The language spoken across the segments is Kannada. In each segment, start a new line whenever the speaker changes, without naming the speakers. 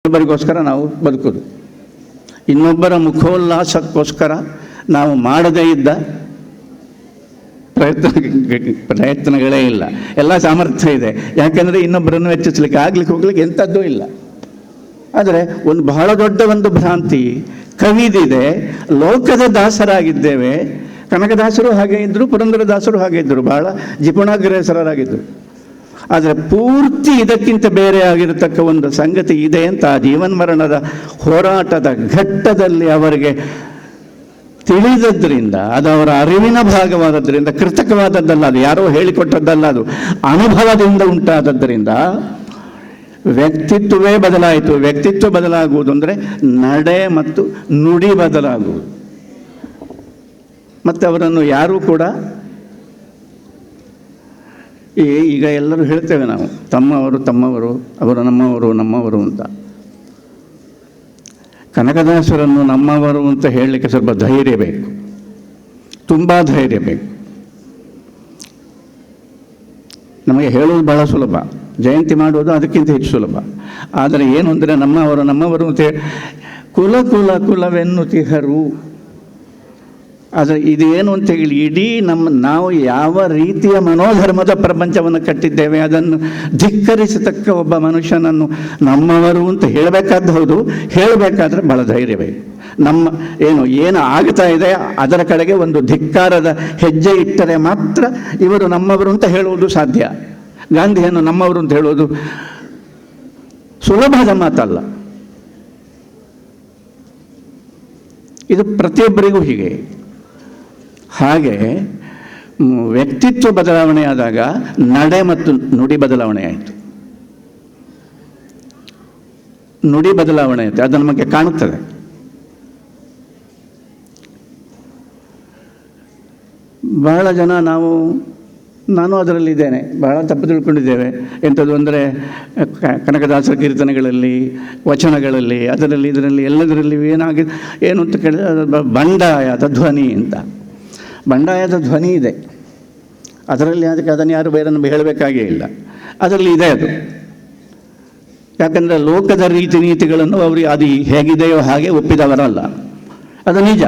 ಇನ್ನೊಬ್ಬರಿಗೋಸ್ಕರ ನಾವು ಬದುಕೋದು, ಇನ್ನೊಬ್ಬರ ಮುಖೋಲ್ಲಾಸಕ್ಕೋಸ್ಕರ ನಾವು ಮಾಡದೇ ಇದ್ದ ಪ್ರಯತ್ನಗಳೇ ಇಲ್ಲ. ಎಲ್ಲ ಸಾಮರ್ಥ್ಯ ಇದೆ, ಯಾಕೆಂದರೆ ಇನ್ನೊಬ್ಬರನ್ನು ವೆಚ್ಚಿಸ್ಲಿಕ್ಕೆ ಹೋಗ್ಲಿಕ್ಕೆ ಎಂಥದ್ದೂ ಇಲ್ಲ. ಆದರೆ ಒಂದು ಬಹಳ ದೊಡ್ಡ ಒಂದು ಭ್ರಾಂತಿ ಕವಿದಿದೆ. ಲೋಕದ ದಾಸರಾಗಿದ್ದೇವೆ. ಕನಕದಾಸರು ಹಾಗೆ ಇದ್ದರು, ಪುರಂದರದಾಸರು ಹಾಗೆ ಇದ್ದರು, ಬಹಳ ಜಿಪುಣಾಗ್ರೇಸರಾಗಿದ್ದರು. ಆದರೆ ಪೂರ್ತಿ ಇದಕ್ಕಿಂತ ಬೇರೆ ಆಗಿರತಕ್ಕ ಒಂದು ಸಂಗತಿ ಇದೆ ಅಂತ ಆ ಜೀವನ್ಮರಣದ ಹೋರಾಟದ ಘಟ್ಟದಲ್ಲಿ ಅವರಿಗೆ ತಿಳಿದದ್ರಿಂದ, ಅದು ಅವರ ಅರಿವಿನ ಭಾಗವಾದದ್ರಿಂದ, ಕೃತಕವಾದದ್ದಲ್ಲ, ಅದು ಯಾರೋ ಹೇಳಿಕೊಟ್ಟದ್ದಲ್ಲ, ಅದು ಅನುಭವದಿಂದ ಉಂಟಾದದ್ದರಿಂದ ವ್ಯಕ್ತಿತ್ವವೇ ಬದಲಾಯಿತು. ವ್ಯಕ್ತಿತ್ವ ಬದಲಾಗುವುದು ಅಂದರೆ ನಡೆ ಮತ್ತು ನುಡಿ ಬದಲಾಗುವುದು. ಮತ್ತು ಅವರನ್ನು ಯಾರೂ ಕೂಡ ಈಗ ಎಲ್ಲರೂ ಹೇಳ್ತೇವೆ ನಾವು ತಮ್ಮವರು, ಅವರು ನಮ್ಮವರು ಅಂತ. ಕನಕದಾಸರನ್ನು ನಮ್ಮವರು ಅಂತ ಹೇಳಲಿಕ್ಕೆ ಸ್ವಲ್ಪ ಧೈರ್ಯ ಬೇಕು, ತುಂಬ ಧೈರ್ಯ ಬೇಕು. ನಮಗೆ ಹೇಳೋದು ಬಹಳ ಸುಲಭ, ಜಯಂತಿ ಮಾಡೋದು ಅದಕ್ಕಿಂತ ಹೆಚ್ಚು ಸುಲಭ. ಆದರೆ ಏನು ಅಂದರೆ ನಮ್ಮವರು ಅಂತ ಕುಲವೆನ್ನುತಿಹರು. ಆದರೆ ಇದೇನು ಅಂತ ಹೇಳಿ ಇಡೀ ನಾವು ಯಾವ ರೀತಿಯ ಮನೋಧರ್ಮದ ಪ್ರಪಂಚವನ್ನು ಕಟ್ಟಿದ್ದೇವೆ ಅದನ್ನು ಧಿಕ್ಕರಿಸತಕ್ಕ ಒಬ್ಬ ಮನುಷ್ಯನನ್ನು ನಮ್ಮವರು ಅಂತ ಹೇಳಬೇಕಾದ್ದು ಹೌದು, ಹೇಳಬೇಕಾದ್ರೆ ಬಹಳ ಧೈರ್ಯ ಬೇಕು. ಏನು ಆಗ್ತಾ ಇದೆ ಅದರ ಕಡೆಗೆ ಒಂದು ಧಿಕ್ಕಾರದ ಹೆಜ್ಜೆ ಇಟ್ಟರೆ ಮಾತ್ರ ಇವರು ನಮ್ಮವರು ಅಂತ ಹೇಳುವುದು ಸಾಧ್ಯ. ಗಾಂಧಿಯನ್ನು ನಮ್ಮವರು ಅಂತ ಹೇಳುವುದು ಸುಲಭದ ಮಾತಲ್ಲ. ಇದು ಪ್ರತಿಯೊಬ್ಬರಿಗೂ ಹೀಗೆ. ಹಾಗೆ ವ್ಯಕ್ತಿತ್ವ ಬದಲಾವಣೆ ಆದಾಗ ನಡೆ ಮತ್ತು ನುಡಿ ಬದಲಾವಣೆ ಆಯಿತು. ನುಡಿ ಬದಲಾವಣೆ ಆಯಿತು, ಅದು ನಮಗೆ ಕಾಣುತ್ತದೆ. ಬಹಳ ಜನ ನಾನು ಅದರಲ್ಲಿದ್ದೇನೆ, ಬಹಳ ತಪ್ಪು ತಿಳ್ಕೊಂಡಿದ್ದೇವೆ. ಎಂಥದ್ದು ಅಂದರೆ ಕನಕದಾಸರ ಕೀರ್ತನೆಗಳಲ್ಲಿ, ವಚನಗಳಲ್ಲಿ, ಇದರಲ್ಲಿ ಎಲ್ಲದರಲ್ಲಿ ಏನು ಅಂತ ಕೇಳಿದ್ರೆ ಬಂಡಾಯದ ಧ್ವನಿ ಅಂತ. ಬಂಡಾಯದ ಧ್ವನಿ ಇದೆ ಅದರಲ್ಲಿ. ಅದನ್ನು ಯಾರು ಬೇರನ್ನು ಹೇಳಬೇಕಾಗೇ ಇಲ್ಲ, ಅದರಲ್ಲಿ ಇದೆ ಅದು. ಯಾಕಂದರೆ ಲೋಕದ ರೀತಿ ನೀತಿಗಳನ್ನು ಅವರು ಅದು ಹೇಗಿದೆಯೋ ಹಾಗೆ ಒಪ್ಪಿದವರಲ್ಲ, ಅದು ನಿಜ.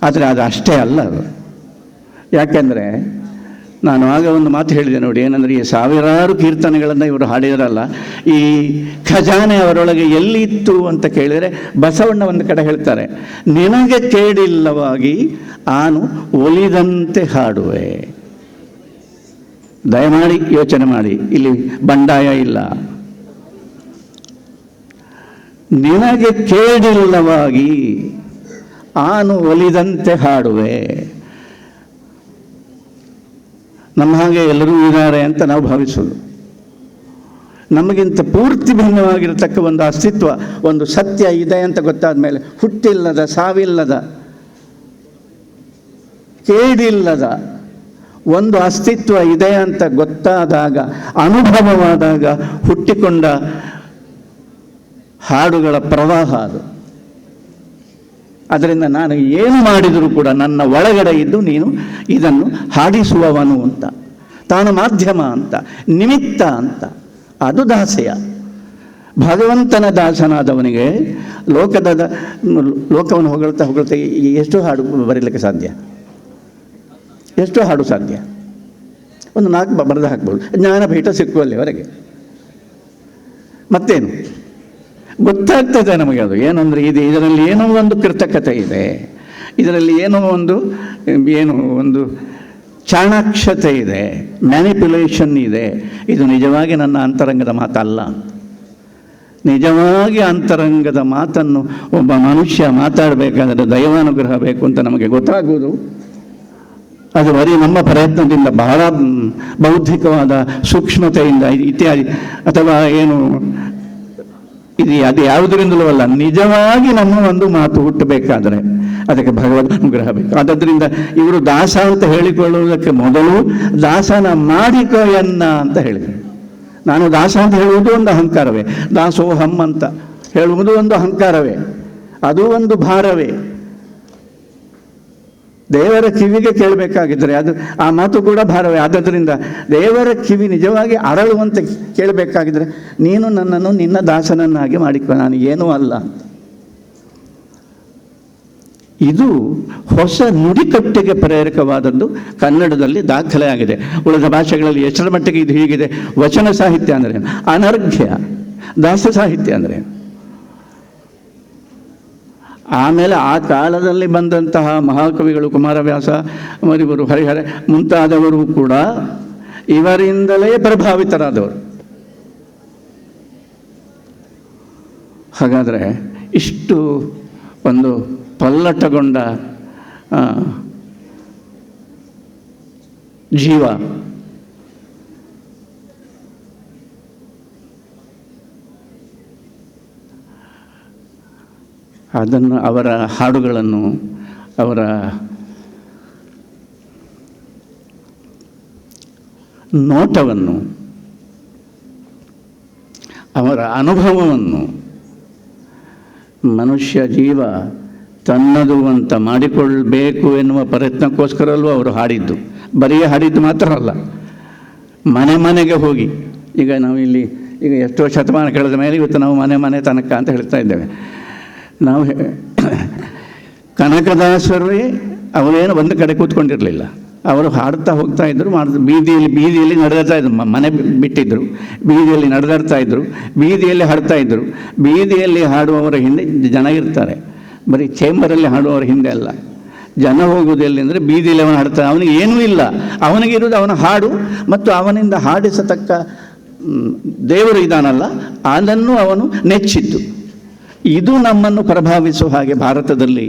ಆದರೆ ಅದು ಅಷ್ಟೇ ಅಲ್ಲ ಅದು. ಯಾಕೆಂದರೆ ನಾನು ಆಗ ಒಂದು ಮಾತು ಹೇಳಿದೆ ನೋಡಿ, ಏನಂದರೆ ಈ ಸಾವಿರಾರು ಕೀರ್ತನೆಗಳನ್ನು ಇವರು ಹಾಡಿದರಲ್ಲ, ಈ ಖಜಾನೆ ಅವರೊಳಗೆ ಎಲ್ಲಿತ್ತು ಅಂತ ಕೇಳಿದರೆ ಬಸವಣ್ಣ ಒಂದು ಕಡೆ ಹೇಳ್ತಾರೆ, ನಿನಗೆ ಕೇಡಿಲ್ಲವಾಗಿ ಆನು ಒಲಿದಂತೆ ಹಾಡುವೆ. ದಯಮಾಡಿ ಯೋಚನೆ ಮಾಡಿ, ಇಲ್ಲಿ ಬಂಡಾಯ ಇಲ್ಲ. ನಿನಗೆ ಕೇಡಿಲ್ಲವಾಗಿ ಆನು ಒಲಿದಂತೆ ಹಾಡುವೆ. ನಮ್ಮ ಹಾಗೆ ಎಲ್ಲರೂ ಇದ್ದಾರೆ ಅಂತ ನಾವು ಭಾವಿಸೋದು. ನಮಗಿಂತ ಪೂರ್ತಿ ಭಿನ್ನವಾಗಿರತಕ್ಕ ಒಂದು ಅಸ್ತಿತ್ವ, ಒಂದು ಸತ್ಯ ಇದೆ ಅಂತ ಗೊತ್ತಾದ ಮೇಲೆ, ಹುಟ್ಟಿಲ್ಲದ, ಸಾವಿಲ್ಲದ, ಕೇಡಿಲ್ಲದ ಒಂದು ಅಸ್ತಿತ್ವ ಇದೆ ಅಂತ ಗೊತ್ತಾದಾಗ, ಅನುಭವವಾದಾಗ ಹುಟ್ಟಿಕೊಂಡ ಹಾಡುಗಳ ಪ್ರವಾಹ ಅದು. ಅದರಿಂದ ನಾನು ಏನು ಮಾಡಿದರೂ ಕೂಡ ನನ್ನ ಒಳಗಡೆ ಇದ್ದು ನೀನು ಇದನ್ನು ಹಾಡಿಸುವವನು ಅಂತ, ತಾನು ಮಾಧ್ಯಮ ಅಂತ, ನಿಮಿತ್ತ ಅಂತ. ಅದು ದಾಸೆಯ. ಭಗವಂತನ ದಾಸನಾದವನಿಗೆ ಲೋಕವನ್ನು ಹೊಗಳ್ತಾ ಎಷ್ಟು ಹಾಡು ಬರೀಲಿಕ್ಕೆ ಸಾಧ್ಯ? ಎಷ್ಟು ಹಾಡು ಸಾಧ್ಯ? ಒಂದು 4 ಬರೆದು ಹಾಕ್ಬೋದು, ಜ್ಞಾನಪೀಠ ಸಿಕ್ಕುವಲ್ಲಿವರೆಗೆ. ಮತ್ತೇನು ಗೊತ್ತಾಗ್ತದೆ ನಮಗೆ? ಅದು ಏನಂದರೆ ಇದರಲ್ಲಿ ಏನೋ ಒಂದು ಕೃತಕತೆ ಇದೆ, ಇದರಲ್ಲಿ ಏನೋ ಒಂದು ಚಾಣಾಕ್ಷತೆ ಇದೆ, ಮ್ಯಾನಿಪ್ಯುಲೇಷನ್ ಇದೆ. ಇದು ನಿಜವಾಗಿ ನನ್ನ ಅಂತರಂಗದ ಮಾತಲ್ಲ. ನಿಜವಾಗಿ ಅಂತರಂಗದ ಮಾತನ್ನು ಒಬ್ಬ ಮನುಷ್ಯ ಮಾತಾಡಬೇಕಾದರೆ ದೈವಾನುಗ್ರಹ ಬೇಕು ಅಂತ ನಮಗೆ ಗೊತ್ತಾಗುವುದು ಅದು ಬರೀ ನಮ್ಮ ಪ್ರಯತ್ನದಿಂದ, ಬಹಳ ಬೌದ್ಧಿಕವಾದ ಸೂಕ್ಷ್ಮತೆಯಿಂದ ಇತ್ಯಾದಿ, ಅಥವಾ ಅದು ಯಾವುದರಿಂದಲೂ ಅಲ್ಲ. ನಿಜವಾಗಿ ನಮ್ಮ ಒಂದು ಮಾತು ಹುಟ್ಟಬೇಕಾದರೆ ಅದಕ್ಕೆ ಭಗವದ್ ಅನುಗ್ರಹ ಬೇಕು. ಆದ್ದರಿಂದ ಇವರು ದಾಸ ಅಂತ ಹೇಳಿಕೊಳ್ಳುವುದಕ್ಕೆ ಮೊದಲು ದಾಸನ ಮಾಡಿಕೊಯನ್ನ ಅಂತ ಹೇಳಿದರು. ನಾನು ದಾಸ ಅಂತ ಹೇಳುವುದು ಒಂದು ಅಹಂಕಾರವೇ, ದಾಸೋಹಂ ಅಂತ ಹೇಳುವುದು ಒಂದು ಅಹಂಕಾರವೇ, ಅದು ಒಂದು ಭಾರವೇ. ದೇವರ ಕಿವಿಗೆ ಕೇಳಬೇಕಾಗಿದ್ದರೆ ಅದು ಆ ಮಾತು ಕೂಡ ಭಾರವೇ. ಆದ್ದರಿಂದ ದೇವರ ಕಿವಿ ನಿಜವಾಗಿ ಅರಳುವಂತೆ ಕೇಳಬೇಕಾಗಿದ್ದರೆ ನೀನು ನನ್ನನ್ನು ನಿನ್ನ ದಾಸನನ್ನಾಗಿ ಮಾಡಿಕೊ, ನಾನು ಏನೂ ಅಲ್ಲ. ಇದು ಹೊಸ ನುಡಿಕಟ್ಟಿಗೆ ಪ್ರೇರಕವಾದದ್ದು ಕನ್ನಡದಲ್ಲಿ ದಾಖಲೆ ಆಗಿದೆ. ಉಳಿದ ಭಾಷೆಗಳಲ್ಲಿ ಎಷ್ಟರ ಮಟ್ಟಿಗೆ ಇದು ಹೀಗಿದೆ. ವಚನ ಸಾಹಿತ್ಯ ಅಂದರೆ ಅನರ್ಘ್ಯ, ದಾಸ ಸಾಹಿತ್ಯ ಅಂದರೆ. ಆಮೇಲೆ ಆ ಕಾಲದಲ್ಲಿ ಬಂದಂತಹ ಮಹಾಕವಿಗಳು ಕುಮಾರವ್ಯಾಸ, ಮರಿವರು, ಹರಿಹರ ಮುಂತಾದವರು ಕೂಡ ಇವರಿಂದಲೇ ಪ್ರಭಾವಿತರಾದವರು. ಹಾಗಾದರೆ ಇಷ್ಟು ಒಂದು ಪಲ್ಲಟಗೊಂಡ ಜೀವ ಅದನ್ನು, ಅವರ ಹಾಡುಗಳನ್ನು, ಅವರ ನೋಟವನ್ನು, ಅವರ ಅನುಭವವನ್ನು ಮನುಷ್ಯ ಜೀವ ತನ್ನದು ಅಂತ ಮಾಡಿಕೊಳ್ಳಬೇಕು ಎನ್ನುವ ಪ್ರಯತ್ನಕ್ಕೋಸ್ಕರಲ್ಲೂ ಅವರು ಹಾಡಿದ್ದು. ಬರೀ ಹಾಡಿದ್ದು ಮಾತ್ರ ಅಲ್ಲ, ಮನೆ ಮನೆಗೆ ಹೋಗಿ, ಈಗ ನಾವು ಇಲ್ಲಿ ಈಗ ಎಷ್ಟೋ ಶತಮಾನ ಕಳೆದ ಮೇಲೆ ಇವತ್ತು ನಾವು ಮನೆ ಮನೆ ತನಕ ಅಂತ ಹೇಳ್ತಾ ಇದ್ದೇವೆ. ನಾವು ಕನಕದಾಸರೇ ಅವರೇನು ಒಂದು ಕಡೆ ಕೂತ್ಕೊಂಡಿರಲಿಲ್ಲ, ಅವರು ಹಾಡ್ತಾ ಹೋಗ್ತಾ ಇದ್ದರು, ಬೀದಿಯಲ್ಲಿ ನಡೆದಾಡ್ತಾ ಇದ್ರು, ಮನೆ ಬಿಟ್ಟಿದ್ದರು, ಬೀದಿಯಲ್ಲಿ ನಡೆದಾಡ್ತಾ ಇದ್ದರು, ಬೀದಿಯಲ್ಲಿ ಹಾಡ್ತಾ ಇದ್ದರು. ಬೀದಿಯಲ್ಲಿ ಹಾಡುವವರ ಹಿಂದೆ ಜನ ಇರ್ತಾರೆ, ಬರೀ ಚೇಂಬರಲ್ಲಿ ಹಾಡುವವರ ಹಿಂದೆ ಅಲ್ಲ. ಜನ ಹೋಗುವುದು ಎಲ್ಲಿ ಅಂದರೆ ಬೀದಿಯಲ್ಲಿ ಅವನು ಹಾಡ್ತಾನೆ, ಅವನಿಗೆ ಏನೂ ಇಲ್ಲ, ಅವನಿಗಿರುವುದು ಅವನ ಹಾಡು ಮತ್ತು ಅವನಿಂದ ಹಾಡಿಸತಕ್ಕ ದೇವರು ಇದಾನಲ್ಲ, ಅದನ್ನು ಅವನು ನೆಚ್ಚಿದ್ದು. ಇದು ನಮ್ಮನ್ನು ಪ್ರಭಾವಿಸುವ ಹಾಗೆ ಭಾರತದಲ್ಲಿ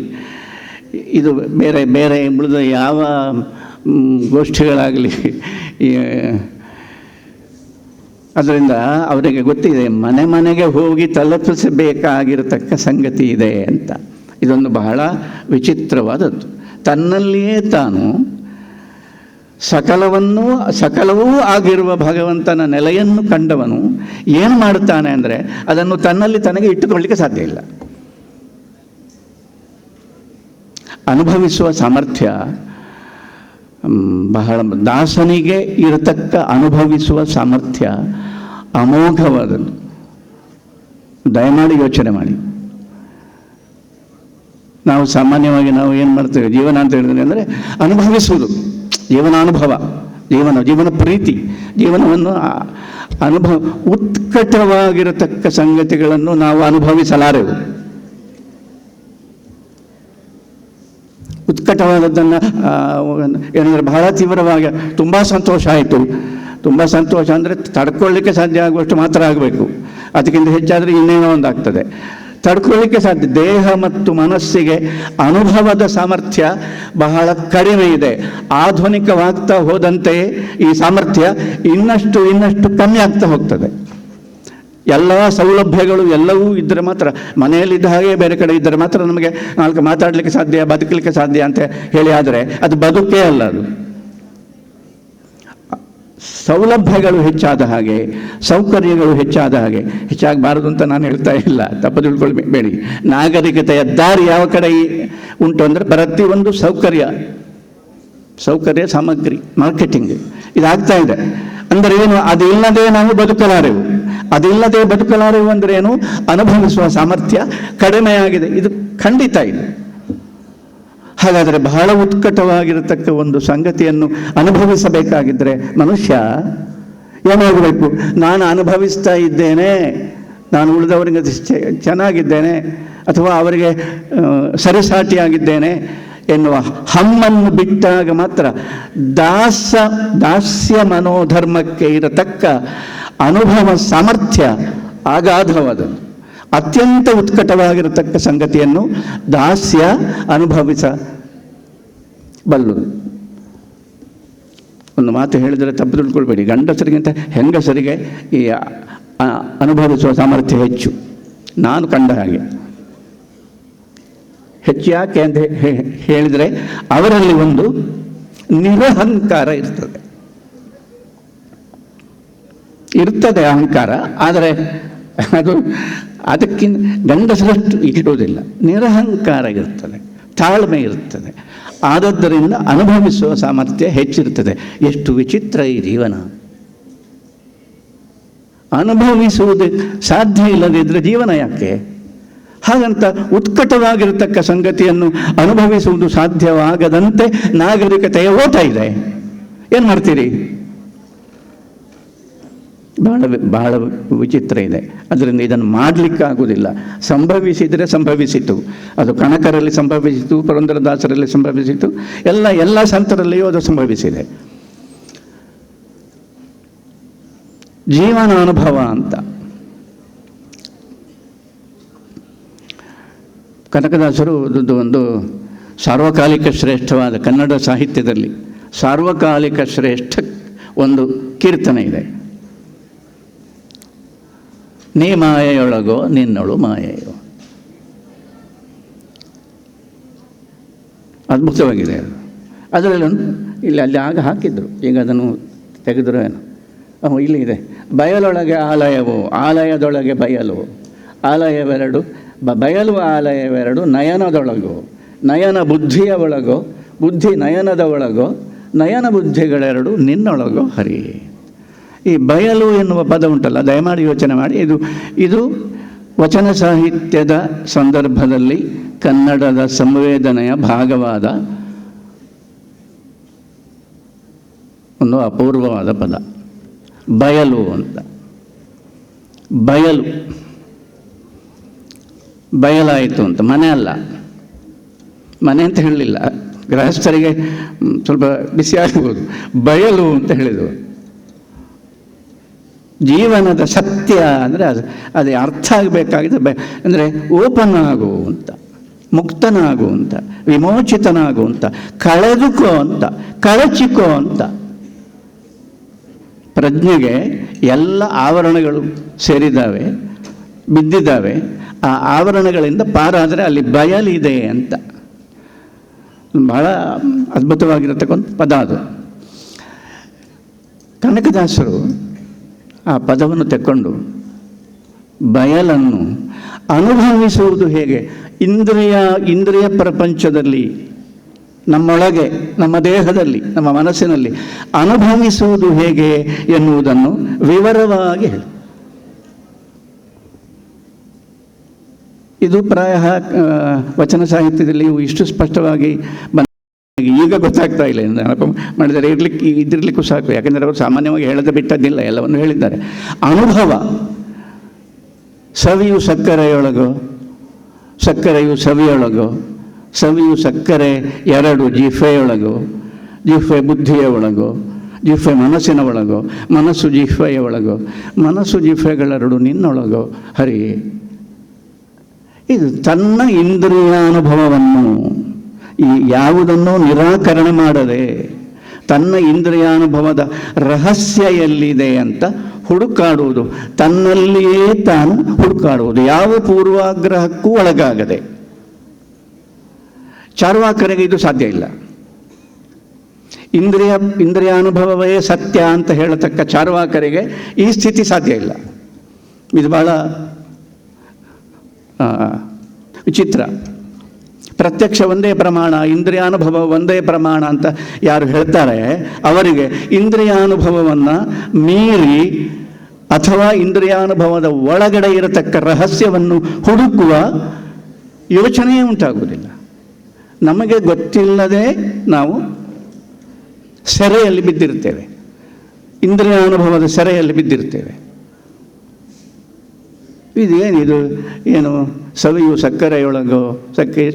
ಇದು ಬೇರೆ ಬೇರೆ ಉಳಿದ ಯಾವ ಗೋಷ್ಠಿಗಳಾಗಲಿ. ಅದರಿಂದ ಅವರಿಗೆ ಗೊತ್ತಿದೆ ಮನೆ ಮನೆಗೆ ಹೋಗಿ ತಲುಪಿಸಬೇಕಾಗಿರತಕ್ಕ ಸಂಗತಿ ಇದೆ ಅಂತ. ಇದೊಂದು ಬಹಳ ವಿಚಿತ್ರವಾದದ್ದು. ತನ್ನಲ್ಲಿಯೇ ತಾನು ಸಕಲವೂ ಆಗಿರುವ ಭಗವಂತನ ನೆಲೆಯನ್ನು ಕಂಡವನು ಏನು ಮಾಡುತ್ತಾನೆ ಅಂದರೆ ಅದನ್ನು ತನ್ನಲ್ಲಿ ತನಗೆ ಇಟ್ಟುಕೊಳ್ಳಲಿಕ್ಕೆ ಸಾಧ್ಯ ಇಲ್ಲ. ಅನುಭವಿಸುವ ಸಾಮರ್ಥ್ಯ ಬಹಳ, ದಾಸನಿಗೆ ಇರತಕ್ಕ ಅನುಭವಿಸುವ ಸಾಮರ್ಥ್ಯ ಅಮೋಘವಾದದ್ದು. ದಯಮಾಡಿ ಯೋಚನೆ ಮಾಡಿ. ನಾವು ಸಾಮಾನ್ಯವಾಗಿ ನಾವು ಏನು ಮಾಡ್ತೇವೆ, ಜೀವನ ಅಂತ ಹೇಳಿದ್ರೆ ಅಂದರೆ ಅನುಭವಿಸುವುದು, ಜೀವನಾನುಭವ, ಜೀವನ ಪ್ರೀತಿ, ಜೀವನವನ್ನು ಉತ್ಕಟವಾಗಿರತಕ್ಕ ಸಂಗತಿಗಳನ್ನು ನಾವು ಅನುಭವಿಸಲಾರೆವು. ಉತ್ಕಟವಾದದ್ದನ್ನು ಏನಂದರೆ ಬಹಳ ತೀವ್ರವಾಗಿ ತುಂಬ ಸಂತೋಷ ಆಯಿತು. ತುಂಬ ಸಂತೋಷ ಅಂದರೆ ತಡ್ಕೊಳ್ಳಿಕ್ಕೆ ಸಾಧ್ಯ ಆಗುವಷ್ಟು ಮಾತ್ರ ಆಗಬೇಕು, ಅದಕ್ಕಿಂತ ಹೆಚ್ಚಾದರೆ ಇನ್ನೇನೋ ಒಂದಾಗ್ತದೆ. ತಡ್ಕೊಳ್ಳಿಕ್ಕೆ ಸಾಧ್ಯ. ದೇಹ ಮತ್ತು ಮನಸ್ಸಿಗೆ ಅನುಭವದ ಸಾಮರ್ಥ್ಯ ಬಹಳ ಕಡಿಮೆ ಇದೆ. ಆಧುನಿಕವಾಗ್ತಾ ಹೋದಂತೆಯೇ ಈ ಸಾಮರ್ಥ್ಯ ಇನ್ನಷ್ಟು ಕಮ್ಮಿ ಆಗ್ತಾ ಹೋಗ್ತದೆ. ಎಲ್ಲ ಸೌಲಭ್ಯಗಳು ಎಲ್ಲವೂ ಇದ್ದರೆ ಮಾತ್ರ, ಮನೆಯಲ್ಲಿದ್ದ ಹಾಗೆ ಬೇರೆ ಕಡೆ ಇದ್ದರೆ ಮಾತ್ರ ನಮಗೆ ನಾಲ್ಕು ಮಾತಾಡಲಿಕ್ಕೆ ಸಾಧ್ಯ, ಬದುಕಲಿಕ್ಕೆ ಸಾಧ್ಯ ಅಂತ ಹೇಳಿ, ಆದರೆ ಅದು ಬದುಕೇ ಅಲ್ಲ. ಅದು ಸೌಲಭ್ಯಗಳು ಹೆಚ್ಚಾದ ಹಾಗೆ, ಸೌಕರ್ಯಗಳು ಹೆಚ್ಚಾದ ಹಾಗೆ, ಹೆಚ್ಚಾಗಬಾರದು ಅಂತ ನಾನು ಹೇಳ್ತಾ ಇಲ್ಲ, ತಪ್ಪು ತಿಳ್ಕೊಳ್ಬೇಡಿ. ನಾಗರಿಕತೆಯ ದಾರಿ ಯಾವ ಕಡೆ ಉಂಟು ಅಂದರೆ ಪ್ರತಿಯೊಂದು ಸೌಕರ್ಯ, ಸಾಮಗ್ರಿ, ಮಾರ್ಕೆಟಿಂಗ್ ಇದಾಗ್ತಾ ಇದೆ. ಅಂದರೆ ಏನು, ಅದಿಲ್ಲದೆ ನಾವು ಬದುಕಲಾರೆವು. ಅದಿಲ್ಲದೆ ಬದುಕಲಾರೆವು ಅಂದರೆ ಏನು, ಅನುಭವಿಸುವ ಸಾಮರ್ಥ್ಯ ಕಡಿಮೆಯಾಗಿದೆ. ಇದು ಖಂಡಿತ ಇದೆ. ಹಾಗಾದರೆ ಬಹಳ ಉತ್ಕಟವಾಗಿರತಕ್ಕ ಒಂದು ಸಂಗತಿಯನ್ನು ಅನುಭವಿಸಬೇಕಾಗಿದ್ದರೆ ಮನುಷ್ಯ ಏನಾಗಬೇಕು? ನಾನು ಅನುಭವಿಸ್ತಾ ಇದ್ದೇನೆ, ನಾನು ಉಳಿದವರಿಗೆ ಚೆನ್ನಾಗಿದ್ದೇನೆ ಅಥವಾ ಅವರಿಗೆ ಸರಿಸಾಟಿಯಾಗಿದ್ದೇನೆ ಎನ್ನುವ ಹಮ್ಮನ್ನು ಬಿಟ್ಟಾಗ ಮಾತ್ರ ದಾಸ್ಯ ಮನೋಧರ್ಮಕ್ಕೆ ಇರತಕ್ಕ ಅನುಭವ ಸಾಮರ್ಥ್ಯ ಅಗಾಧವಾದದ್ದು. ಅತ್ಯಂತ ಉತ್ಕಟವಾಗಿರತಕ್ಕ ಸಂಗತಿಯನ್ನು ದಾಸ್ಯ ಅನುಭವಿಸಬಲ್ಲದು. ಒಂದು ಮಾತು ಹೇಳಿದರೆ ತಪ್ಪು ತಿಳ್ಕೊಳ್ಬೇಡಿ, ಗಂಡಸರಿಗಿಂತ ಹೆಂಗಸರಿಗೆ ಈ ಅನುಭವಿಸುವ ಸಾಮರ್ಥ್ಯ ಹೆಚ್ಚು. ನಾನು ಕಂಡ ಹಾಗೆ ಹೆಚ್ಚು. ಯಾಕೆ ಅಂತ ಹೇಳಿದರೆ ಅವರಲ್ಲಿ ಒಂದು ನಿರಹಂಕಾರ ಇರ್ತದೆ ಅಹಂಕಾರ, ಆದರೆ ಅದಕ್ಕಿಂತ ಗಂಡಸರಷ್ಟು ಇರೋದಿಲ್ಲ. ನಿರಹಂಕಾರ ಇರ್ತದೆ, ತಾಳ್ಮೆ ಇರ್ತದೆ. ಆದದ್ದರಿಂದ ಅನುಭವಿಸುವ ಸಾಮರ್ಥ್ಯ ಹೆಚ್ಚಿರ್ತದೆ. ಎಷ್ಟು ವಿಚಿತ್ರ ಈ ಜೀವನ! ಅನುಭವಿಸುವುದು ಸಾಧ್ಯ ಇಲ್ಲದಿದ್ದರೆ ಜೀವನ ಯಾಕೆ? ಹಾಗಂತ ಉತ್ಕಟವಾಗಿರತಕ್ಕ ಸಂಗತಿಯನ್ನು ಅನುಭವಿಸುವುದು ಸಾಧ್ಯವಾಗದಂತೆ ನಾಗರಿಕತೆಯ ಓಟ ಇದೆ. ಏನು ಮಾಡ್ತೀರಿ? ಬಹಳ ವಿಚಿತ್ರ ಇದೆ. ಅದರಿಂದ ಇದನ್ನು ಮಾಡಲಿಕ್ಕಾಗುವುದಿಲ್ಲ. ಸಂಭವಿಸಿದರೆ ಸಂಭವಿಸಿತು. ಅದು ಕಣಕರಲ್ಲಿ ಸಂಭವಿಸಿತು, ಪುರಂದರದಾಸರಲ್ಲಿ ಸಂಭವಿಸಿತು, ಎಲ್ಲ ಸಂತರಲ್ಲಿಯೂ ಅದು ಸಂಭವಿಸಿದೆ. ಜೀವನ ಅನುಭವ ಅಂತ ಕನಕದಾಸರು ಒಂದು ಸಾರ್ವಕಾಲಿಕ ಶ್ರೇಷ್ಠವಾದ ಕನ್ನಡ ಸಾಹಿತ್ಯದಲ್ಲಿ ಸಾರ್ವಕಾಲಿಕ ಶ್ರೇಷ್ಠ ಒಂದು ಕೀರ್ತನೆ ಇದೆ. ನೀ ಮಾಯೆಯೊಳಗೋ ನಿನ್ನೊಳು ಮಾಯೆಯೋ. ಅದ್ಭುತವಾಗಿದೆ ಅದು. ಅದರಲ್ಲಿ ಅಲ್ಲಿ ಆಗ ಹಾಕಿದ್ರು, ಈಗ ಅದನ್ನು ತೆಗೆದ್ರು ಏನು. ಇಲ್ಲಿ ಇದೆ, ಬಯಲೊಳಗೆ ಆಲಯವು, ಆಲಯದೊಳಗೆ ಬಯಲು, ಆಲಯವೆರಡು, ಬಯಲು ಆಲಯವೆರಡು, ನಯನದೊಳಗೋ, ನಯನ ಬುದ್ಧಿಯ ಒಳಗೋ, ಬುದ್ಧಿ ನಯನದ ಒಳಗೋ, ನಯನ ಬುದ್ಧಿಗಳೆರಡು ನಿನ್ನೊಳಗೋ ಹರಿ. ಈ ಬಯಲು ಎನ್ನುವ ಪದ ಉಂಟಲ್ಲ, ದಯಮಾಡಿ ಯೋಚನೆ ಮಾಡಿ. ಇದು ವಚನ ಸಾಹಿತ್ಯದ ಸಂದರ್ಭದಲ್ಲಿ ಕನ್ನಡದ ಸಂವೇದನೆಯ ಭಾಗವಾದ ಒಂದು ಅಪೂರ್ವವಾದ ಪದ. ಬಯಲು ಅಂತ. ಬಯಲಾಯಿತು ಅಂತ. ಮನೆ ಅಲ್ಲ, ಮನೆ ಅಂತ ಹೇಳಲಿಲ್ಲ, ಗೃಹಸ್ಥರಿಗೆ ಸ್ವಲ್ಪ ಬಿಸಿ ಆಗ್ಬೋದು. ಬಯಲು ಅಂತ ಹೇಳಿದರು. ಜೀವನದ ಸತ್ಯ ಅಂದರೆ ಅದೇ ಅರ್ಥ ಆಗಬೇಕಾಗಿದೆ. ಅಂದರೆ ಓಪನ್ ಆಗು ಅಂತ, ಮುಕ್ತನಾಗು ಅಂತ, ವಿಮೋಚಿತನಾಗು ಅಂತ, ಕಳೆದುಕೋ ಅಂತ, ಕಳಚಿಕೋ ಅಂತ. ಪ್ರಜ್ಞೆಗೆ ಎಲ್ಲ ಆವರಣಗಳು ಸೇರಿದ್ದಾವೆ, ಬಿದ್ದಿದ್ದಾವೆ. ಆ ಆವರಣಗಳಿಂದ ಪಾರಾದರೆ ಅಲ್ಲಿ ಬಯಲಿದೆ ಅಂತ. ಬಹಳ ಅದ್ಭುತವಾಗಿರತಕ್ಕಂಥ ಪದ ಅದು. ಕನಕದಾಸರು ಆ ಪದವನ್ನು ತೆಕ್ಕೊಂಡು ಬಯಲನ್ನು ಅನುಭವಿಸುವುದು ಹೇಗೆ, ಇಂದ್ರಿಯ ಪ್ರಪಂಚದಲ್ಲಿ, ನಮ್ಮೊಳಗೆ, ನಮ್ಮ ದೇಹದಲ್ಲಿ, ನಮ್ಮ ಮನಸ್ಸಿನಲ್ಲಿ ಅನುಭವಿಸುವುದು ಹೇಗೆ ಎನ್ನುವುದನ್ನು ವಿವರವಾಗಿ ಹೇಳಿ. ಇದು ಪ್ರಾಯ ವಚನ ಸಾಹಿತ್ಯದಲ್ಲಿ ಇಷ್ಟು ಸ್ಪಷ್ಟವಾಗಿ ಈಗ ಗೊತ್ತಾಗ್ತಾ ಇಲ್ಲ. ನೆನಪು ಮಾಡಿದರೆ ಇದಿರಲಿಕ್ಕೂ ಸಾಕು. ಯಾಕೆಂದರೆ ಅವರು ಸಾಮಾನ್ಯವಾಗಿ ಹೇಳದೆ ಬಿಟ್ಟದ್ದಿಲ್ಲ, ಎಲ್ಲವನ್ನು ಹೇಳಿದ್ದಾರೆ. ಅನುಭವ, ಸವಿಯು ಸಕ್ಕರೆಯೊಳಗೋ, ಸಕ್ಕರೆಯು ಸವಿಯೊಳಗೋ, ಸವಿಯು ಸಕ್ಕರೆ ಎರಡು ಜಿಹ್ವೆಯೊಳಗೋ, ಜಿಹ್ವೆ ಬುದ್ಧಿಯ ಒಳಗೋ, ಜಿಹ್ವೆ ಮನಸ್ಸಿನ ಒಳಗೋ, ಮನಸ್ಸು ಜಿಹ್ವೆಯ ಒಳಗೋ, ಮನಸ್ಸು ಜಿಹ್ವೆಗಳೆರಡು ನಿನ್ನೊಳಗೋ ಹರಿ. ಇದು ತನ್ನ ಇಂದ್ರಿಯಾನುಭವವನ್ನು ಈ ಯಾವುದನ್ನು ನಿರಾಕರಣೆ ಮಾಡದೆ ತನ್ನ ಇಂದ್ರಿಯಾನುಭವದ ರಹಸ್ಯ ಎಲ್ಲಿದೆ ಅಂತ ಹುಡುಕಾಡುವುದು, ತನ್ನಲ್ಲಿಯೇ ತಾನು ಹುಡುಕಾಡುವುದು, ಯಾವ ಪೂರ್ವಾಗ್ರಹಕ್ಕೂ ಒಳಗಾಗದೆ. ಚಾರ್ವಾಕರಿಗೆ ಇದು ಸಾಧ್ಯ ಇಲ್ಲ. ಇಂದ್ರಿಯಾನುಭವವೇ ಸತ್ಯ ಅಂತ ಹೇಳತಕ್ಕ ಚಾರ್ವಾಕರಿಗೆ ಈ ಸ್ಥಿತಿ ಸಾಧ್ಯ ಇಲ್ಲ. ಇದು ಬಹಳ ವಿಚಿತ್ರ. ಪ್ರತ್ಯಕ್ಷ ಒಂದೇ ಪ್ರಮಾಣ, ಇಂದ್ರಿಯಾನುಭವ ಒಂದೇ ಪ್ರಮಾಣ ಅಂತ ಯಾರು ಹೇಳ್ತಾರೆ, ಅವರಿಗೆ ಇಂದ್ರಿಯಾನುಭವವನ್ನು ಮೀರಿ ಅಥವಾ ಇಂದ್ರಿಯಾನುಭವದ ಒಳಗಡೆ ಇರತಕ್ಕ ರಹಸ್ಯವನ್ನು ಹುಡುಕುವ ಯೋಚನೆಯೇ ಉಂಟಾಗುವುದಿಲ್ಲ. ನಮಗೆ ಗೊತ್ತಿಲ್ಲದೆ ನಾವು ಸೆರೆಯಲ್ಲಿ ಬಿದ್ದಿರ್ತೇವೆ, ಇಂದ್ರಿಯಾನುಭವದ ಸೆರೆಯಲ್ಲಿ ಬಿದ್ದಿರ್ತೇವೆ. ಇದೇನಿದು, ಏನು ಸವಿಯು ಸಕ್ಕರೆಯೊಳಗೋ, ಸಕ್ಕರೆ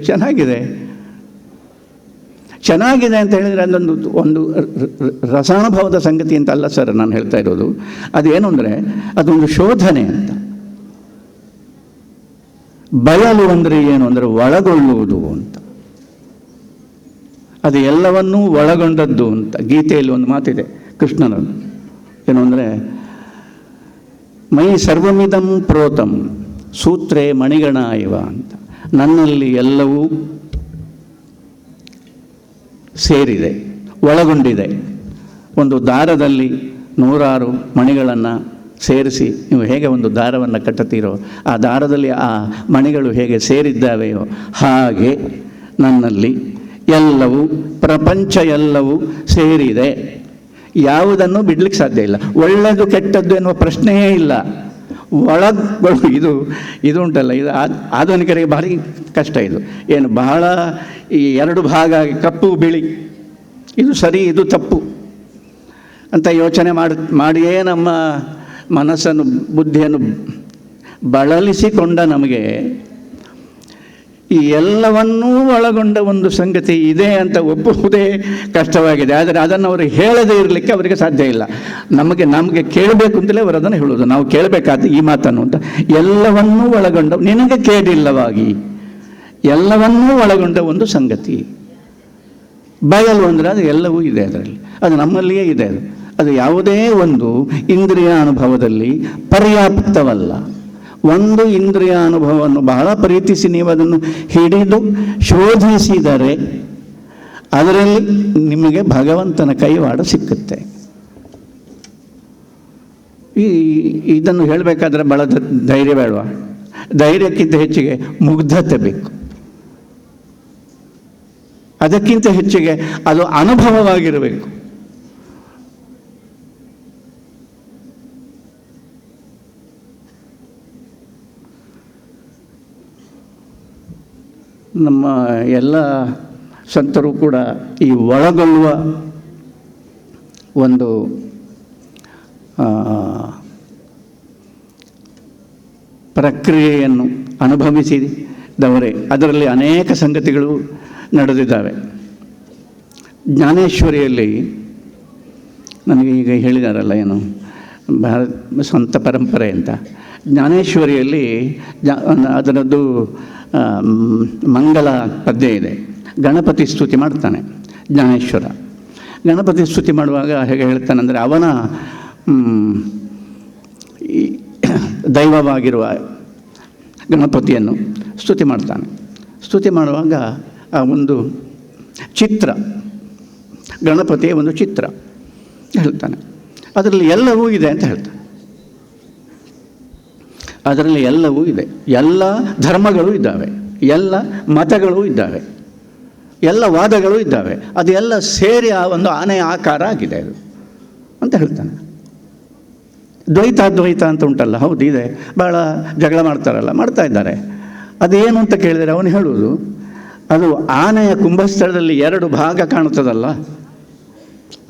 ಚೆನ್ನಾಗಿದೆ ಅಂತ ಹೇಳಿದರೆ ಒಂದು ರಸಾನುಭವದ ಸಂಗತಿ ಅಂತ ಅಲ್ಲ ಸರ್ ನಾನು ಹೇಳ್ತಾ ಇರೋದು. ಅದೇನು ಅಂದರೆ ಅದೊಂದು ಶೋಧನೆ ಅಂತ. ಬಯಲು ಅಂದರೆ ಏನು ಅಂದರೆ ಒಳಗೊಳ್ಳುವುದು ಅಂತ. ಅದು ಎಲ್ಲವನ್ನೂ ಒಳಗೊಂಡದ್ದು ಅಂತ. ಗೀತೆಯಲ್ಲಿ ಒಂದು ಮಾತಿದೆ ಕೃಷ್ಣನದು, ಏನು ಅಂದರೆ ಮೈ ಸರ್ವಮಿದಂ ಪ್ರೋತಂ ಸೂತ್ರೇ ಮಣಿಗಣ ಇವ ಅಂತ. ನನ್ನಲ್ಲಿ ಎಲ್ಲವೂ ಸೇರಿದೆ, ಒಳಗೊಂಡಿದೆ. ಒಂದು ದಾರದಲ್ಲಿ 100 ಮಣಿಗಳನ್ನು ಸೇರಿಸಿ ನೀವು ಹೇಗೆ ಒಂದು ದಾರವನ್ನು ಕಟ್ಟುತ್ತೀರೋ, ಆ ದಾರದಲ್ಲಿ ಆ ಮಣಿಗಳು ಹೇಗೆ ಸೇರಿದ್ದಾವೆಯೋ ಹಾಗೆ ನನ್ನಲ್ಲಿ ಎಲ್ಲವೂ, ಪ್ರಪಂಚ ಎಲ್ಲವೂ ಸೇರಿದೆ. ಯಾವುದನ್ನು ಬಿಡ್ಲಿಕ್ಕೆ ಸಾಧ್ಯ ಇಲ್ಲ. ಒಳ್ಳೆಯದು ಕೆಟ್ಟದ್ದು ಎನ್ನುವ ಪ್ರಶ್ನೆಯೇ ಇಲ್ಲ. ಒಳಗಳು ಇದು ಉಂಟಲ್ಲ, ಇದು ಆಧುನಿಕರಿಗೆ ಭಾರಿ ಕಷ್ಟ. ಇದು ಏನು ಬಹಳ ಈ ಎರಡು ಭಾಗ ಆಗಿ ಕಪ್ಪು ಬಿಳಿ, ಇದು ಸರಿ ಇದು ತಪ್ಪು ಅಂತ ಯೋಚನೆ ಮಾಡಿಯೇ ನಮ್ಮ ಮನಸ್ಸನ್ನು ಬುದ್ಧಿಯನ್ನು ಬಳಲಿಸಿಕೊಂಡ ನಮಗೆ ಈ ಎಲ್ಲವನ್ನೂ ಒಳಗೊಂಡ ಒಂದು ಸಂಗತಿ ಇದೆ ಅಂತ ಒಪ್ಪುವುದೇ ಕಷ್ಟವಾಗಿದೆ. ಆದರೆ ಅದನ್ನು ಅವರು ಹೇಳದೇ ಇರಲಿಕ್ಕೆ ಅವರಿಗೆ ಸಾಧ್ಯ ಇಲ್ಲ. ನಮಗೆ ಕೇಳಬೇಕು ಅಂತಲೇ ಅವರು ಅದನ್ನು ಹೇಳೋದು. ನಾವು ಕೇಳಬೇಕಾದ ಈ ಮಾತನ್ನು ಅಂತ, ಎಲ್ಲವನ್ನೂ ಒಳಗೊಂಡ, ನಿನಗೆ ಕೇಳಿಲ್ಲವಾಗಿ ಎಲ್ಲವನ್ನೂ ಒಳಗೊಂಡ ಒಂದು ಸಂಗತಿ. ಬಯಲು ಅಂದರೆ ಅದು ಎಲ್ಲವೂ ಇದೆ, ಅದರಲ್ಲಿ ಅದು ನಮ್ಮಲ್ಲಿಯೇ ಇದೆ. ಅದು ಯಾವುದೇ ಒಂದು ಇಂದ್ರಿಯ ಅನುಭವದಲ್ಲಿ ಪರ್ಯಾಪ್ತವಲ್ಲ. ಒಂದು ಇಂದ್ರಿಯ ಅನುಭವವನ್ನು ಬಹಳ ಪ್ರೀತಿಸಿ ನೀವು ಅದನ್ನು ಹಿಡಿದು ಶೋಧಿಸಿದರೆ ಅದರಲ್ಲಿ ನಿಮಗೆ ಭಗವಂತನ ಕೈವಾಡ ಸಿಕ್ಕುತ್ತೆ. ಇದನ್ನು ಹೇಳಬೇಕಾದ್ರೆ ಬಹಳ ಧೈರ್ಯ ಬೇಡವಾ? ಧೈರ್ಯಕ್ಕಿಂತ ಹೆಚ್ಚಿಗೆ ಮುಗ್ಧತೆ ಬೇಕು. ಅದಕ್ಕಿಂತ ಹೆಚ್ಚಿಗೆ ಅದು ಅನುಭವವಾಗಿರಬೇಕು. ನಮ್ಮ ಎಲ್ಲ ಸಂತರು ಕೂಡ ಈ ಒಳಗೊಳ್ಳುವ ಒಂದು ಪ್ರಕ್ರಿಯೆಯನ್ನು ಅನುಭವಿಸಿದವರೇ. ಅದರಲ್ಲಿ ಅನೇಕ ಸಂಗತಿಗಳು ನಡೆದಿದ್ದಾವೆ. ಜ್ಞಾನೇಶ್ವರಿಯಲ್ಲಿ ನನಗೆ ಈಗ ಹೇಳಿದಾರಲ್ಲ ಏನು ಸಂತ ಪರಂಪರೆ ಅಂತ, ಜ್ಞಾನೇಶ್ವರಿಯಲ್ಲಿ ಅದರದ್ದು ಮಂಗಲ ಪದ್ಯ ಇದೆ. ಗಣಪತಿ ಸ್ತುತಿ ಮಾಡ್ತಾನೆ ಜ್ಞಾನೇಶ್ವರ. ಗಣಪತಿ ಸ್ತುತಿ ಮಾಡುವಾಗ ಹೇಗೆ ಹೇಳ್ತಾನೆಂದರೆ, ಅವನ ದೈವವಾಗಿರುವ ಗಣಪತಿಯನ್ನು ಸ್ತುತಿ ಮಾಡ್ತಾನೆ. ಸ್ತುತಿ ಮಾಡುವಾಗ ಆ ಒಂದು ಚಿತ್ರ, ಗಣಪತಿಯ ಒಂದು ಚಿತ್ರ ಹೇಳ್ತಾನೆ. ಅದರಲ್ಲಿ ಎಲ್ಲವೂ ಇದೆ ಅಂತ ಹೇಳ್ತಾನೆ. ಅದರಲ್ಲಿ ಎಲ್ಲವೂ ಇದೆ. ಎಲ್ಲ ಧರ್ಮಗಳು ಇದ್ದಾವೆ, ಎಲ್ಲ ಮತಗಳು ಇದ್ದಾವೆ, ಎಲ್ಲ ವಾದಗಳು ಇದ್ದಾವೆ. ಅದೆಲ್ಲ ಸೇರಿ ಆ ಒಂದು ಆನೆಯ ಆಕಾರ ಆಗಿದೆ ಅದು ಅಂತ ಹೇಳ್ತಾನೆ. ದ್ವೈತ ಅಂತ ಉಂಟಲ್ಲ, ಹೌದು ಇದೆ. ಭಾಳ ಜಗಳ ಮಾಡ್ತಾ ಇದ್ದಾರೆ. ಅದೇನು ಅಂತ ಕೇಳಿದರೆ ಅವನು ಹೇಳುವುದು, ಅದು ಆನೆಯ ಕುಂಭಸ್ಥಳದಲ್ಲಿ ಎರಡು ಭಾಗ ಕಾಣುತ್ತದಲ್ಲ,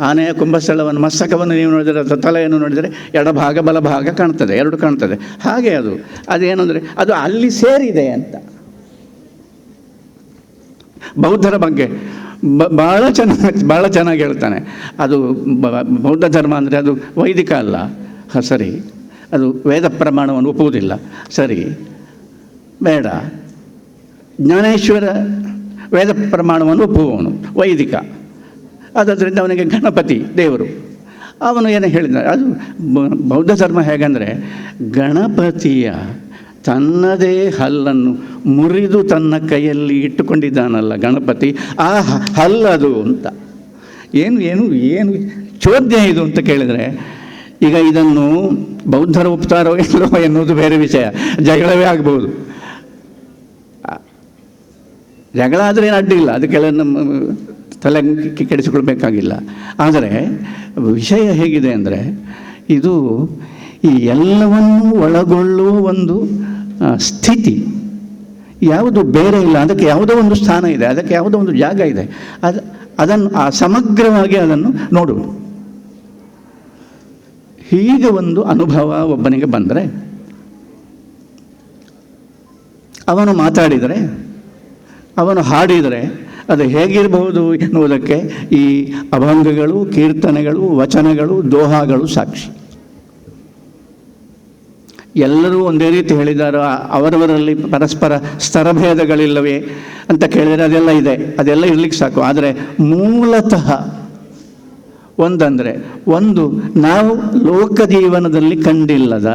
ಆನೆಯ ಕುಂಭಸ್ಥಳವನ್ನು ಮಸ್ತಕವನ್ನು ನೀವು ನೋಡಿದರೆ, ಅಥವಾ ತಲೆಯನ್ನು ನೋಡಿದರೆ ಎಡಭಾಗ ಬಲಭಾಗ ಕಾಣ್ತದೆ, ಎರಡು ಕಾಣ್ತದೆ. ಹಾಗೆ ಅದೇನೆಂದರೆ ಅದು ಅಲ್ಲಿ ಸೇರಿದೆ ಅಂತ. ಬೌದ್ಧರ ಬಗ್ಗೆ ಭಾಳ ಚೆನ್ನಾಗಿ ಹೇಳ್ತಾನೆ. ಅದು ಬೌದ್ಧ ಧರ್ಮ ಅಂದರೆ ಅದು ವೈದಿಕ ಅಲ್ಲ, ಸರಿ, ಅದು ವೇದ ಪ್ರಮಾಣವನ್ನು ಒಪ್ಪುವುದಿಲ್ಲ, ಸರಿ, ಬೇಡ. ಜ್ಞಾನೇಶ್ವರ ವೇದ ಪ್ರಮಾಣವನ್ನು ಒಪ್ಪುವವನು, ವೈದಿಕ. ಆದ್ದರಿಂದ ಅವನಿಗೆ ಗಣಪತಿ ದೇವರು. ಅವನು ಏನು ಹೇಳಿದ, ಅದು ಬೌದ್ಧ ಧರ್ಮ ಹೇಗೆಂದರೆ, ಗಣಪತಿಯ ತನ್ನದೇ ಹಲ್ಲನ್ನು ಮುರಿದು ತನ್ನ ಕೈಯಲ್ಲಿ ಇಟ್ಟುಕೊಂಡಿದ್ದಾನಲ್ಲ ಗಣಪತಿ, ಆ ಹಲ್ಲದು ಅಂತ. ಏನು ಚೋದ್ಯ ಇದು ಅಂತ ಕೇಳಿದರೆ, ಈಗ ಇದನ್ನು ಬೌದ್ಧರು ಒಪ್ತಾರೋ ಇಲ್ಲೋ ಎನ್ನುವುದು ಬೇರೆ ವಿಷಯ, ಜಗಳವೇ ಆಗ್ಬೋದು. ಜಗಳ ಆದರೆ ಏನು ಅಡ್ಡಿಲ್ಲ, ಅದಕ್ಕೆಲ್ಲ ನಮ್ಮ ತಲೆ ಕೆಡಿಸಿಕೊಳ್ಬೇಕಾಗಿಲ್ಲ. ಆದರೆ ವಿಷಯ ಹೇಗಿದೆ ಅಂದರೆ, ಇದು ಈ ಎಲ್ಲವನ್ನೂ ಒಳಗೊಳ್ಳುವ ಒಂದು ಸ್ಥಿತಿ, ಯಾವುದು ಬೇರೆ ಇಲ್ಲ. ಅದಕ್ಕೆ ಯಾವುದೋ ಒಂದು ಸ್ಥಾನ ಇದೆ, ಅದಕ್ಕೆ ಯಾವುದೋ ಒಂದು ಜಾಗ ಇದೆ. ಅದನ್ನು ಸಮಗ್ರವಾಗಿ ಅದನ್ನು ನೋಡುವುದು. ಹೀಗೆ ಒಂದು ಅನುಭವ ಒಬ್ಬನಿಗೆ ಬಂದರೆ, ಅವನು ಮಾತಾಡಿದರೆ, ಅವನು ಹಾಡಿದರೆ ಅದು ಹೇಗಿರಬಹುದು ಎನ್ನುವುದಕ್ಕೆ ಈ ಅಭಂಗಗಳು, ಕೀರ್ತನೆಗಳು, ವಚನಗಳು, ದೋಹಾಗಳು ಸಾಕ್ಷಿ. ಎಲ್ಲರೂ ಒಂದೇ ರೀತಿ ಹೇಳಿದಾರೋ, ಅವರವರಲ್ಲಿ ಪರಸ್ಪರ ಸ್ತರಭೇದಗಳಿಲ್ಲವೇ ಅಂತ ಕೇಳಿದರೆ ಅದೆಲ್ಲ ಇದೆ, ಅದೆಲ್ಲ ಇರಲಿಕ್ಕೆ ಸಾಕು. ಆದರೆ ಮೂಲತಃ ಒಂದು ನಾವು ಲೋಕ ಜೀವನದಲ್ಲಿ ಕಂಡಿಲ್ಲದ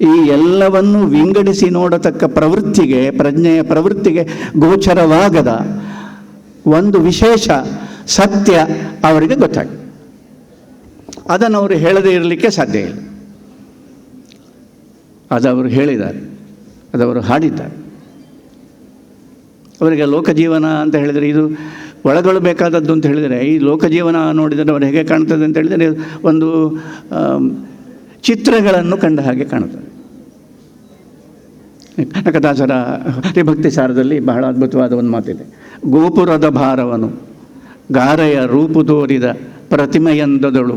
ಈ ಎಲ್ಲವನ್ನು ವಿಂಗಡಿಸಿ ನೋಡತಕ್ಕ ಪ್ರವೃತ್ತಿಗೆ, ಪ್ರಜ್ಞೆಯ ಪ್ರವೃತ್ತಿಗೆ ಗೋಚರವಾಗದ ಒಂದು ವಿಶೇಷ ಸತ್ಯ ಅವರಿಗೆ ಗೊತ್ತಾಗಿದೆ. ಅದನ್ನು ಅವರು ಹೇಳದೇ ಇರಲಿಕ್ಕೆ ಸಾಧ್ಯ ಇಲ್ಲ. ಅದವರು ಹೇಳಿದ್ದಾರೆ, ಅದವರು ಹಾಡಿದ್ದಾರೆ. ಅವರಿಗೆ ಲೋಕಜೀವನ ಅಂತ ಹೇಳಿದರೆ ಇದು ಒಳಗೊಳ್ಳಬೇಕಾದದ್ದು ಅಂತ ಹೇಳಿದರೆ, ಈ ಲೋಕಜೀವನ ನೋಡಿದರೆ ಅವರು ಹೇಗೆ ಕಾಣ್ತದೆ ಅಂತ ಹೇಳಿದರೆ ಒಂದು ಚಿತ್ರಗಳನ್ನು ಕಂಡ ಹಾಗೆ ಕಾಣುತ್ತದೆ. ಕನಕದಾಸರ ಹರಿಭಕ್ತಿ ಸಾರದಲ್ಲಿ ಬಹಳ ಅದ್ಭುತವಾದ ಒಂದು ಮಾತಿದೆ. ಗೋಪುರದ ಭಾರವನು ಗಾರೆಯ ರೂಪು ತೋರಿದ ಪ್ರತಿಮೆಯಂದದಳು,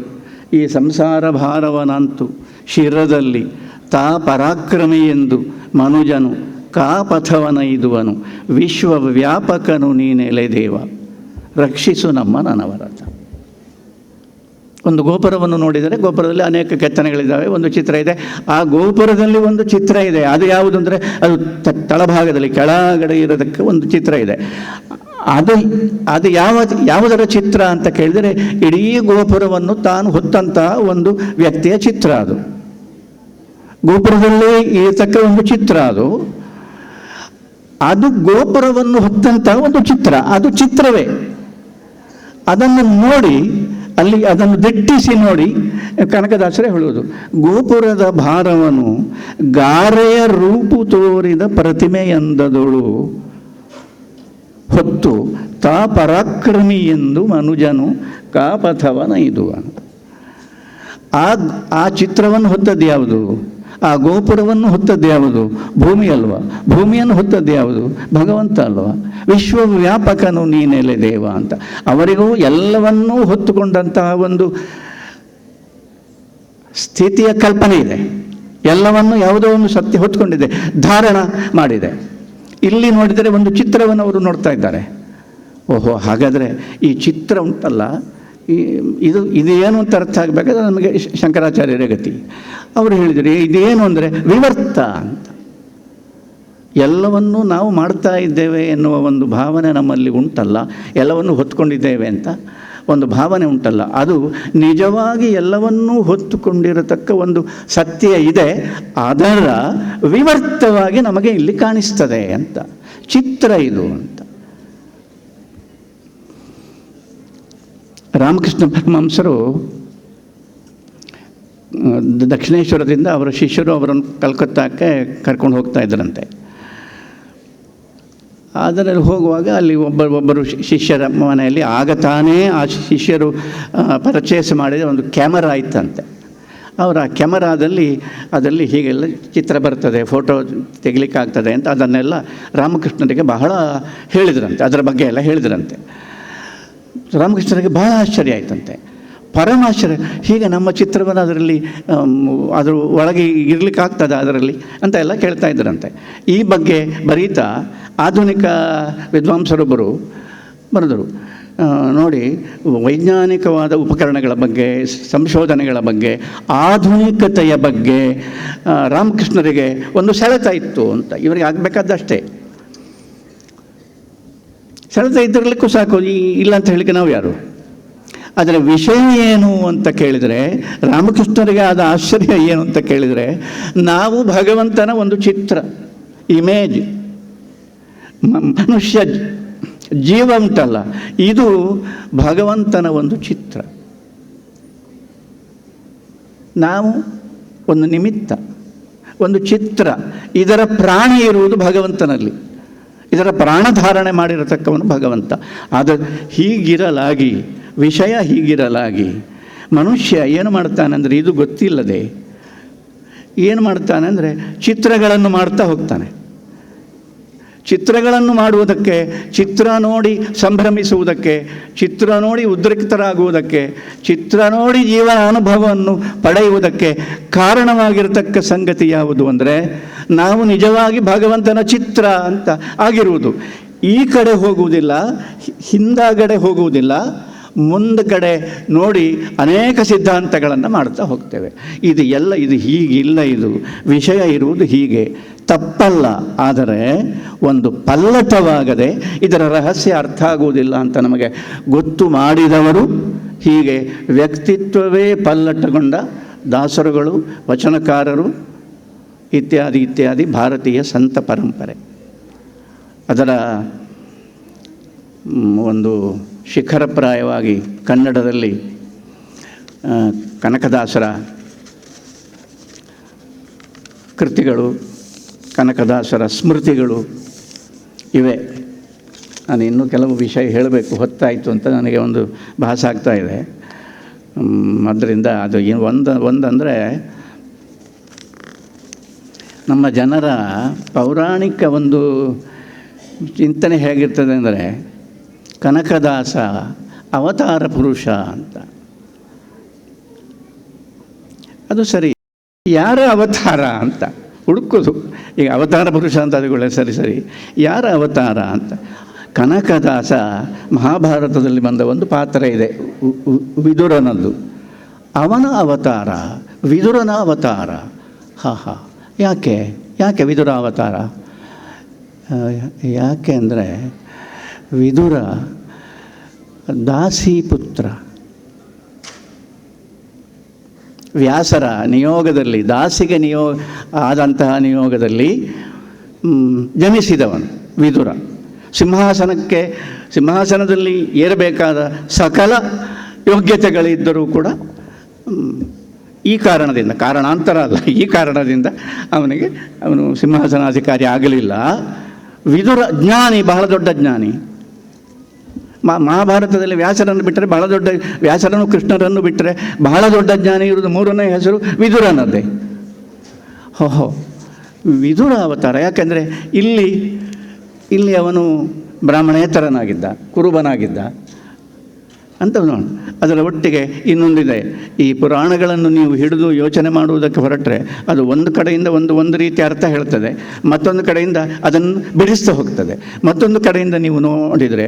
ಈ ಸಂಸಾರ ಭಾರವನಂತು ಶಿರದಲ್ಲಿ ತಾ ಪರಾಕ್ರಮಿ ಎಂದು ಮನುಜನು ಕಾಪಥವನೈದುವನು, ವಿಶ್ವವ್ಯಾಪಕನು ನೀನೆಲೆ ದೇವ ರಕ್ಷಿಸು ನಮ್ಮ ನನವರತ. ಒಂದು ಗೋಪುರವನ್ನು ನೋಡಿದರೆ ಗೋಪುರದಲ್ಲಿ ಅನೇಕ ಕೆತ್ತನೆಗಳಿದ್ದಾವೆ, ಒಂದು ಚಿತ್ರ ಇದೆ. ಆ ಗೋಪುರದಲ್ಲಿ ಒಂದು ಚಿತ್ರ ಇದೆ. ಅದು ಯಾವುದು ಅಂದರೆ ಅದು ತಳಭಾಗದಲ್ಲಿ ಕೆಳಗಡೆ ಇರೋದಕ್ಕೆ ಒಂದು ಚಿತ್ರ ಇದೆ. ಅದು ಯಾವುದರ ಚಿತ್ರ ಅಂತ ಕೇಳಿದರೆ ಇಡೀ ಗೋಪುರವನ್ನು ತಾನು ಹೊತ್ತಂತಹ ಒಂದು ವ್ಯಕ್ತಿಯ ಚಿತ್ರ. ಅದು ಗೋಪುರದಲ್ಲಿ ಇರತಕ್ಕ ಒಂದು ಚಿತ್ರ. ಅದು ಗೋಪುರವನ್ನು ಹೊತ್ತಂತಹ ಒಂದು ಚಿತ್ರ. ಅದು ಚಿತ್ರವೇ. ಅದನ್ನು ನೋಡಿ ಅಲ್ಲಿ ಅದನ್ನು ದಿಟ್ಟಿಸಿ ನೋಡಿ ಕನಕದಾಸರೇ ಹೇಳುವುದು, ಗೋಪುರದ ಭಾರವನು ಗಾರೆಯ ರೂಪು ತೋರಿದ ಪ್ರತಿಮೆಯಂದದಳು ಹೊತ್ತು ತಾ ಪರಾಕ್ರಮಿ ಎಂದು ಮನುಜನು ಕಾಪಥವನೈದುವನು. ಆ ಚಿತ್ರವನ್ನು ಹೊತ್ತದ್ದು ಯಾವುದು? ಆ ಗೋಪುರವನ್ನು ಹೊತ್ತದ್ದು ಯಾವುದು? ಭೂಮಿ ಅಲ್ವಾ? ಭೂಮಿಯನ್ನು ಹೊತ್ತದ್ದು ಯಾವುದು? ಭಗವಂತ ಅಲ್ವಾ? ವಿಶ್ವವ್ಯಾಪಕನು ನೀನೆಲೆ ದೇವ ಅಂತ ಅವರಿಗೂ ಎಲ್ಲವನ್ನೂ ಹೊತ್ತುಕೊಂಡಂತಹ ಒಂದು ಸ್ಥಿತಿಯ ಕಲ್ಪನೆ ಇದೆ. ಎಲ್ಲವನ್ನು ಯಾವುದೋ ಒಂದು ಸತ್ಯ ಹೊತ್ತುಕೊಂಡಿದೆ, ಧಾರಣ ಮಾಡಿದೆ. ಇಲ್ಲಿ ನೋಡಿದರೆ ಒಂದು ಚಿತ್ರವನ್ನು ಅವರು ನೋಡ್ತಾ ಇದ್ದಾರೆ. ಓಹೋ, ಹಾಗಾದರೆ ಈ ಚಿತ್ರ ಉಂಟಲ್ಲ, ಇದು ಏನು ಅಂತ ಅರ್ಥ ಆಗಬೇಕಾದ್ರೆ ನಮಗೆ ಶಂಕರಾಚಾರ್ಯರೇ ಗತಿ. ಅವರು ಹೇಳಿದರೆ ಇದೇನು ಅಂದರೆ ವಿವರ್ತ ಅಂತ. ಎಲ್ಲವನ್ನೂ ನಾವು ಮಾಡ್ತಾ ಇದ್ದೇವೆ ಎನ್ನುವ ಒಂದು ಭಾವನೆ ನಮ್ಮಲ್ಲಿ ಉಂಟಲ್ಲ, ಎಲ್ಲವನ್ನೂ ಹೊತ್ಕೊಂಡಿದ್ದೇವೆ ಅಂತ ಒಂದು ಭಾವನೆ ಉಂಟಲ್ಲ, ಅದು ನಿಜವಾಗಿ ಎಲ್ಲವನ್ನೂ ಹೊತ್ತುಕೊಂಡಿರತಕ್ಕ ಒಂದು ಸತ್ಯ ಇದೆ. ಅದರ ವಿವರ್ತವಾಗಿ ನಮಗೆ ಇಲ್ಲಿ ಕಾಣಿಸ್ತದೆ ಅಂತ ಚಿತ್ರ ಇದು ಅಂತ. ರಾಮಕೃಷ್ಣ ಪರಮಹಂಸರು ದಕ್ಷಿಣೇಶ್ವರದಿಂದ ಅವರ ಶಿಷ್ಯರು ಅವರನ್ನು ಕಲ್ಕತ್ತಾಕ್ಕೆ ಕರ್ಕೊಂಡು ಹೋಗ್ತಾ ಇದ್ದರಂತೆ. ಅದರಲ್ಲಿ ಹೋಗುವಾಗ ಅಲ್ಲಿ ಒಬ್ಬರು ಶಿಷ್ಯರ ಮನೆಯಲ್ಲಿ ಆಗ ತಾನೇ ಆ ಶಿಷ್ಯರು ಪರ್ಚೇಸ್ ಮಾಡಿದ ಒಂದು ಕ್ಯಾಮರಾ ಇತ್ತಂತೆ. ಅವರ ಆ ಅದರಲ್ಲಿ ಹೀಗೆಲ್ಲ ಚಿತ್ರ ಬರ್ತದೆ, ಫೋಟೋ ತೆಗಿಲಿಕ್ಕಾಗ್ತದೆ ಅಂತ ಅದನ್ನೆಲ್ಲ ರಾಮಕೃಷ್ಣರಿಗೆ ಬಹಳ ಹೇಳಿದ್ರಂತೆ, ಅದರ ಬಗ್ಗೆ ಎಲ್ಲ ಹೇಳಿದ್ರಂತೆ. ರಾಮಕೃಷ್ಣರಿಗೆ ಬಹಳ ಆಶ್ಚರ್ಯ ಆಯ್ತಂತೆ, ಪರಮಾಶ್ಚರ್ಯ. ಹೀಗೆ ನಮ್ಮ ಚಿತ್ರವನ್ನು ಅದರಲ್ಲಿ ಅದ್ರ ಒಳಗೆ ಇರಲಿಕ್ಕಾಗ್ತದೆ ಅದರಲ್ಲಿ ಅಂತ ಎಲ್ಲ ಕೇಳ್ತಾ ಇದ್ದರಂತೆ. ಈ ಬಗ್ಗೆ ಬರೀತಾ ಆಧುನಿಕ ವಿದ್ವಾಂಸರೊಬ್ಬರು ಬರೆದರು, ನೋಡಿ, ವೈಜ್ಞಾನಿಕವಾದ ಉಪಕರಣಗಳ ಬಗ್ಗೆ, ಸಂಶೋಧನೆಗಳ ಬಗ್ಗೆ, ಆಧುನಿಕತೆಯ ಬಗ್ಗೆ ರಾಮಕೃಷ್ಣರಿಗೆ ಒಂದು ಸೆಳೆತ ಇತ್ತು ಅಂತ. ಇವರಿಗೆ ಆಗಬೇಕಾದಷ್ಟೇ ಸೆಳೆತ ಇದ್ದಿರಲಿಕ್ಕೂ ಸಾಕು, ಇಲ್ಲ ಅಂತ ಹೇಳಿಕೆ ನಾವು ಯಾರು. ಆದರೆ ವಿಷಯ ಏನು ಅಂತ ಕೇಳಿದರೆ, ರಾಮಕೃಷ್ಣರಿಗೆ ಆದ ಆಶ್ಚರ್ಯ ಏನು ಅಂತ ಕೇಳಿದರೆ, ನಾವು ಭಗವಂತನ ಒಂದು ಚಿತ್ರ, ಇಮೇಜ್, ಮನುಷ್ಯ ಜೀವ ಉಂಟಲ್ಲ, ಇದು ಭಗವಂತನ ಒಂದು ಚಿತ್ರ. ನಾವು ಒಂದು ನಿಮಿತ್ತ, ಒಂದು ಚಿತ್ರ. ಇದರ ಪ್ರಾಣ ಇರುವುದು ಭಗವಂತನಲ್ಲಿ, ಇದರ ಪ್ರಾಣಧಾರಣೆ ಮಾಡಿರತಕ್ಕವನು ಭಗವಂತ. ಆದರೆ ಹೀಗಿರಲಾಗಿ, ವಿಷಯ ಹೀಗಿರಲಾಗಿ, ಮನುಷ್ಯ ಏನು ಮಾಡ್ತಾನೆಂದರೆ ಇದು ಗೊತ್ತಿಲ್ಲದೆ ಏನು ಮಾಡ್ತಾನೆ ಅಂದರೆ ಚಿತ್ರಗಳನ್ನು ಮಾಡ್ತಾ ಹೋಗ್ತಾನೆ. ಚಿತ್ರಗಳನ್ನು ಮಾಡುವುದಕ್ಕೆ, ಚಿತ್ರ ನೋಡಿ ಸಂಭ್ರಮಿಸುವುದಕ್ಕೆ, ಚಿತ್ರ ನೋಡಿ ಉದ್ರಿಕ್ತರಾಗುವುದಕ್ಕೆ, ಚಿತ್ರ ನೋಡಿ ಜೀವನ ಅನುಭವವನ್ನು ಪಡೆಯುವುದಕ್ಕೆ ಕಾರಣವಾಗಿರತಕ್ಕ ಸಂಗತಿ ಯಾವುದು ಅಂದರೆ, ನಾವು ನಿಜವಾಗಿ ಭಗವಂತನ ಚಿತ್ರ ಅಂತ ಆಗಿರುವುದು. ಈ ಕಡೆ ಹೋಗುವುದಿಲ್ಲ, ಹಿಂದಗಡೆ ಹೋಗುವುದಿಲ್ಲ, ಮುಂದಗಡೆ ನೋಡಿ ಅನೇಕ ಸಿದ್ಧಾಂತಗಳನ್ನು ಮಾಡ್ತಾ ಹೋಗ್ತೇವೆ. ಇದು ಹೀಗಿಲ್ಲ, ಇದು ವಿಷಯ ಇರುವುದು ಹೀಗೆ, ತಪ್ಪಲ್ಲ. ಆದರೆ ಒಂದು ಪಲ್ಲಟವಾಗದೆ ಇದರ ರಹಸ್ಯ ಅರ್ಥ ಆಗುವುದಿಲ್ಲ ಅಂತ ನಮಗೆ ಗೊತ್ತು ಮಾಡಿದವರು, ಹೀಗೆ ವ್ಯಕ್ತಿತ್ವವೇ ಪಲ್ಲಟಗೊಂಡ ದಾಸರುಗಳು, ವಚನಕಾರರು ಇತ್ಯಾದಿ ಇತ್ಯಾದಿ ಭಾರತೀಯ ಸಂತ ಪರಂಪರೆ. ಅದರ ಒಂದು ಶಿಖರಪ್ರಾಯವಾಗಿ ಕನ್ನಡದಲ್ಲಿ ಕನಕದಾಸರ ಕೃತಿಗಳು, ಕನಕದಾಸರ ಸ್ಮೃತಿಗಳು ಇವೆ. ನಾನು ಇನ್ನೂ ಕೆಲವು ವಿಷಯ ಹೇಳಬೇಕು, ಹೊತ್ತಾಯಿತು ಅಂತ ನನಗೆ ಒಂದು ಭಾಸ ಆಗ್ತಾ ಇದೆ. ಅದರಿಂದ ಅದು ಒಂದಂದರೆ ನಮ್ಮ ಜನರ ಪೌರಾಣಿಕ ಒಂದು ಚಿಂತನೆ ಹೇಗಿರ್ತದೆ ಅಂದರೆ ಕನಕದಾಸ ಅವತಾರ ಪುರುಷ ಅಂತ. ಅದು ಸರಿ, ಯಾರ ಅವತಾರ ಅಂತ ಹುಡುಕೋದು. ಈಗ ಅವತಾರ ಪುರುಷ ಅಂತ ಅದಕ್ಕೆ ಸರಿ ಯಾರ ಅವತಾರ ಅಂತ. ಕನಕದಾಸ ಮಹಾಭಾರತದಲ್ಲಿ ಬಂದ ಒಂದು ಪಾತ್ರ ಇದೆ, ವಿದುರನದ್ದು. ಅವನ ಅವತಾರ, ವಿದುರನ ಅವತಾರ. ಯಾಕೆ ವಿದುರ ಅವತಾರ? ಯಾಕೆ ಅಂದರೆ ವಿದುರ ದಾಸಿ ಪುತ್ರ, ವ್ಯಾಸರ ನಿಯೋಗದಲ್ಲಿ, ದಾಸಿಗೆ ಆದಂತಹ ನಿಯೋಗದಲ್ಲಿ ಜನಿಸಿದವನು ವಿದುರ. ಸಿಂಹಾಸನದಲ್ಲಿ ಏರಬೇಕಾದ ಸಕಲ ಯೋಗ್ಯತೆಗಳಿದ್ದರೂ ಕೂಡ ಈ ಕಾರಣದಿಂದ, ಕಾರಣಾಂತರ ಅಲ್ಲ, ಈ ಕಾರಣದಿಂದ ಅವನು ಸಿಂಹಾಸನಾಧಿಕಾರಿ ಆಗಲಿಲ್ಲ. ವಿದುರ ಜ್ಞಾನಿ, ಬಹಳ ದೊಡ್ಡ ಜ್ಞಾನಿ. ಮಹಾಭಾರತದಲ್ಲಿ ವ್ಯಾಸರನ್ನು ಬಿಟ್ಟರೆ ಬಹಳ ದೊಡ್ಡ, ವ್ಯಾಸರನ್ನು ಕೃಷ್ಣರನ್ನು ಬಿಟ್ಟರೆ ಬಹಳ ದೊಡ್ಡ ಜ್ಞಾನಿ ಇರುವುದು ಮೂರನೇ ಹೆಸರು ವಿದುರನದ್ದೇ. ವಿದುರ ಅವತಾರ. ಯಾಕೆಂದರೆ ಇಲ್ಲಿ ಅವನು ಬ್ರಾಹ್ಮಣೇತರನಾಗಿದ್ದ, ಕುರುಬನಾಗಿದ್ದ ಅಂತ ನೋಡಿ. ಅದರ ಒಟ್ಟಿಗೆ ಇನ್ನೊಂದಿದೆ, ಈ ಪುರಾಣಗಳನ್ನು ನೀವು ಹಿಡಿದು ಯೋಚನೆ ಮಾಡುವುದಕ್ಕೆ ಹೊರಟ್ರೆ ಅದು ಒಂದು ಕಡೆಯಿಂದ ಒಂದು ರೀತಿ ಅರ್ಥ ಹೇಳ್ತದೆ, ಮತ್ತೊಂದು ಕಡೆಯಿಂದ ಅದನ್ನು ಬಿಡಿಸ್ತಾ ಹೋಗ್ತದೆ. ಮತ್ತೊಂದು ಕಡೆಯಿಂದ ನೀವು ನೋಡಿದರೆ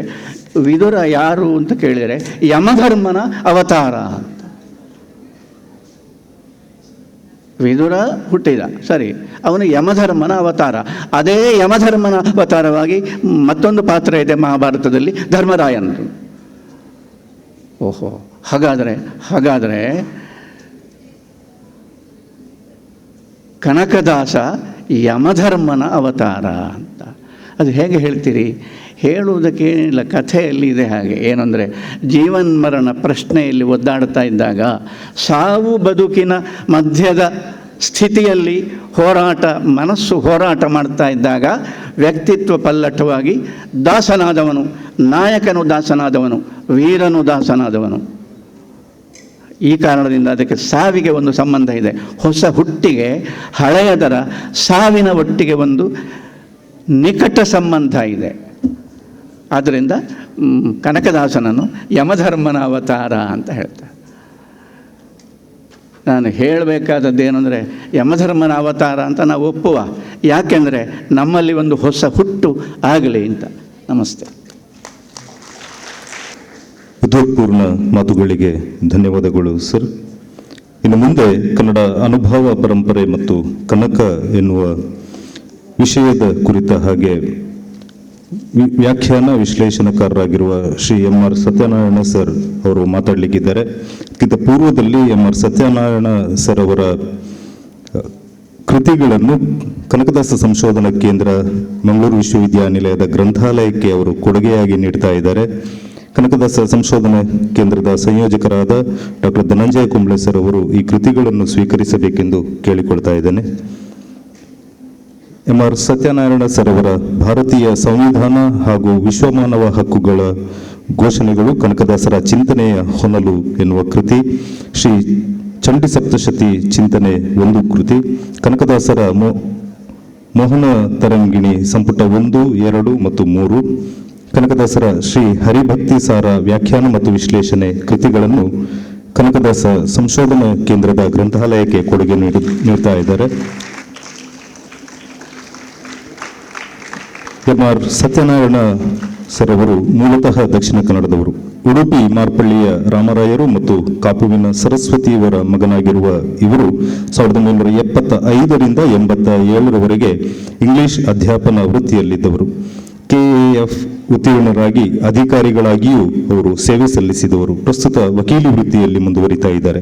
ವಿದುರ ಯಾರು ಅಂತ ಕೇಳಿದರೆ ಯಮಧರ್ಮನ ಅವತಾರ ಅಂತ. ವಿದುರ ಹುಟ್ಟಿದ, ಸರಿ, ಅವನು ಯಮಧರ್ಮನ ಅವತಾರ. ಅದೇ ಯಮಧರ್ಮನ ಅವತಾರವಾಗಿ ಮತ್ತೊಂದು ಪಾತ್ರ ಇದೆ ಮಹಾಭಾರತದಲ್ಲಿ, ಧರ್ಮರಾಯನದು. ಹಾಗಾದರೆ ಕನಕದಾಸ ಯಮಧರ್ಮನ ಅವತಾರ ಅಂತ. ಅದು ಹೇಗೆ ಹೇಳ್ತೀರಿ? ಹೇಳುವುದಕ್ಕೇನಿಲ್ಲ, ಕಥೆಯಲ್ಲಿ ಇದೆ ಹಾಗೆ. ಏನಂದರೆ ಜೀವನ್ಮರಣ ಪ್ರಶ್ನೆಯಲ್ಲಿ ಒದ್ದಾಡ್ತಾ ಇದ್ದಾಗ, ಸಾವು ಬದುಕಿನ ಮಧ್ಯದ ಸ್ಥಿತಿಯಲ್ಲಿ ಮನಸ್ಸು ಹೋರಾಟ ಮಾಡ್ತಾ ಇದ್ದಾಗ ವ್ಯಕ್ತಿತ್ವ ಪಲ್ಲಟವಾಗಿ ದಾಸನಾದವನು, ನಾಯಕನು ದಾಸನಾದವನು, ವೀರನು ದಾಸನಾದವನು. ಈ ಕಾರಣದಿಂದ ಅದಕ್ಕೆ ಸಾವಿಗೆ ಒಂದು ಸಂಬಂಧ ಇದೆ. ಹೊಸ ಹುಟ್ಟಿಗೆ ಹಳೆಯದರ ಸಾವಿನ ಒಟ್ಟಿಗೆ ಒಂದು ನಿಕಟ ಸಂಬಂಧ ಇದೆ. ಆದ್ದರಿಂದ ಕನಕದಾಸನನ್ನು ಯಮಧರ್ಮನ ಅವತಾರ ಅಂತ ಹೇಳ್ತಾರೆ. ನಾನು ಹೇಳಬೇಕಾದದ್ದೇನೆಂದರೆ ಯಮಧರ್ಮನ ಅವತಾರ ಅಂತ ನಾವು ಒಪ್ಪುವ, ಯಾಕೆಂದರೆ ನಮ್ಮಲ್ಲಿ ಒಂದು ಹೊಸ ಹುಟ್ಟು ಆಗಲಿ ಅಂತ. ನಮಸ್ತೆ.
ಉದ್ಯೋಗಪೂರ್ಣ ಮಾತುಗಳಿಗೆ ಧನ್ಯವಾದಗಳು ಸರ್. ಇನ್ನು ಮುಂದೆ ಕನ್ನಡ ಅನುಭವ ಪರಂಪರೆ ಮತ್ತು ಕನಕ ಎನ್ನುವ ವಿಷಯದ ಕುರಿತ ಹಾಗೆ ವ್ಯಾಖ್ಯಾನ ವಿಶ್ಲೇಷಣಕಾರರಾಗಿರುವ ಶ್ರೀ ಎಂ.ಆರ್. ಸತ್ಯನಾರಾಯಣ ಸರ್ ಅವರು ಮಾತಾಡಲಿಕ್ಕಿದ್ದಾರೆ. ಇದಕ್ಕಿಂತ ಪೂರ್ವದಲ್ಲಿ ಎಂ.ಆರ್. ಸತ್ಯನಾರಾಯಣ ಸರ್ ಅವರ ಕೃತಿಗಳನ್ನು ಕನಕದಾಸ ಸಂಶೋಧನಾ ಕೇಂದ್ರ ಮಂಗಳೂರು ವಿಶ್ವವಿದ್ಯಾನಿಲಯದ ಗ್ರಂಥಾಲಯಕ್ಕೆ ಅವರು ಕೊಡುಗೆಯಾಗಿ ನೀಡ್ತಾ ಇದ್ದಾರೆ. ಕನಕದಾಸ ಸಂಶೋಧನಾ ಕೇಂದ್ರದ ಸಂಯೋಜಕರಾದ ಡಾಕ್ಟರ್ ಧನಂಜಯ ಕುಂಬ್ಳೆ ಸರ್ ಅವರು ಈ ಕೃತಿಗಳನ್ನು ಸ್ವೀಕರಿಸಬೇಕೆಂದು ಕೇಳಿಕೊಳ್ತಾ ಇದ್ದೇನೆ. ಎಂ.ಆರ್. ಸತ್ಯನಾರಾಯಣ ಸರ್ ಅವರ ಭಾರತೀಯ ಸಂವಿಧಾನ ಹಾಗೂ ವಿಶ್ವಮಾನವ ಹಕ್ಕುಗಳ ಘೋಷಣೆಗಳು ಕನಕದಾಸರ ಚಿಂತನೆಯ ಹೊನಲು ಎನ್ನುವ ಕೃತಿ, ಶ್ರೀ ಚಂಡಿ ಸಪ್ತಶತಿ ಚಿಂತನೆ ಒಂದು ಕೃತಿ, ಕನಕದಾಸರ ಮೋಹನ ತರಂಗಿಣಿ ಸಂಪುಟ 1, 2 ಮತ್ತು 3, ಕನಕದಾಸರ ಶ್ರೀ ಹರಿಭಕ್ತಿ ಸಾರ ವ್ಯಾಖ್ಯಾನ ಮತ್ತು ವಿಶ್ಲೇಷಣೆ ಕೃತಿಗಳನ್ನು ಕನಕದಾಸ ಸಂಶೋಧನಾ ಕೇಂದ್ರದ ಗ್ರಂಥಾಲಯಕ್ಕೆ ಕೊಡುಗೆ ನೀಡ್ತಾ ಇದ್ದಾರೆ. ಎಂ.ಆರ್. ಸತ್ಯನಾರಾಯಣ ಸರ್ ಅವರು ಮೂಲತಃ ದಕ್ಷಿಣ ಕನ್ನಡದವರು. ಉಡುಪಿ ಮಾರ್ಪಳ್ಳಿಯ ರಾಮರಾಯರು ಮತ್ತು ಕಾಪುವಿನ ಸರಸ್ವತಿಯವರ ಮಗನಾಗಿರುವ ಇವರು 1975ರಿಂದ 87ರವರೆಗೆ ಇಂಗ್ಲಿಷ್ ಅಧ್ಯಾಪನ ವೃತ್ತಿಯಲ್ಲಿದ್ದವರು. ಕೆಎಎಫ್ ಉತ್ತೀರ್ಣರಾಗಿ ಅಧಿಕಾರಿಗಳಾಗಿಯೂ ಅವರು ಸೇವೆ ಸಲ್ಲಿಸಿದವರು. ಪ್ರಸ್ತುತ ವಕೀಲಿ ವೃತ್ತಿಯಲ್ಲಿ ಮುಂದುವರಿತಾ ಇದ್ದಾರೆ.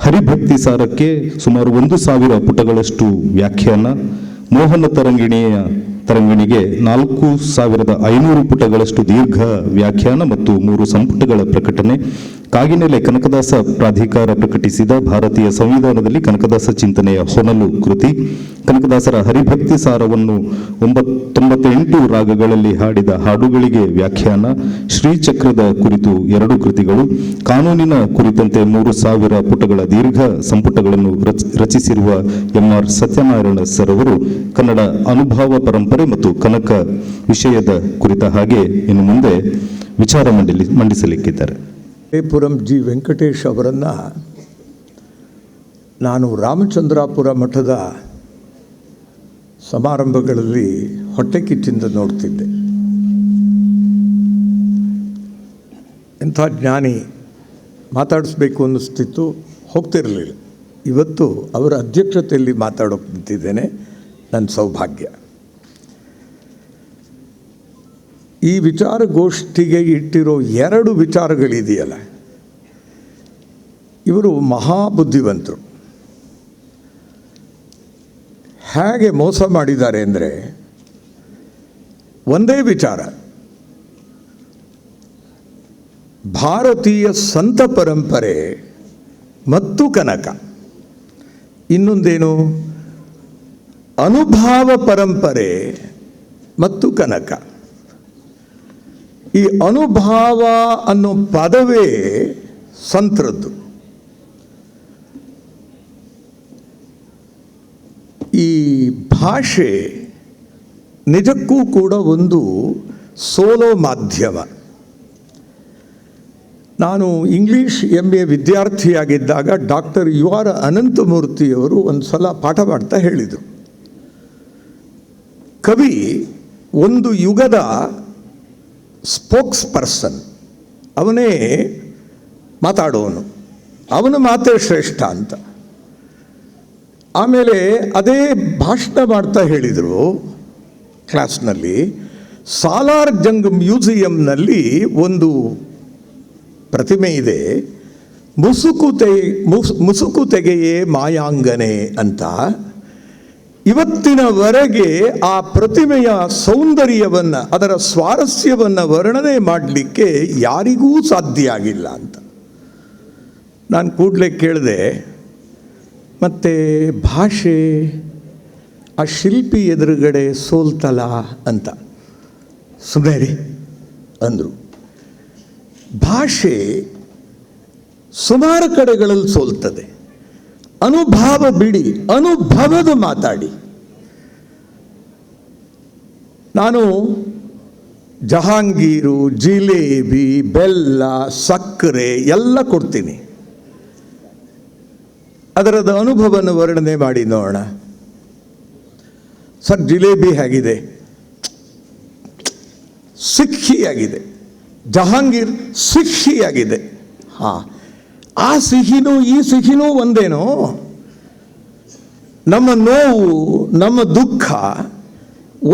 ಹರಿಭಕ್ತಿ ಸಾರಕ್ಕೆ ಸುಮಾರು 1000 ಪುಟಗಳಷ್ಟು ವ್ಯಾಖ್ಯಾನ, ಮೋಹನ ತರಂಗಿಣಿಯ ತರಂಗಿಣಿಗೆ 4,500 ಪುಟಗಳಷ್ಟು ದೀರ್ಘ ವ್ಯಾಖ್ಯಾನ ಮತ್ತು 3 ಸಂಪುಟಗಳ ಪ್ರಕಟಣೆ. ಕಾಗಿನೆಲೆ ಕನಕದಾಸ ಪ್ರಾಧಿಕಾರ ಪ್ರಕಟಿಸಿದ ಭಾರತೀಯ ಸಂವಿಧಾನದಲ್ಲಿ ಕನಕದಾಸ ಚಿಂತನೆಯ ಹೊನಲು ಕೃತಿ. ಕನಕದಾಸರ ಹರಿಭಕ್ತಿ ಸಾರವನ್ನು 98 ರಾಗಗಳಲ್ಲಿ ಹಾಡಿದ ಹಾಡುಗಳಿಗೆ ವ್ಯಾಖ್ಯಾನ. ಶ್ರೀಚಕ್ರದ ಕುರಿತು 2 ಕೃತಿಗಳು. ಕಾನೂನಿನ ಕುರಿತಂತೆ 3,000 ಪುಟಗಳ ದೀರ್ಘ ಸಂಪುಟಗಳನ್ನು ರಚಿಸಿರುವ ಎಂ.ಆರ್. ಸತ್ಯನಾರಾಯಣ ಸರ್ ಅವರು ಕನ್ನಡ ಅನುಭವ ಪರಂಪರೆ ಮತ್ತು ಕನಕ ವಿಷಯದ ಕುರಿತ ಹಾಗೆ ಇನ್ನು ಮುಂದೆ ವಿಚಾರ ಮಂಡಿಸಲಿಕ್ಕಿದ್ದಾರೆ.
ಪುರಂ ಜಿ ವೆಂಕಟೇಶ್ ಅವರನ್ನು ನಾನು ರಾಮಚಂದ್ರಾಪುರ ಮಠದ ಸಮಾರಂಭಗಳಲ್ಲಿ ಹೊಟ್ಟೆ ಕಿಚ್ಚಿಂದ ನೋಡ್ತಿದ್ದೆ. ಎಂಥ ಜ್ಞಾನಿ, ಮಾತಾಡಿಸ್ಬೇಕು ಅನ್ನಿಸ್ತಿತ್ತು, ಹೋಗ್ತಿರಲಿಲ್ಲ. ಇವತ್ತು ಅವರ ಅಧ್ಯಕ್ಷತೆಯಲ್ಲಿ ಮಾತಾಡೋಕೆ ನಿಂತಿದ್ದೇನೆ, ನನ್ನ ಸೌಭಾಗ್ಯ. ಈ ವಿಚಾರಗೋಷ್ಠಿಗೆ ಇಟ್ಟಿರೋ 2 ವಿಚಾರಗಳಿದೆಯಲ್ಲ, ಇವರು ಮಹಾಬುದ್ಧಿವಂತರು. ಹೇಗೆ ಮೋಸ ಮಾಡಿದ್ದಾರೆ ಅಂದರೆ, ಒಂದೇ ವಿಚಾರ, ಭಾರತೀಯ ಸಂತ ಪರಂಪರೆ ಮತ್ತು ಕನಕ. ಇನ್ನೊಂದೇನು, ಅನುಭಾವ ಪರಂಪರೆ ಮತ್ತು ಕನಕ. ಈ ಅನುಭಾವ ಅನ್ನೋ ಪದವೇ ಸಂತರದ್ದು. ಈ ಭಾಷೆ ನಿಜಕ್ಕೂ ಕೂಡ ಒಂದು ಸೋಲೋ ಮಾಧ್ಯಮ. ನಾನು ಇಂಗ್ಲೀಷ್ MA ವಿದ್ಯಾರ್ಥಿಯಾಗಿದ್ದಾಗ ಡಾಕ್ಟರ್ UR ಅನಂತಮೂರ್ತಿಯವರು ಒಂದು ಸಲ ಪಾಠ ಮಾಡ್ತಾ ಹೇಳಿದರು, ಕವಿ ಒಂದು ಯುಗದ ಸ್ಪೋಕ್ಸ್ ಪರ್ಸನ್, ಅವನೇ ಮಾತಾಡೋನು, ಅವನ ಮಾತೇ ಶ್ರೇಷ್ಠ ಅಂತ. ಆಮೇಲೆ ಅದೇ ಭಾಷಣ ಮಾಡ್ತಾ ಹೇಳಿದರು ಕ್ಲಾಸ್ನಲ್ಲಿ, ಸಾಲಾರ್ ಜಂಗ್ ಮ್ಯೂಸಿಯಂನಲ್ಲಿ ಒಂದು ಪ್ರತಿಮೆ ಇದೆ, ಮುಸುಕು ತೆಗೆಯೇ ಮಾಯಾಂಗನೆ ಅಂತ. ಇವತ್ತಿನವರೆಗೆ ಆ ಪ್ರತಿಮೆಯ ಸೌಂದರ್ಯವನ್ನು, ಅದರ ಸ್ವಾರಸ್ಯವನ್ನು ವರ್ಣನೆ ಮಾಡಲಿಕ್ಕೆ ಯಾರಿಗೂ ಸಾಧ್ಯ ಆಗಿಲ್ಲ ಅಂತ. ನಾನು ಕೂಡಲೇ ಕೇಳಿದೆ, ಮತ್ತು ಭಾಷೆ ಆ ಶಿಲ್ಪಿ ಎದುರುಗಡೆ ಸೋಲ್ತಲ್ಲ ಅಂತ. ಸುಮ್ಮನೆ ರೀ ಅಂದರು. ಭಾಷೆ ಸುಮಾರು ಕಡೆಗಳಲ್ಲಿ ಸೋಲ್ತದೆ. ಅನುಭವ ಬಿಡಿ, ಅನುಭವದ ಮಾತಾಡಿ. ನಾನು ಜಹಾಂಗೀರು, ಜಿಲೇಬಿ, ಬೆಲ್ಲ, ಸಕ್ಕರೆ ಎಲ್ಲ ಕೊಡ್ತೀನಿ. ಅದರದ ಅನುಭವನ ವರ್ಣನೆ ಮಾಡಿ ನೋಡೋಣ. ಸರ್, ಜಿಲೇಬಿ ಹೇಗಿದೆ? ಸಿಹಿಯಾಗಿದೆ. ಜಹಾಂಗೀರ್ ಸಿಹಿಯಾಗಿದೆ. ಹಾಂ, ಆ ಸಿಹಿನೂ ಈ ಸಿಹಿನೂ ಒಂದೇನೋ? ನಮ್ಮ ನೋವು, ನಮ್ಮ ದುಃಖ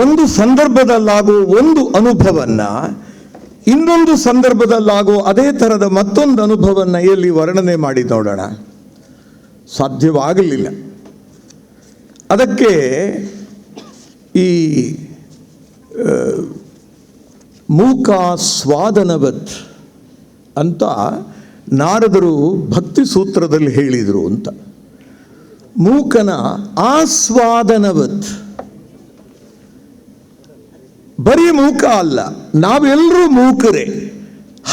ಒಂದು ಸಂದರ್ಭದಲ್ಲಾಗೋ ಒಂದು ಅನುಭವವನ್ನು ಇನ್ನೊಂದು ಸಂದರ್ಭದಲ್ಲಾಗೋ ಅದೇ ಥರದ ಮತ್ತೊಂದು ಅನುಭವವನ್ನು ಎಲ್ಲಿ ವರ್ಣನೆ ಮಾಡಿ ನೋಡೋಣ? ಸಾಧ್ಯವಾಗಲಿಲ್ಲ. ಅದಕ್ಕೆ ಈ ಮೂಕ ಸ್ವಾದನವತ್ ಅಂತ ನಾರದರು ಭಕ್ತಿ ಸೂತ್ರದಲ್ಲಿ ಹೇಳಿದರು ಅಂತ. ಮೂಕನ ಆಸ್ವಾದನವತ್. ಬರೀ ಮೂಕ ಅಲ್ಲ, ನಾವೆಲ್ಲರೂ ಮೂಕರೇ.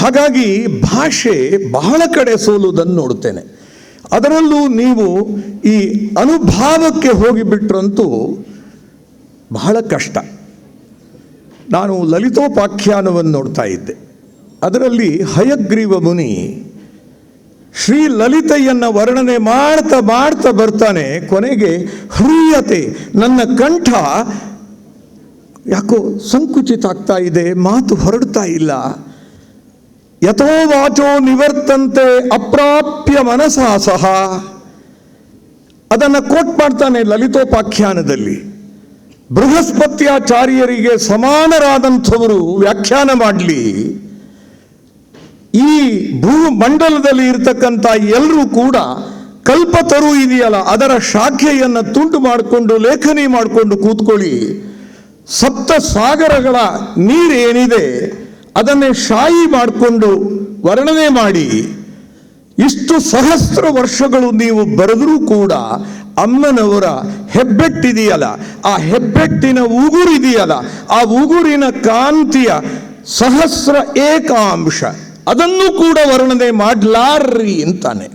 ಹಾಗಾಗಿ ಭಾಷೆ ಬಹಳ ಕಡೆ ಸೋಲುವುದನ್ನು ನೋಡ್ತೇನೆ. ಅದರಲ್ಲೂ ನೀವು ಈ ಅನುಭಾವಕ್ಕೆ ಹೋಗಿಬಿಟ್ರಂತೂ ಬಹಳ ಕಷ್ಟ. ನಾನು ಲಲಿತೋಪಾಖ್ಯಾನವನ್ನು ನೋಡ್ತಾ ಇದ್ದೆ. ಅದರಲ್ಲಿ ಹಯಗ್ರೀವ ಮುನಿ ಶ್ರೀ ಲಲಿತೆಯನ್ನು ವರ್ಣನೆ ಮಾಡ್ತಾ ಮಾಡ್ತಾ ಬರ್ತಾನೆ. ಕೊನೆಗೆ ಹೃಯತೆ, ನನ್ನ ಕಂಠ ಯಾಕೋ ಸಂಕುಚಿತ ಆಗ್ತಾ ಇದೆ, ಮಾತು ಹೊರಡ್ತಾ ಇಲ್ಲ. ಯಥೋ ವಾಚೋ ನಿವರ್ತಂತೆ ಅಪ್ರಾಪ್ಯ ಮನಸಾ ಸಹ. ಅದನ್ನು ಕೋಟ್ ಮಾಡ್ತಾನೆ ಲಲಿತೋಪಾಖ್ಯಾನದಲ್ಲಿ. ಬೃಹಸ್ಪತ್ಯಾಚಾರ್ಯರಿಗೆ ಸಮಾನರಾದಂಥವರು ವ್ಯಾಖ್ಯಾನ ಮಾಡಲಿ, ಈ ಭೂಮಂಡಲದಲ್ಲಿ ಇರತಕ್ಕಂಥ ಎಲ್ಲರೂ ಕೂಡ ಕಲ್ಪತರು ಇದೆಯಲ್ಲ, ಅದರ ಶಾಖೆಯನ್ನು ತುಂಡು ಮಾಡಿಕೊಂಡು ಲೇಖನಿ ಮಾಡಿಕೊಂಡು ಕೂತ್ಕೊಳ್ಳಿ. ಸಪ್ತ ಸಾಗರಗಳ ನೀರೇನಿದೆ ಅದನ್ನೇ ಶಾಯಿ ಮಾಡಿಕೊಂಡು ವರ್ಣನೆ ಮಾಡಿ ಇಷ್ಟು ಸಹಸ್ರ ವರ್ಷಗಳು ನೀವು ಬರೆದರೂ ಕೂಡ ಅಮ್ಮನವರ ಹೆಬ್ಬೆಟ್ಟಿದೆಯಲ್ಲ, ಆ ಹೆಬ್ಬೆಟ್ಟಿನ ಉಗುರಿದೆಯಲ್ಲ, ಆ ಉಗುರಿನ ಕಾಂತಿಯ ಸಹಸ್ರ ಏಕಾಂಶ ಅದನ್ನು ಕೂಡ ವರ್ಣನೆ ಮಾಡಲಾರ್ರಿ ಅಂತಾನೆ.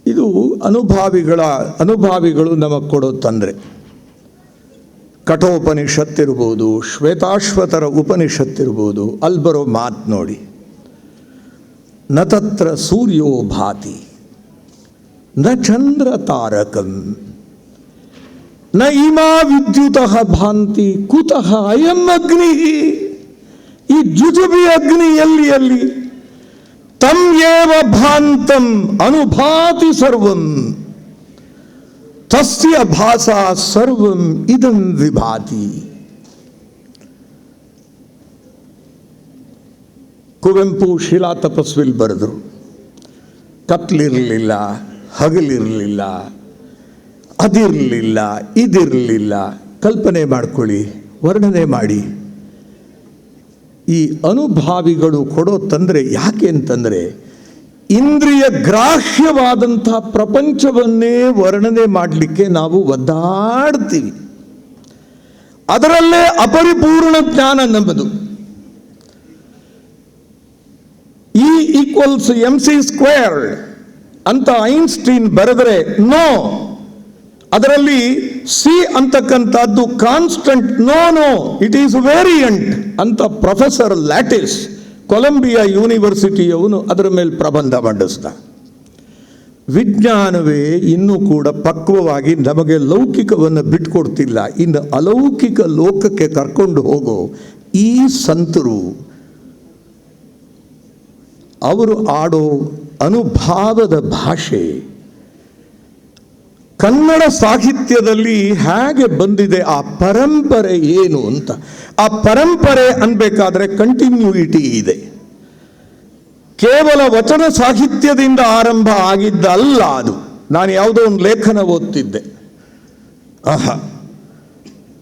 ಇದು ಅನುಭಾವಿಗಳು ನಮಗೆ ಕೊಡೋ ತೊಂದರೆ. ಕಠೋಪನಿಷತ್ತಿರ್ಬೋದು, ಶ್ವೇತಾಶ್ವತರ ಉಪನಿಷತ್ತಿರ್ಬೋದು, ಅಲ್ಲಿ ಬರೋ ಮಾತು ನೋಡಿ, ನ ತತ್ರ ಸೂರ್ಯೋ ಭಾತಿ ನ ಚಂದ್ರ ತಾರಕಂ ನ ಇಮಾ ವಿದ್ಯುತಃ ಭಾಂತಿ ಕುತಃ ಅಯಂ ಅಗ್ನಿ. ಈ ಜುಜುಬಿ ಅಗ್ನಿ ಎಲ್ಲಿ ತಂ ಏವ ಭಾಂತಂ ಅನುಭಾತಿ ಸರ್ವಂ ತಸ್ಯ ಭಾಸಾ ಸರ್ವಂ ಇದಂ ವಿಭಾತಿ. ಕುವೆಂಪು ಶಿಲಾ ತಪಸ್ವಿಲ್ ಬರೆದರು, ಕತ್ಲಿರಲಿಲ್ಲ, ಹಗಲಿರಲಿಲ್ಲ, ಅದಿರಲಿಲ್ಲ, ಇದಿರಲಿಲ್ಲ. ಕಲ್ಪನೆ ಮಾಡ್ಕೊಳ್ಳಿ, ವರ್ಣನೆ ಮಾಡಿ. ಈ ಅನುಭಾವಿಗಳು ಕೊಡೋ ತೊಂದರೆ ಯಾಕೆ ಅಂತಂದರೆ, ಇಂದ್ರಿಯ ಗ್ರಾಹ್ಯವಾದಂಥ ಪ್ರಪಂಚವನ್ನೇ ವರ್ಣನೆ ಮಾಡಲಿಕ್ಕೆ ನಾವು ಒದ್ದಾಡ್ತೀವಿ. ಅದರಲ್ಲೇ ಅಪರಿಪೂರ್ಣ ಜ್ಞಾನ ನಮ್ಮದು. E=mc² ಅಂತ ಐನ್ಸ್ಟೀನ್ ಬರೆದರೆ ನೋ, ಅದರಲ್ಲಿ ಸಿ ಅಂತಕ್ಕಂಥದ್ದು constant. No it is variant ಅಂತ ಪ್ರೊಫೆಸರ್ ಲ್ಯಾಟಿಸ್ ಕೊಲಂಬಿಯಾ ಯೂನಿವರ್ಸಿಟಿಯವನು ಅದರ ಮೇಲೆ ಪ್ರಬಂಧ ಮಂಡಿಸ್ದ. ವಿಜ್ಞಾನವೇ ಇನ್ನೂ ಕೂಡ ಪಕ್ವವಾಗಿ ನಮಗೆ ಲೌಕಿಕವನ್ನು ಬಿಟ್ಕೊಡ್ತಿಲ್ಲ. ಇನ್ನು ಅಲೌಕಿಕ ಲೋಕಕ್ಕೆ ಕರ್ಕೊಂಡು ಹೋಗೋ ಈ ಸಂತರು ಅವರು ಆಡೋ ಅನುಭಾವದ ಭಾಷೆ ಕನ್ನಡ ಸಾಹಿತ್ಯದಲ್ಲಿ ಹೇಗೆ ಬಂದಿದೆ, ಆ ಪರಂಪರೆ ಏನು ಅಂತ. ಆ ಪರಂಪರೆ ಅನ್ಬೇಕಾದ್ರೆ ಕಂಟಿನ್ಯೂಯಿಟಿ ಇದೆ. ಕೇವಲ ವಚನ ಸಾಹಿತ್ಯದಿಂದ ಆರಂಭ ಆಗಿದ್ದಲ್ಲ ಅದು. ನಾನು ಯಾವುದೋ ಒಂದು ಲೇಖನ ಓದ್ತಿದ್ದೆ,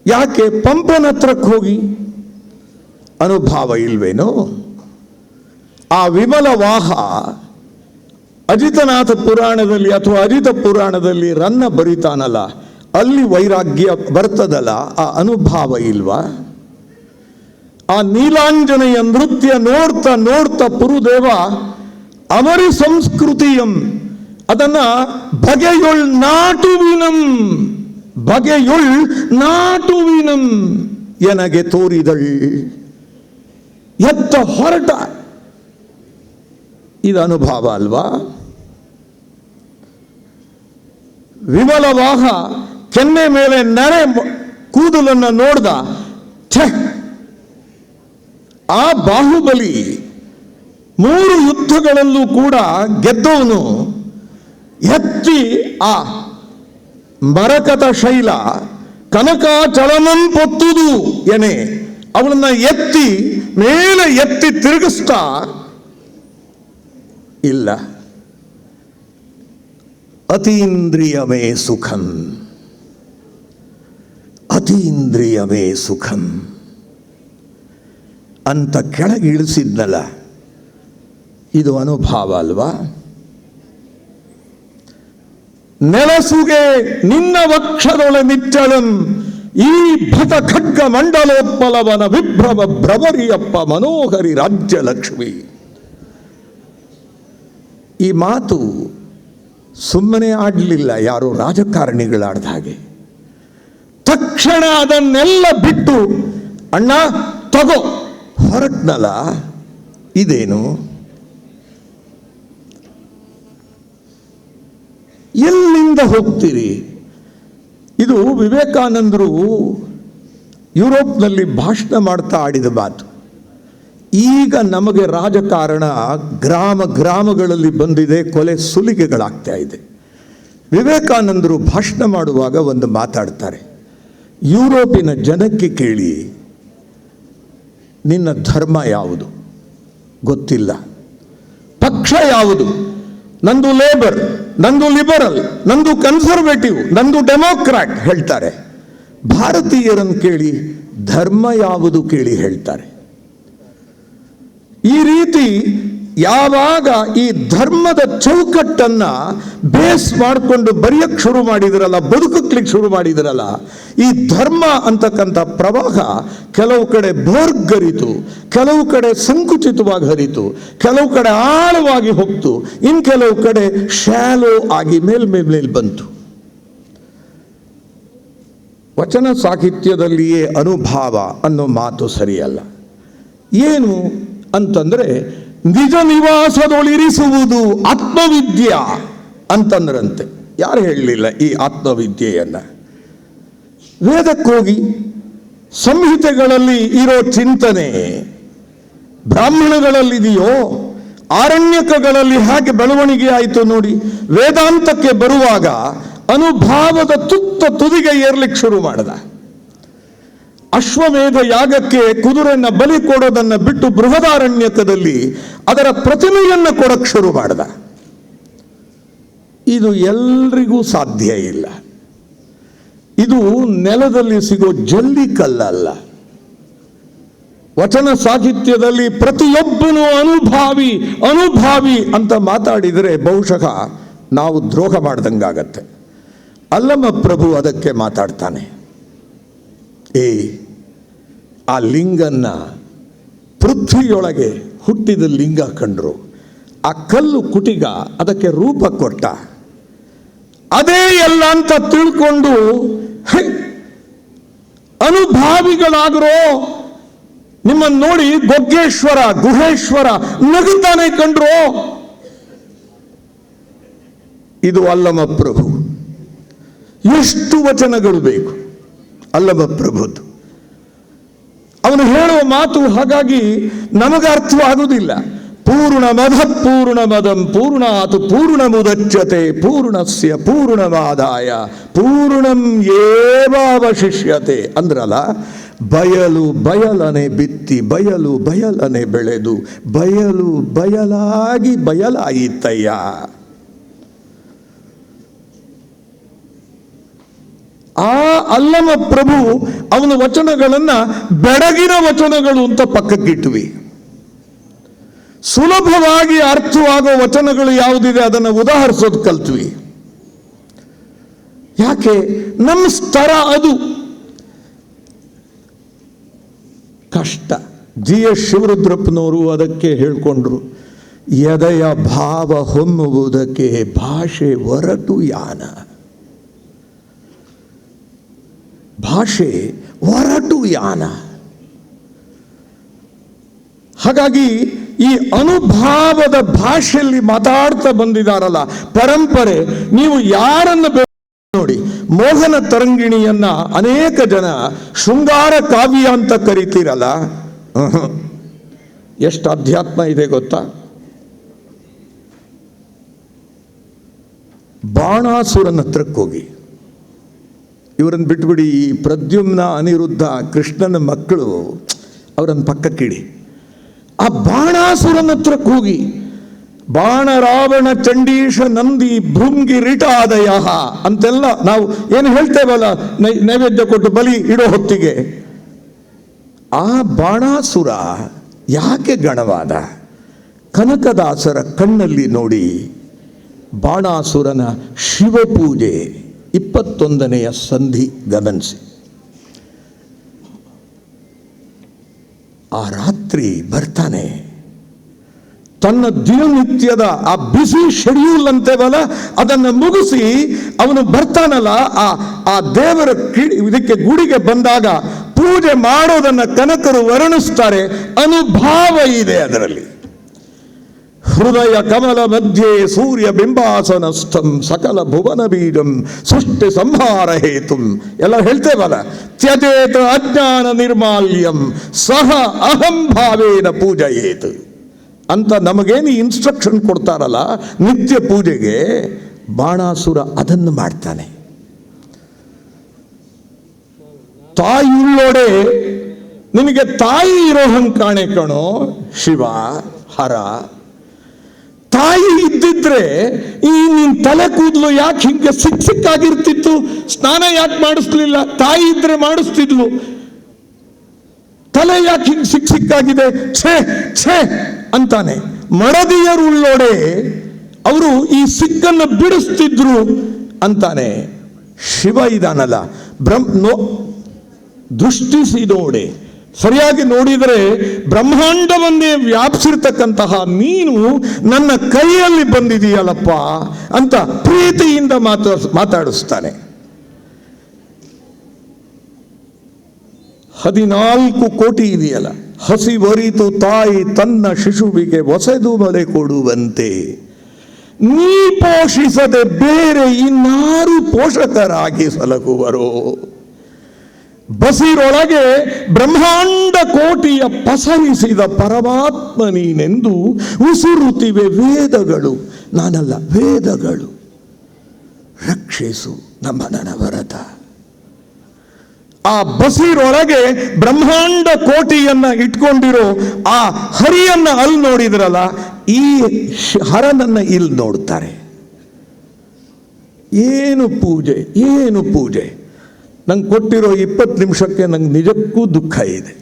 ಯಾಕೆ ಪಂಪನ ಹತ್ರಕ್ಕೆ ಹೋಗಿ ಅನುಭಾವ ಇಲ್ವೇನೋ? ಆ ವಿಮಲ ವಾಹ ಅಜಿತನಾಥ ಪುರಾಣದಲ್ಲಿ ಅಥವಾ ಅಜಿತ ಪುರಾಣದಲ್ಲಿ ರನ್ನ ಬರಿತಾನಲ್ಲ, ಅಲ್ಲಿ ವೈರಾಗ್ಯ ಬರ್ತದಲ್ಲ, ಆ ಅನುಭಾವ ಇಲ್ವಾ? ಆ ನೀಲಾಂಜನೆಯ ನೃತ್ಯ ನೋಡ್ತಾ ನೋಡ್ತಾ ಪುರುದೇವ ಅಮರಿ ಸಂಸ್ಕೃತಿಯಂ ಅದನ್ನ ಬಗೆಯೊಳ್ ನಾಟುವಿನಂ ಎನಗೆ ತೋರಿದಳ್ ಎತ್ತ ಹೊರಟ. ಇದು ಅನುಭಾವ ಅಲ್ವಾ? ವಿಮಲವಾಹ ಕೆನ್ನೆ ಮೇಲೆ ನರೆ ಕೂದಲನ್ನು ನೋಡ್ದ, ಆ ಬಾಹುಬಲಿ 3 ಯುದ್ಧಗಳಲ್ಲೂ ಕೂಡ ಗೆದ್ದವನು ಎತ್ತಿ ಆ ಮರಕತ ಶೈಲ ಕನಕಾಚಲನಂ ಪೊತ್ತುದು ಎನೆ ಅವಳನ್ನ ಎತ್ತಿ ಮೇಲೆ ಎತ್ತಿ ತಿರುಗಿಸ್ತಾ ಇಲ್ಲ. ಅತೀಂದ್ರಿಯವೇ ಸುಖಂ ಅಂತ ಕೆಳಗೆ ಇಳಿಸಿದ್ನಲ್ಲ, ಇದು ಅನುಭಾವ ಅಲ್ವಾ? ನೆಲಸುಗೆ ನಿನ್ನ ವಕ್ಷದೊಳ ನಿಚ್ಚಳಂ ಈ ಭಟ ಖಡ್ಗ ಮಂಡಲೋತ್ಪಲವನ ವಿಭ್ರಮ ಭ್ರಮರಿಯಪ್ಪ ಮನೋಹರಿ ರಾಜ್ಯಲಕ್ಷ್ಮಿ. ಈ ಮಾತು ಸುಮ್ಮನೆ ಆಡಲಿಲ್ಲ, ಯಾರೋ ರಾಜಕಾರಣಿಗಳಾಡ್ದ ಹಾಗೆ. ತಕ್ಷಣ ಅದನ್ನೆಲ್ಲ ಬಿಟ್ಟು ಅಣ್ಣ ತಗೋ ಹೊರಟ್ನಲ್ಲ, ಇದೇನು? ಎಲ್ಲಿಂದ ಹೋಗ್ತೀರಿ? ಇದು ವಿವೇಕಾನಂದರು ಯುರೋಪ್ನಲ್ಲಿ ಭಾಷಣ ಮಾಡ್ತಾ ಆಡಿದ ಮಾತು. ಈಗ ನಮಗೆ ರಾಜಕಾರಣ ಗ್ರಾಮಗಳಲ್ಲಿ ಬಂದಿದೆ, ಕೊಲೆ ಸುಲಿಗೆಗಳಾಗ್ತಾ ಇದೆ. ವಿವೇಕಾನಂದರು ಭಾಷಣ ಮಾಡುವಾಗ ಒಂದು ಮಾತಾಡ್ತಾರೆ, ಯುರೋಪಿನ ಜನಕ್ಕೆ ಕೇಳಿ, ನಿನ್ನ ಧರ್ಮ ಯಾವುದು? ಗೊತ್ತಿಲ್ಲ. ಪಕ್ಷ ಯಾವುದು? ನಂದು ಲೇಬರ್, ನಂದು ಲಿಬರಲ್, ನಂದು ಕನ್ಸರ್ವೇಟಿವ್, ನಂದು ಡೆಮೋಕ್ರಾಟ್ ಹೇಳ್ತಾರೆ. ಭಾರತೀಯರನ್ನು ಕೇಳಿ ಧರ್ಮ ಯಾವುದು ಕೇಳಿ ಹೇಳ್ತಾರೆ. ಈ ರೀತಿ ಯಾವಾಗ ಈ ಧರ್ಮದ ಚೌಕಟ್ಟನ್ನ ಬೇಸ್ ಮಾಡಿಕೊಂಡು ಬರೆಯಕ್ಕೆ ಶುರು ಮಾಡಿದ್ರಲ್ಲ, ಬದುಕಲಿಕ್ಕೆ ಶುರು ಮಾಡಿದ್ರಲ್ಲ, ಈ ಧರ್ಮ ಅಂತಕ್ಕಂಥ ಪ್ರವಾಹ ಕೆಲವು ಕಡೆ ಭೋರ್ಗರಿತು, ಕೆಲವು ಕಡೆ ಸಂಕುಚಿತವಾಗಿ ಹರಿತು, ಕೆಲವು ಕಡೆ ಆಳವಾಗಿ ಹೋಗ್ತು, ಇನ್ನು ಕೆಲವು ಕಡೆ ಶಾಲೋ ಆಗಿ ಮೇಲ್ ಬಂತು. ವಚನ ಸಾಹಿತ್ಯದಲ್ಲಿಯೇ ಅನುಭಾವ ಅನ್ನೋ ಮಾತು ಸರಿಯಲ್ಲ. ಏನು ಅಂತಂದ್ರೆ ನಿಜ ನಿವಾಸದೊಳಿರಿಸುವುದು ಆತ್ಮವಿದ್ಯೆ ಅಂತಂದ್ರಂತೆ. ಯಾರು ಹೇಳಲಿಲ್ಲ ಈ ಆತ್ಮವಿದ್ಯೆಯನ್ನ? ವೇದಕ್ಕೋಗಿ ಸಂಹಿತೆಗಳಲ್ಲಿ ಇರೋ ಚಿಂತನೆ ಬ್ರಾಹ್ಮಣಗಳಲ್ಲಿದೆಯೋ, ಆರಣ್ಯಕಗಳಲ್ಲಿ ಹೇಗೆ ಬೆಳವಣಿಗೆ ಆಯಿತು ನೋಡಿ. ವೇದಾಂತಕ್ಕೆ ಬರುವಾಗ ಅನುಭಾವದ ತುದಿಗೆ ಏರ್ಲಿಕ್ಕೆ ಶುರು ಮಾಡಿದ. ಅಶ್ವಮೇಧ ಯಾಗಕ್ಕೆ ಕುದುರೆಯನ್ನ ಬಲಿ ಕೊಡೋದನ್ನ ಬಿಟ್ಟು ಬೃಹದಾರಣ್ಯಕದಲ್ಲಿ ಅದರ ಪ್ರತಿಮೆಯನ್ನ ಕೊಡಕ್ಕೆ ಶುರು ಮಾಡಿದ. ಇದು ಎಲ್ರಿಗೂ ಸಾಧ್ಯ ಇಲ್ಲ. ಇದು ನೆಲದಲ್ಲಿ ಸಿಗೋ ಜಲ್ಲಿ ಕಲ್ಲಲ್ಲ. ವಚನ ಸಾಹಿತ್ಯದಲ್ಲಿ ಪ್ರತಿಯೊಬ್ಬನು ಅನುಭಾವಿ ಅಂತ ಮಾತಾಡಿದರೆ ಬಹುಶಃ ನಾವು ದ್ರೋಹ ಮಾಡ್ದಂಗಾಗತ್ತೆ. ಅಲ್ಲಮ ಪ್ರಭು ಅದಕ್ಕೆ ಮಾತಾಡ್ತಾನೆ. ಆ ಲಿಂಗನ್ನ ಪೃಥ್ವಿಯೊಳಗೆ ಹುಟ್ಟಿದ ಲಿಂಗ ಕಂಡ್ರು, ಆ ಕಲ್ಲು ಕುಟಿಗ ಅದಕ್ಕೆ ರೂಪ ಕೊಟ್ಟ, ಅದೇ ಎಲ್ಲ ಅಂತ ತಿಳ್ಕೊಂಡು ಅನುಭಾವಿಗಳಾಗ್ರೋ. ನಿಮ್ಮನ್ನು ನೋಡಿ ಗೊಗ್ಗೇಶ್ವರ ಗುಹೇಶ್ವರ ನಗುತ್ತಾನೆ ಕಂಡ್ರು. ಇದು ಅಲ್ಲಮ ಪ್ರಭು. ಎಷ್ಟು ವಚನಗಳು ಬೇಕು ಅಲ್ಲಮ ಪ್ರಭುದು. ಅವನು ಹೇಳುವ ಮಾತು ಹಾಗಾಗಿ ನಮಗೆ ಅರ್ಥವಾಗುವುದಿಲ್ಲ. ಪೂರ್ಣಮದ ಪೂರ್ಣಮದಂ ಪೂರ್ಣಾತ್ ಪೂರ್ಣಮುದಚ್ಯತೆ ಪೂರ್ಣಸ್ಯ ಪೂರ್ಣಮಾದಾಯ ಪೂರ್ಣಂ ಏವಾವಶಿಷ್ಯತೆ ಅಂದ್ರಲ್ಲ. ಬಯಲನೆ ಬಿತ್ತಿ ಬಯಲನೆ ಬೆಳೆದು ಬಯಲಾಗಿ ಬಯಲಾಯಿತಯ್ಯ. ಆ ಅಲ್ಲಮ ಪ್ರಭು ಅವನ ವಚನಗಳನ್ನ ಬೆಡಗಿನ ವಚನಗಳು ಅಂತ ಪಕ್ಕಕ್ಕಿಟ್ವಿ. ಸುಲಭವಾಗಿ ಅರ್ಥವಾಗೋ ವಚನಗಳು ಯಾವುದಿದೆ ಅದನ್ನು ಉದಾಹರಿಸೋದು ಕಲ್ತ್ವಿ. ಯಾಕೆ? ನಮ್ಮ ಸ್ತರ ಅದು. ಕಷ್ಟ. GS ಶಿವರುದ್ರಪ್ಪನವರು ಅದಕ್ಕೆ ಹೇಳ್ಕೊಂಡ್ರು, ಎದೆಯ ಭಾವ ಹೊಮ್ಮುವುದಕ್ಕೆ ಭಾಷೆ ಹೊರಟು ಯಾನ. ಭಾಷೆ ಹೊರಟು ಯಾನ. ಹಾಗಾಗಿ ಈ ಅನುಭಾವದ ಭಾಷೆಯಲ್ಲಿ ಮಾತಾಡ್ತಾ ಬಂದಿದ್ದಾರಲ್ಲ ಪರಂಪರೆ. ನೀವು ಯಾರನ್ನು ನೋಡಿ, ಮೋಹನ ತರಂಗಿಣಿಯನ್ನ ಅನೇಕ ಜನ ಶೃಂಗಾರ ಕಾವ್ಯ ಅಂತ ಕರಿತೀರಲ್ಲ, ಎಷ್ಟು ಅಧ್ಯಾತ್ಮ ಇದೆ ಗೊತ್ತಾ? ಬಾಣಾಸುರನ ಹತ್ರಕ್ಕೆ ಹೋಗಿ, ಇವರನ್ನು ಬಿಟ್ಬಿಡಿ, ಈ ಪ್ರದ್ಯುಮ್ನ ಅನಿರುದ್ಧ ಕೃಷ್ಣನ ಮಕ್ಕಳು, ಅವರನ್ನು ಪಕ್ಕಕ್ಕಿಡಿ. ಆ ಬಾಣಾಸುರನ ಹತ್ರಕ್ಕೆ ಹೋಗಿ, ಬಾಣ ರಾವಣ ಚಂಡೀಶ ನಂದಿ ಭೃಂಗಿ ರಿಟಾದಯ ಅಂತೆಲ್ಲ ನಾವು ಏನು ಹೇಳ್ತೇವಲ್ಲ ನೈವೇದ್ಯ ಕೊಟ್ಟು ಬಲಿ ಇಡೋ ಹೊತ್ತಿಗೆ, ಆ ಬಾಣಾಸುರ ಯಾಕೆ ಗಣವಾದ? ಕನಕದಾಸರ ಕಣ್ಣಲ್ಲಿ ನೋಡಿ ಬಾಣಾಸುರನ ಶಿವಪೂಜೆ 21ನೆಯ ಸಂಧಿ ಗಮನಿಸಿ. ಆ ರಾತ್ರಿ ಬರ್ತಾನೆ, ತನ್ನ ದಿನನಿತ್ಯದ ಆ ಬಿಸಿ ಶೆಡ್ಯೂಲ್ ಅಂತೇವಲ್ಲ ಅದನ್ನು ಮುಗಿಸಿ ಅವನು ಬರ್ತಾನಲ್ಲ. ಆ ದೇವರ ಇದಕ್ಕೆ ಗುಡಿಗೆ ಬಂದಾಗ ಪೂಜೆ ಮಾಡೋದನ್ನ ಕನಕರು ವರ್ಣಿಸ್ತಾರೆ. ಅನುಭಾವ ಇದೆ ಅದರಲ್ಲಿ. ಹೃದಯ ಕಮಲ ಮಧ್ಯೆ ಸೂರ್ಯ ಬಿಂಬಾಸನಸ್ಥಂ ಸಕಲ ಭುವನ ಬೀಜಂ ಸೃಷ್ಟಿ ಸಂಹಾರ ಹೇತುಂ ಎಲ್ಲ ಹೇಳ್ತೇವಲ್ಲ. ತ್ಯಜೇತ ಅಜ್ಞಾನ ನಿರ್ಮಾಲ್ಯಂ ಸಹ ಅಹಂಭಾವೇನ ಪೂಜಯೇತ್ ಅಂತ ನಮಗೇನು ಇನ್ಸ್ಟ್ರಕ್ಷನ್ ಕೊಡ್ತಾರಲ್ಲ ನಿತ್ಯ ಪೂಜೆಗೆ, ಬಾಣಾಸುರ ಅದನ್ನು ಮಾಡ್ತಾನೆ. ತಾಯಿಯುಳ್ಳೋಡೆ ನಿನಗೆ ತಾಯಿ ಇರೋ ಹಂಗೆ ಕಾಣೆ ಕಣೋ ಶಿವ ಹರ. ತಾಯಿ ಇದ್ದಿದ್ದ ಇಲ್ದಿದ್ರೆ ಈ ನಿನ್ ತಲೆ ಕೂದಲು ಯಾಕೆ ಹಿಂಗೆ ಸಿಕ್ಕಾಗಿರ್ತಿತ್ತು? ಸ್ನಾನ ಯಾಕೆ ಮಾಡಿಸ್ಲಿಲ್ಲ? ತಾಯಿ ಇದ್ರೆ ಮಾಡಿಸ್ತಿದ್ಲು. ತಲೆ ಯಾಕೆ ಹಿಂಗೆ ಸಿಕ್ಕಾಗಿದೆ? ಛೇ ಛೇ ಅಂತಾನೆ. ಮಡದಿಯರುಳ್ಳೋಡೆ ಅವರು ಈ ಸಿಕ್ಕನ್ನು ಬಿಡಿಸ್ತಿದ್ರು ಅಂತಾನೆ. ಶಿವ ಇದಾನಲ್ಲ, ದೃಷ್ಟಿಸಿ ನೋಡೆ, ಸರಿಯಾಗಿ ನೋಡಿದರೆ ಬ್ರಹ್ಮಾಂಡವನ್ನೇ ವ್ಯಾಪಿಸಿರ್ತಕ್ಕಂತಹ ನೀನು ನನ್ನ ಕೈಯಲ್ಲಿ ಬಂದಿದೆಯಲ್ಲಪ್ಪ ಅಂತ ಪ್ರೀತಿಯಿಂದ ಮಾತಾಡಿಸ್ತಾನೆ. 14 ಕೋಟಿ ಇದೆಯಲ್ಲ, ಹಸಿವರಿತು ತಾಯಿ ತನ್ನ ಶಿಶುವಿಗೆ ಹೊಸದು ಬಲೆ ಕೊಡುವಂತೆ ನೀ ಪೋಷಿಸದೆ ಬೇರೆ ಇನ್ನಾರು ಪೋಷಕರಾಗಿ ಸಲಹುವರು. ಬಸಿರೊಳಗೆ ಬ್ರಹ್ಮಾಂಡ ಕೋಟಿಯ ಪಸರಿಸಿದ ಪರಮಾತ್ಮ ನೀನೆಂದು ಉಸುರುತ್ತಿವೆ ವೇದಗಳು. ನಾನಲ್ಲ, ವೇದಗಳು. ರಕ್ಷಿಸು ನಮ್ಮ ನನವರತ. ಆ ಬಸಿರೊಳಗೆ ಬ್ರಹ್ಮಾಂಡ ಕೋಟಿಯನ್ನ ಇಟ್ಕೊಂಡಿರೋ ಆ ಹರಿಯನ್ನ ಅಲ್ಲಿ ನೋಡಿದ್ರಲ್ಲ, ಈ ಹರನನ್ನ ಇಲ್ಲಿ ನೋಡ್ತಾರೆ. ಏನು ಪೂಜೆ, ಏನು ಪೂಜೆ. ನಂಗೆ ಕೊಟ್ಟಿರೋ 20 ನಿಮಿಷಕ್ಕೆ ನಂಗೆ ನಿಜಕ್ಕೂ ದುಃಖ ಇದೆ.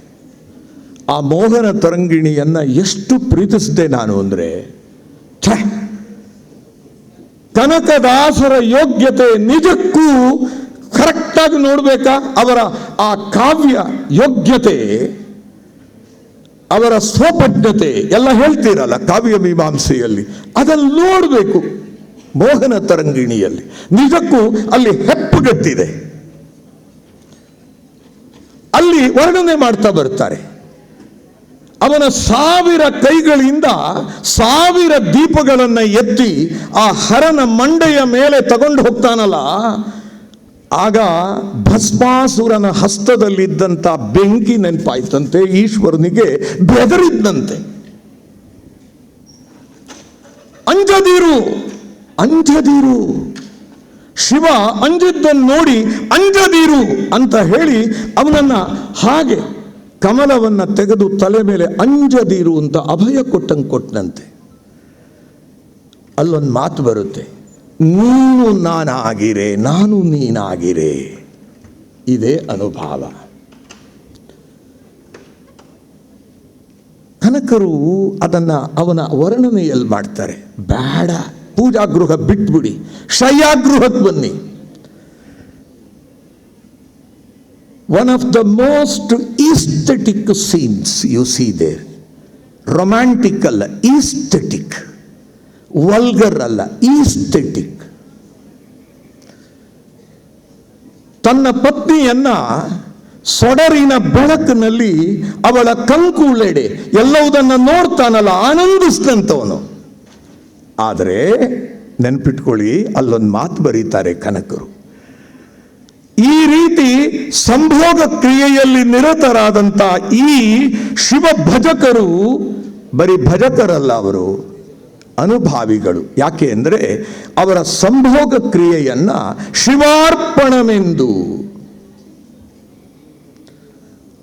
ಆ ಮೋಹನ ತರಂಗಿಣಿಯನ್ನ ಎಷ್ಟು ಪ್ರೀತಿಸಿದೆ ನಾನು ಅಂದರೆ, ಕನಕದಾಸರ ಯೋಗ್ಯತೆ ನಿಜಕ್ಕೂ ಕರೆಕ್ಟಾಗಿ ನೋಡ್ಬೇಕಾ? ಅವರ ಆ ಕಾವ್ಯ ಯೋಗ್ಯತೆ, ಅವರ ಸ್ವಪಜ್ಞತೆ ಎಲ್ಲ ಹೇಳ್ತೀರಲ್ಲ ಕಾವ್ಯ ಮೀಮಾಂಸೆಯಲ್ಲಿ, ಅದನ್ನು ನೋಡಬೇಕು. ಮೋಹನ ತರಂಗಿಣಿಯಲ್ಲಿ ನಿಜಕ್ಕೂ ಅಲ್ಲಿ ಹೆಪ್ಪುಗಟ್ಟಿದೆ. ಅಲ್ಲಿ ವರ್ಣನೆ ಮಾಡ್ತಾ ಬರ್ತಾರೆ. ಅವನ 1000 ಕೈಗಳಿಂದ 1000 ದೀಪಗಳನ್ನು ಎತ್ತಿ ಆ ಹರನ ಮಂಡೆಯ ಮೇಲೆ ತಗೊಂಡು ಹೋಗ್ತಾನಲ್ಲ, ಆಗ ಭಸ್ಮಾಸುರನ ಹಸ್ತದಲ್ಲಿದ್ದಂಥ ಬೆಂಕಿ ನೆನಪಾಯ್ತಂತೆ. ಈಶ್ವರನಿಗೆ ಬೆದರಿದ್ದಂತೆ. ಅಂಜದಿರು, ಅಂಜದಿರು. ಶಿವ ಅಂಜಿದ್ದನ್ನು ನೋಡಿ ಅಂಜದಿರು ಅಂತ ಹೇಳಿ ಅವನನ್ನ ಹಾಗೆ ಕಮಲವನ್ನ ತೆಗೆದು ತಲೆ ಮೇಲೆ ಅಂಜದಿರು ಅಂತ ಅಭಯ ಕೊಟ್ಟಂತೆ. ಅಲ್ಲೊಂದು ಮಾತು ಬರುತ್ತೆ, ನೀನು ನಾನಾಗಿರೆ, ನಾನು ನೀನಾಗಿರೆ. ಇದೇ ಅನುಭವ. ಕನಕರು ಅದನ್ನ ಅವನ ವರ್ಣನೆಯಲ್ಲಿ ಮಾಡ್ತಾರೆ. ಬೇಡ, ಪೂಜಾಗೃಹ ಬಿಟ್ಬಿಡಿ, ಶಯ್ಯಾಗೃಹಕ್ಕೆ ಬನ್ನಿ. One of the most aesthetic scenes you see there. Romantic ಅಲ್ಲ, ಈಸ್ಥೆಟಿಕ್. ವಲ್ಗರ್ ಅಲ್ಲ, ಈಸ್ಥೆಟಿಕ್. ತನ್ನ ಪತ್ನಿಯನ್ನ ಸೊಡರಿನ ಬೆಳಕಿನಲ್ಲಿ ಅವಳ ಕಂಕುಳೆಡೆ ಎಲ್ಲವುದನ್ನು ನೋಡ್ತಾನಲ್ಲ, ಆನಂದಿಸಿದಂಥವನು. ಆದರೆ ನೆನ್ಪಿಟ್ಕೊಳ್ಳಿ, ಅಲ್ಲೊಂದು ಮಾತು ಬರೀತಾರೆ ಕನಕರು. ಈ ರೀತಿ ಸಂಭೋಗ ಕ್ರಿಯೆಯಲ್ಲಿ ನಿರತರಾದಂಥ ಈ ಶಿವ ಭಜಕರು ಬರೀ ಭಜಕರಲ್ಲ, ಅವರು ಅನುಭಾವಿಗಳು. ಯಾಕೆ ಅಂದರೆ ಅವರ ಸಂಭೋಗ ಕ್ರಿಯೆಯನ್ನ ಶಿವಾರ್ಪಣವೆಂದು,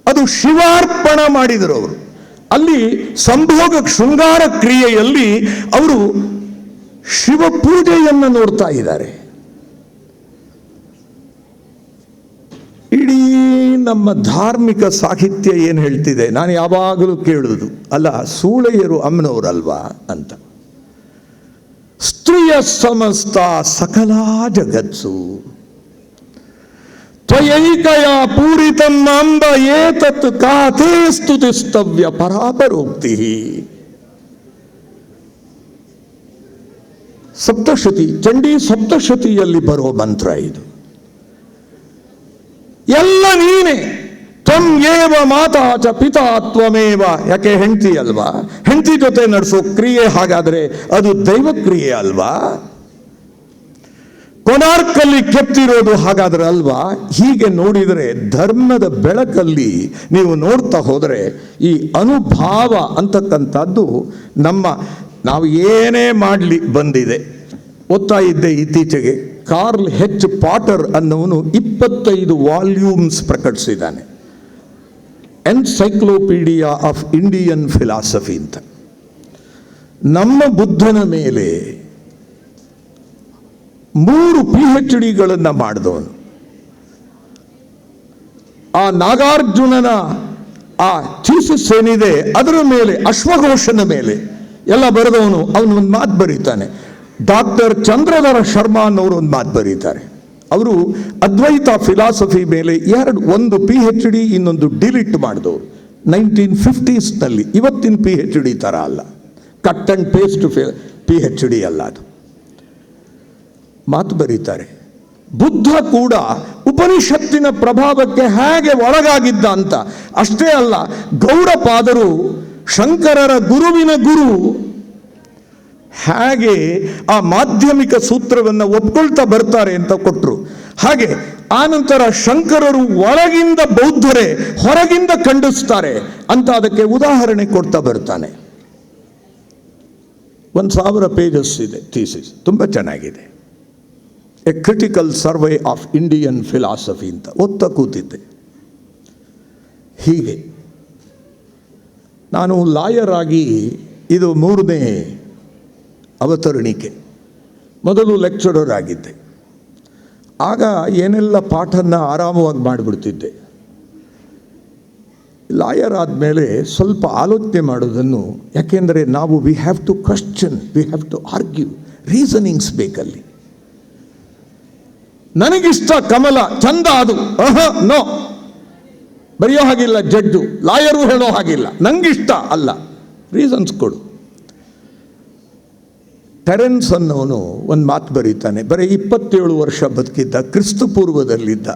ಅದು ಶಿವಾರ್ಪಣ ಮಾಡಿದರು ಅವರು. ಅಲ್ಲಿ ಸಂಭೋಗ ಶೃಂಗಾರ ಕ್ರಿಯೆಯಲ್ಲಿ ಅವರು ಶಿವ ಪೂಜೆಯನ್ನು ನೋಡ್ತಾ ಇದ್ದಾರೆ. ಇಡೀ ನಮ್ಮ ಧಾರ್ಮಿಕ ಸಾಹಿತ್ಯ ಏನು ಹೇಳ್ತಿದೆ, ನಾನು ಯಾವಾಗಲೂ ಕೇಳುವುದು, ಅಲ್ಲ ಸೂಳೆಯರು ಅಮ್ಮನವರಲ್ವಾ ಅಂತ. ಸ್ತ್ರೀಯ ಸಮಸ್ತ ಸಕಲ ಜಗತ್ಸು ತ್ವಯೈಕಯ ಪೂರಿತನ್ನಾಂಬ ಏತತ್ ಕಾಥೇ ಸ್ತುತಿಸ್ತವ್ಯ ಪರಾಪರೋಕ್ತಿ. ಸಪ್ತಶತಿ, ಚಂಡೀ ಸಪ್ತಶತಿಯಲ್ಲಿ ಬರೋ ಮಂತ್ರ ಇದು. ಎಲ್ಲ ನೀನೆ. ತ್ವಂ ಏವ ಮಾತಾ ಚ ಪಿತಾ ತ್ವಮೇವ. ಯಾಕೆ ಹೆಂಡತಿ ಅಲ್ವಾ? ಹೆಂಡತಿ ಜೊತೆ ನಡೆಸೋ ಕ್ರಿಯೆ ಹಾಗಾದ್ರೆ ಅದು ದೈವ ಕ್ರಿಯೆ ಅಲ್ವಾ? ಕೊನಾರ್ಕಲ್ಲಿ ಕೆತ್ತಿರೋದು ಹಾಗಾದ್ರೆ ಅಲ್ವಾ? ಹೀಗೆ ನೋಡಿದರೆ ಧರ್ಮದ ಬೆಳಕಲ್ಲಿ ನೀವು ನೋಡ್ತಾ ಹೋದರೆ ಈ ಅನುಭಾವ ಅಂತಕ್ಕಂಥದ್ದು ನಾವು ಏನೇ ಮಾಡಲಿ ಬಂದಿದೆ. ಓದ್ತಾ ಇದ್ದೆ ಇತ್ತೀಚೆಗೆ, ಕಾರ್ಲ್ ಹೆಚ್ ಪಾಟರ್ ಅನ್ನೋನು 25 ವಾಲ್ಯೂಮ್ಸ್ ಪ್ರಕಟಿಸಿದ್ದಾನೆ, ಎನ್ಸೈಕ್ಲೋಪೀಡಿಯಾ ಆಫ್ ಇಂಡಿಯನ್ ಫಿಲಾಸಫಿ ಅಂತ. ನಮ್ಮ ಬುದ್ಧನ ಮೇಲೆ 3 PhDಗಳನ್ನು ಮಾಡಿದವನು. ಆ ನಾಗಾರ್ಜುನನ ಆ ಥೀಸಿಸ್ ಏನಿದೆ ಅದರ ಮೇಲೆ, ಅಶ್ವಘೋಷನ ಮೇಲೆ ಎಲ್ಲ ಬರೆದವನು. ಅವನು ಒಂದು ಮಾತು ಬರೀತಾನೆ. ಡಾಕ್ಟರ್ ಚಂದ್ರಧರ ಶರ್ಮಾ ಅನ್ನೋರು ಒಂದು ಮಾತು ಬರೀತಾರೆ. ಅವರು ಅದ್ವೈತ ಫಿಲಾಸಫಿ ಮೇಲೆ ಒಂದು PhD ಇನ್ನೊಂದು ಡಿಲೀಟ್ ಮಾಡಿದವರು 1950s. ಇವತ್ತಿನ PhD ಥರ ಅಲ್ಲ, ಕಟ್ ಅಂಡ್ ಪೇಸ್ಟ್ PhD ಅಲ್ಲ ಅದು. ಮಾತು ಬರೀತಾರೆ, ಬುದ್ಧ ಕೂಡ ಉಪನಿಷತ್ತಿನ ಪ್ರಭಾವಕ್ಕೆ ಹೇಗೆ ಒಳಗಾಗಿದ್ದ ಅಂತ. ಅಷ್ಟೇ ಅಲ್ಲ, ಗೌಡಪಾದರು ಶಂಕರರ ಗುರುವಿನ ಗುರು ಹೇಗೆ ಆ ಮಾಧ್ಯಮಿಕ ಸೂತ್ರವನ್ನು ಒಪ್ಕೊಳ್ತಾ ಬರ್ತಾರೆ ಅಂತ ಕೊಟ್ಟರು. ಹಾಗೆ ಆನಂತರ ಶಂಕರರು ಒಳಗಿಂದ ಬೌದ್ಧರೇ, ಹೊರಗಿಂದ ಖಂಡಿಸ್ತಾರೆ ಅಂತ ಅದಕ್ಕೆ ಉದಾಹರಣೆ ಕೊಡ್ತಾ ಬರ್ತಾನೆ. 1000 ಪೇಜಸ್ ಇದೆ ಥೀಸಿಸ್, ತುಂಬ ಚೆನ್ನಾಗಿದೆ. A critical survey of Indian philosophy ಅಂತ ಓದ್ತಾ ಕೂತಿದ್ದೆ. ಹೀಗೆ ನಾನು ಲಾಯರ್ ಆಗಿ ಇದು 3ನೇ ಅವತರಣಿಕೆ. ಮೊದಲು ಲೆಕ್ಚರರ್ ಆಗಿದ್ದೆ. ಆಗ ಏನೆಲ್ಲ ಪಾಠನ ಆರಾಮವಾಗಿ ಮಾಡಿಬಿಡ್ತಿದ್ದೆ. ಲಾಯರ್ ಆದಮೇಲೆ ಸ್ವಲ್ಪ ಆಲೋಚನೆ ಮಾಡೋದನ್ನು, ಯಾಕೆಂದರೆ ನಾವು we have to question, we have to argue, reasonings ಬೇಕಲ್ಲಿ. ನನಗಿಷ್ಟ ಕಮಲ, ಚಂದ ಅದು, ನೋ ಬರೆಯೋ ಹಾಗಿಲ್ಲ, ಜಡ್ಜು ಲಾಯರು ಹೇಳೋ ಹಾಗಿಲ್ಲ, ನಂಗಿಷ್ಟ ಅಲ್ಲ, ರೀಸನ್ಸ್ ಕೊಡು. ಟೆರೆನ್ಸ್ ಅನ್ನೋನು ಒಂದು ಮಾತು ಬರೀತಾನೆ. ಬರೀ 27 ವರ್ಷ ಬದುಕಿದ್ದ, ಕ್ರಿಸ್ತ ಪೂರ್ವದಲ್ಲಿದ್ದ,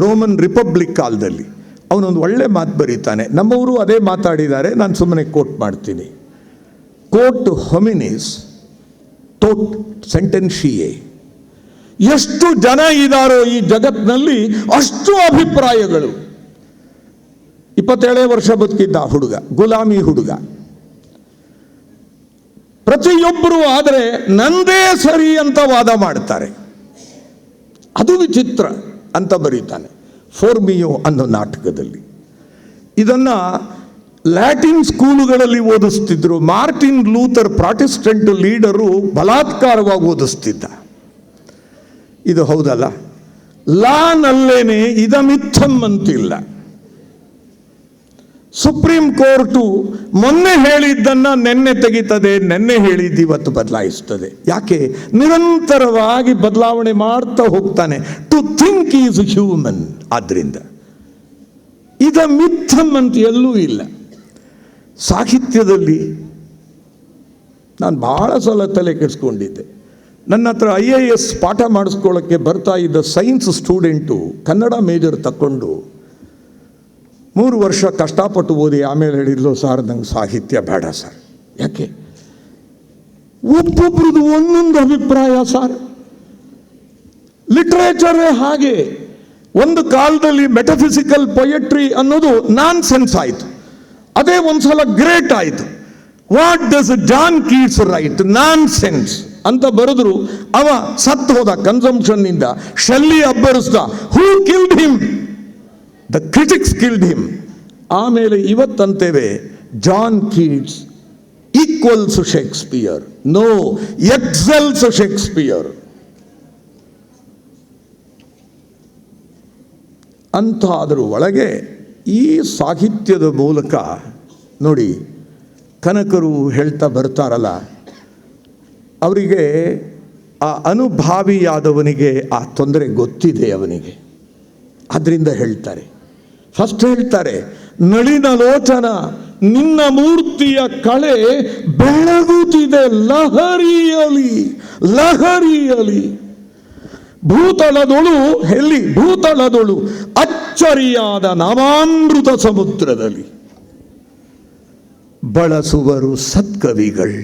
ರೋಮನ್ ರಿಪಬ್ಲಿಕ್ ಕಾಲದಲ್ಲಿ. ಅವನೊಂದು ಒಳ್ಳೆ ಮಾತು ಬರೀತಾನೆ. ನಮ್ಮವರು ಅದೇ ಮಾತಾಡಿದ್ದಾರೆ, ನಾನು ಸುಮ್ಮನೆ ಕೋಟ್ ಮಾಡ್ತೀನಿ. ಕೋಟ್ ಹೊಮಿನಿಸ್ ಟೋಟ್ ಸೆಂಟೆನ್ಷಿಯೇ. ಎಷ್ಟು ಜನ ಇದ್ದಾರೋ ಈ ಜಗತ್ತಿನಲ್ಲಿ ಅಷ್ಟು ಅಭಿಪ್ರಾಯಗಳು. 27 ವರ್ಷ ಬದುಕಿದ್ದ ಹುಡುಗ, ಗುಲಾಮಿ ಹುಡುಗ. ಪ್ರತಿಯೊಬ್ಬರು ಆದರೆ ನಂದೇ ಸರಿ ಅಂತ ವಾದ ಮಾಡ್ತಾರೆ. ಅದು ವಿಚಿತ್ರ ಅಂತ ಬರೀತಾನೆ ಫೋರ್ಮಿಯೋ ಅನ್ನೋ ನಾಟಕದಲ್ಲಿ. ಇದನ್ನ ಲ್ಯಾಟಿನ್ ಸ್ಕೂಲುಗಳಲ್ಲಿ ಓದಿಸ್ತಿದ್ರು. ಮಾರ್ಟಿನ್ ಲೂಥರ್ ಪ್ರಾಟೆಸ್ಟೆಂಟ್ ಲೀಡರು ಬಲಾತ್ಕಾರವಾಗಿ ಓದಿಸ್ತಿದ್ದ. ಇದು ಹೌದಲ್ಲ, ಲಾನಲ್ಲೇನೆ ಇದಮಿತ್ತಂ ಅಂತಿಲ್ಲ. ಸುಪ್ರೀಂ ಕೋರ್ಟು ಮೊನ್ನೆ ಹೇಳಿದ್ದನ್ನ ನೆನ್ನೆ ತೆಗಿತದೆ, ನೆನ್ನೆ ಹೇಳಿದ್ದು ಇವತ್ತು ಬದಲಾಯಿಸ್ತದೆ. ಯಾಕೆ? ನಿರಂತರವಾಗಿ ಬದಲಾವಣೆ ಮಾಡ್ತಾ ಹೋಗ್ತಾನೆ. To think is human. ಆದ್ರಿಂದ ಇದಮಿತ್ತಂ ಅಂತ ಎಲ್ಲೂ ಇಲ್ಲ. ಸಾಹಿತ್ಯದಲ್ಲಿ ನಾನು ಬಹಳ ಸಲ ತಲೆ ಕೆಡಿಸ್ಕೊಂಡಿದ್ದೆ. ನನ್ನ ಹತ್ರ IAS ಪಾಠ ಮಾಡಿಸ್ಕೊಳ್ಳೋಕ್ಕೆ ಬರ್ತಾ ಇದ್ದ ಸೈನ್ಸ್ ಸ್ಟೂಡೆಂಟು ಕನ್ನಡ ಮೇಜರ್ ತಕ್ಕೊಂಡು 3 ವರ್ಷ ಕಷ್ಟಪಟ್ಟು ಓದಿ ಆಮೇಲೆ ಹೇಳಿದ್ಲು, ಸರ್ ನಂಗೆ ಸಾಹಿತ್ಯ ಬೇಡ ಸರ್. ಯಾಕೆ? ಒಬ್ಬೊಬ್ರದ್ದು ಒಂದೊಂದು ಅಭಿಪ್ರಾಯ ಸರ್. ಲಿಟ್ರೇಚರೇ ಹಾಗೆ. ಒಂದು ಕಾಲದಲ್ಲಿ ಮೆಟಫಿಸಿಕಲ್ ಪೊಯೆಟ್ರಿ ಅನ್ನೋದು ನಾನ್ ಸೆನ್ಸ್ ಆಯಿತು, ಅದೇ ಒಂದ್ಸಲ ಗ್ರೇಟ್ ಆಯಿತು. What does John Keats write? Nonsense ಅಂತ ಬರೆದ್ರು. ಅವ ಸತ್ತು ಹೋದ ಕನ್ಸಂಪ್ಷನ್ ನಿಂದ. ಶೆಲ್ಲಿ ಅಬ್ಬರಿಸ್ದ. Who killed him? The critics killed him. ಆಮೇಲೆ ಇವತ್ತಂತೇವೆ John Keats equals Shakespeare. No, excels Shakespeare ಅಂತ. ಅದರ ಒಳಗೆ ಈ ಸಾಹಿತ್ಯದ ಮೂಲಕ ನೋಡಿ, ಕನಕರು ಹೇಳ್ತಾ ಬರ್ತಾರಲ್ಲ, ಅವರಿಗೆ ಆ ಅನುಭಾವಿಯಾದವನಿಗೆ ಆ ತೊಂದರೆ ಗೊತ್ತಿದೆ ಅವನಿಗೆ. ಅದರಿಂದ ಹೇಳ್ತಾರೆ. ಫಸ್ಟ್ ಹೇಳ್ತಾರೆ, ನಳಿನ ಲೋಚನ ನಿನ್ನ ಮೂರ್ತಿಯ ಕಳೆ ಬೆಳಗುತ್ತಿದೆ ಲಹರಿಯಲಿ, ಲಹರಿಯಲಿ. ಭೂತಳದೊಳು, ಎಲ್ಲಿ? ಭೂತಳದೊಳು ಅಚ್ಚರಿಯಾದ ನಾಮಾಮೃತ ಸಮುದ್ರದಲ್ಲಿ ಬಳಸುವರು ಸತ್ಕವಿಗಳು.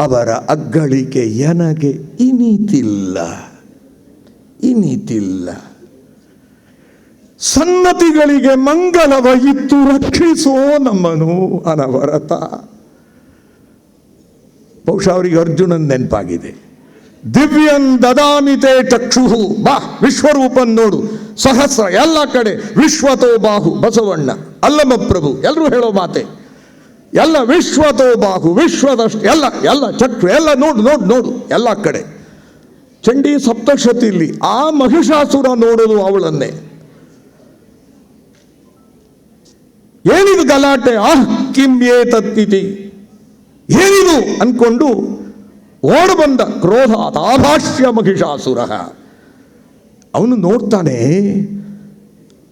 ಅವರ ಅಗ್ಗಳಿಕೆ ಎನಗೆ ಇನಿತಿಲ್ಲ, ಇನಿತಿಲ್ಲ. ಸನ್ನತಿಗಳಿಗೆ ಮಂಗಲವ ಇತ್ತು ರಕ್ಷಿಸೋ ನಮ್ಮನು ಅನವರತ. ಬಹುಶಃ ಅವರಿಗೆ ಅರ್ಜುನನ್ ನೆನಪಾಗಿದೆ. ದಿವ್ಯನ್ ದದಾಮಿತೆ ಚಕ್ಷುಹು. ಬಾ ವಿಶ್ವರೂಪನ್ ನೋಡು, ಸಹಸ್ರ ಎಲ್ಲ ಕಡೆ. ವಿಶ್ವತೋ ಬಾಹು ಬಸವಣ್ಣ, ಅಲ್ಲಮ ಪ್ರಭು ಎಲ್ಲರೂ ಹೇಳೋ ಮಾತೆ. ಎಲ್ಲ ವಿಶ್ವತೋ ಬಾಹು, ವಿಶ್ವದಷ್ಟು ಎಲ್ಲ ಎಲ್ಲ ಚಕ್ಷು ಎಲ್ಲ ನೋಡು ನೋಡು ನೋಡು ಎಲ್ಲ ಕಡೆ. ಚಂಡಿ ಸಪ್ತಶತಿಯಲ್ಲಿ ಆ ಮಹಿಷಾಸುರ ನೋಡೋದು ಅವಳನ್ನೇ. ಏನಿದು ಗಲಾಟೆ, ಕಿಂ ಏತತ್ತಿತಿ, ಏನಿದು ಅನ್ಕೊಂಡು ಓಡ್ ಬಂದ ಕ್ರೋಧಾತ್ ಆಭಾಷ್ಯ ಮಹಿಷಾಸುರ. ಅವನು ನೋಡ್ತಾನೆ,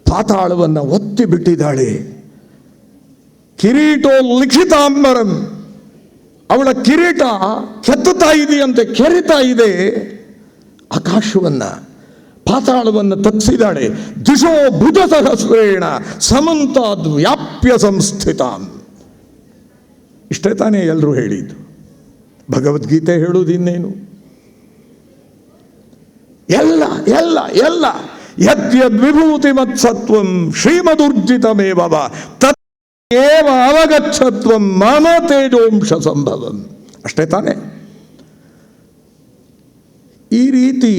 ಪಾತಾಳವನ್ನು ಒತ್ತಿ ಬಿಟ್ಟಿದ್ದಾಳೆ. ಕಿರೀಟೋ ಲಿಖಿತಾಂಬರಂ, ಅವಳ ಕಿರೀಟ ಕೆತ್ತುತ್ತಾ ಇದೆಯಂತೆ, ಕೆರಿತಾ ಇದೆ ಆಕಾಶವನ್ನ, ಪಾತಾಳವನ್ನು ತಪ್ಪಿಸಿದಾಳೆ. ದಿಶೋ ಭುಜ ಸಹಸ್ರೇಣ ಸಮಂತಾದ್ ವ್ಯಾಪ್ಯ ಸಂಸ್ಥಿತಾಂ. ಇಷ್ಟೇ ತಾನೇ ಎಲ್ಲರೂ ಹೇಳಿದ್ದು. ಭಗವದ್ಗೀತೆ ಹೇಳುವುದು ಇನ್ನೇನು? ಎಲ್ಲ ಎಲ್ಲ ಎಲ್ಲ ಯದ್ಯದ್ ವಿಭೂತಿ ಮತ್ಸತ್ವಂ ಶ್ರೀಮದುರ್ಜಿತಮೇವ ತತ್ ಏವ ಅವಗಚ್ಚತ್ವಂ ಮಮ ತೇಜೋಂಶ ಸಂಭವಂ. ಅಷ್ಟೇ ತಾನೇ. ಈ ರೀತಿ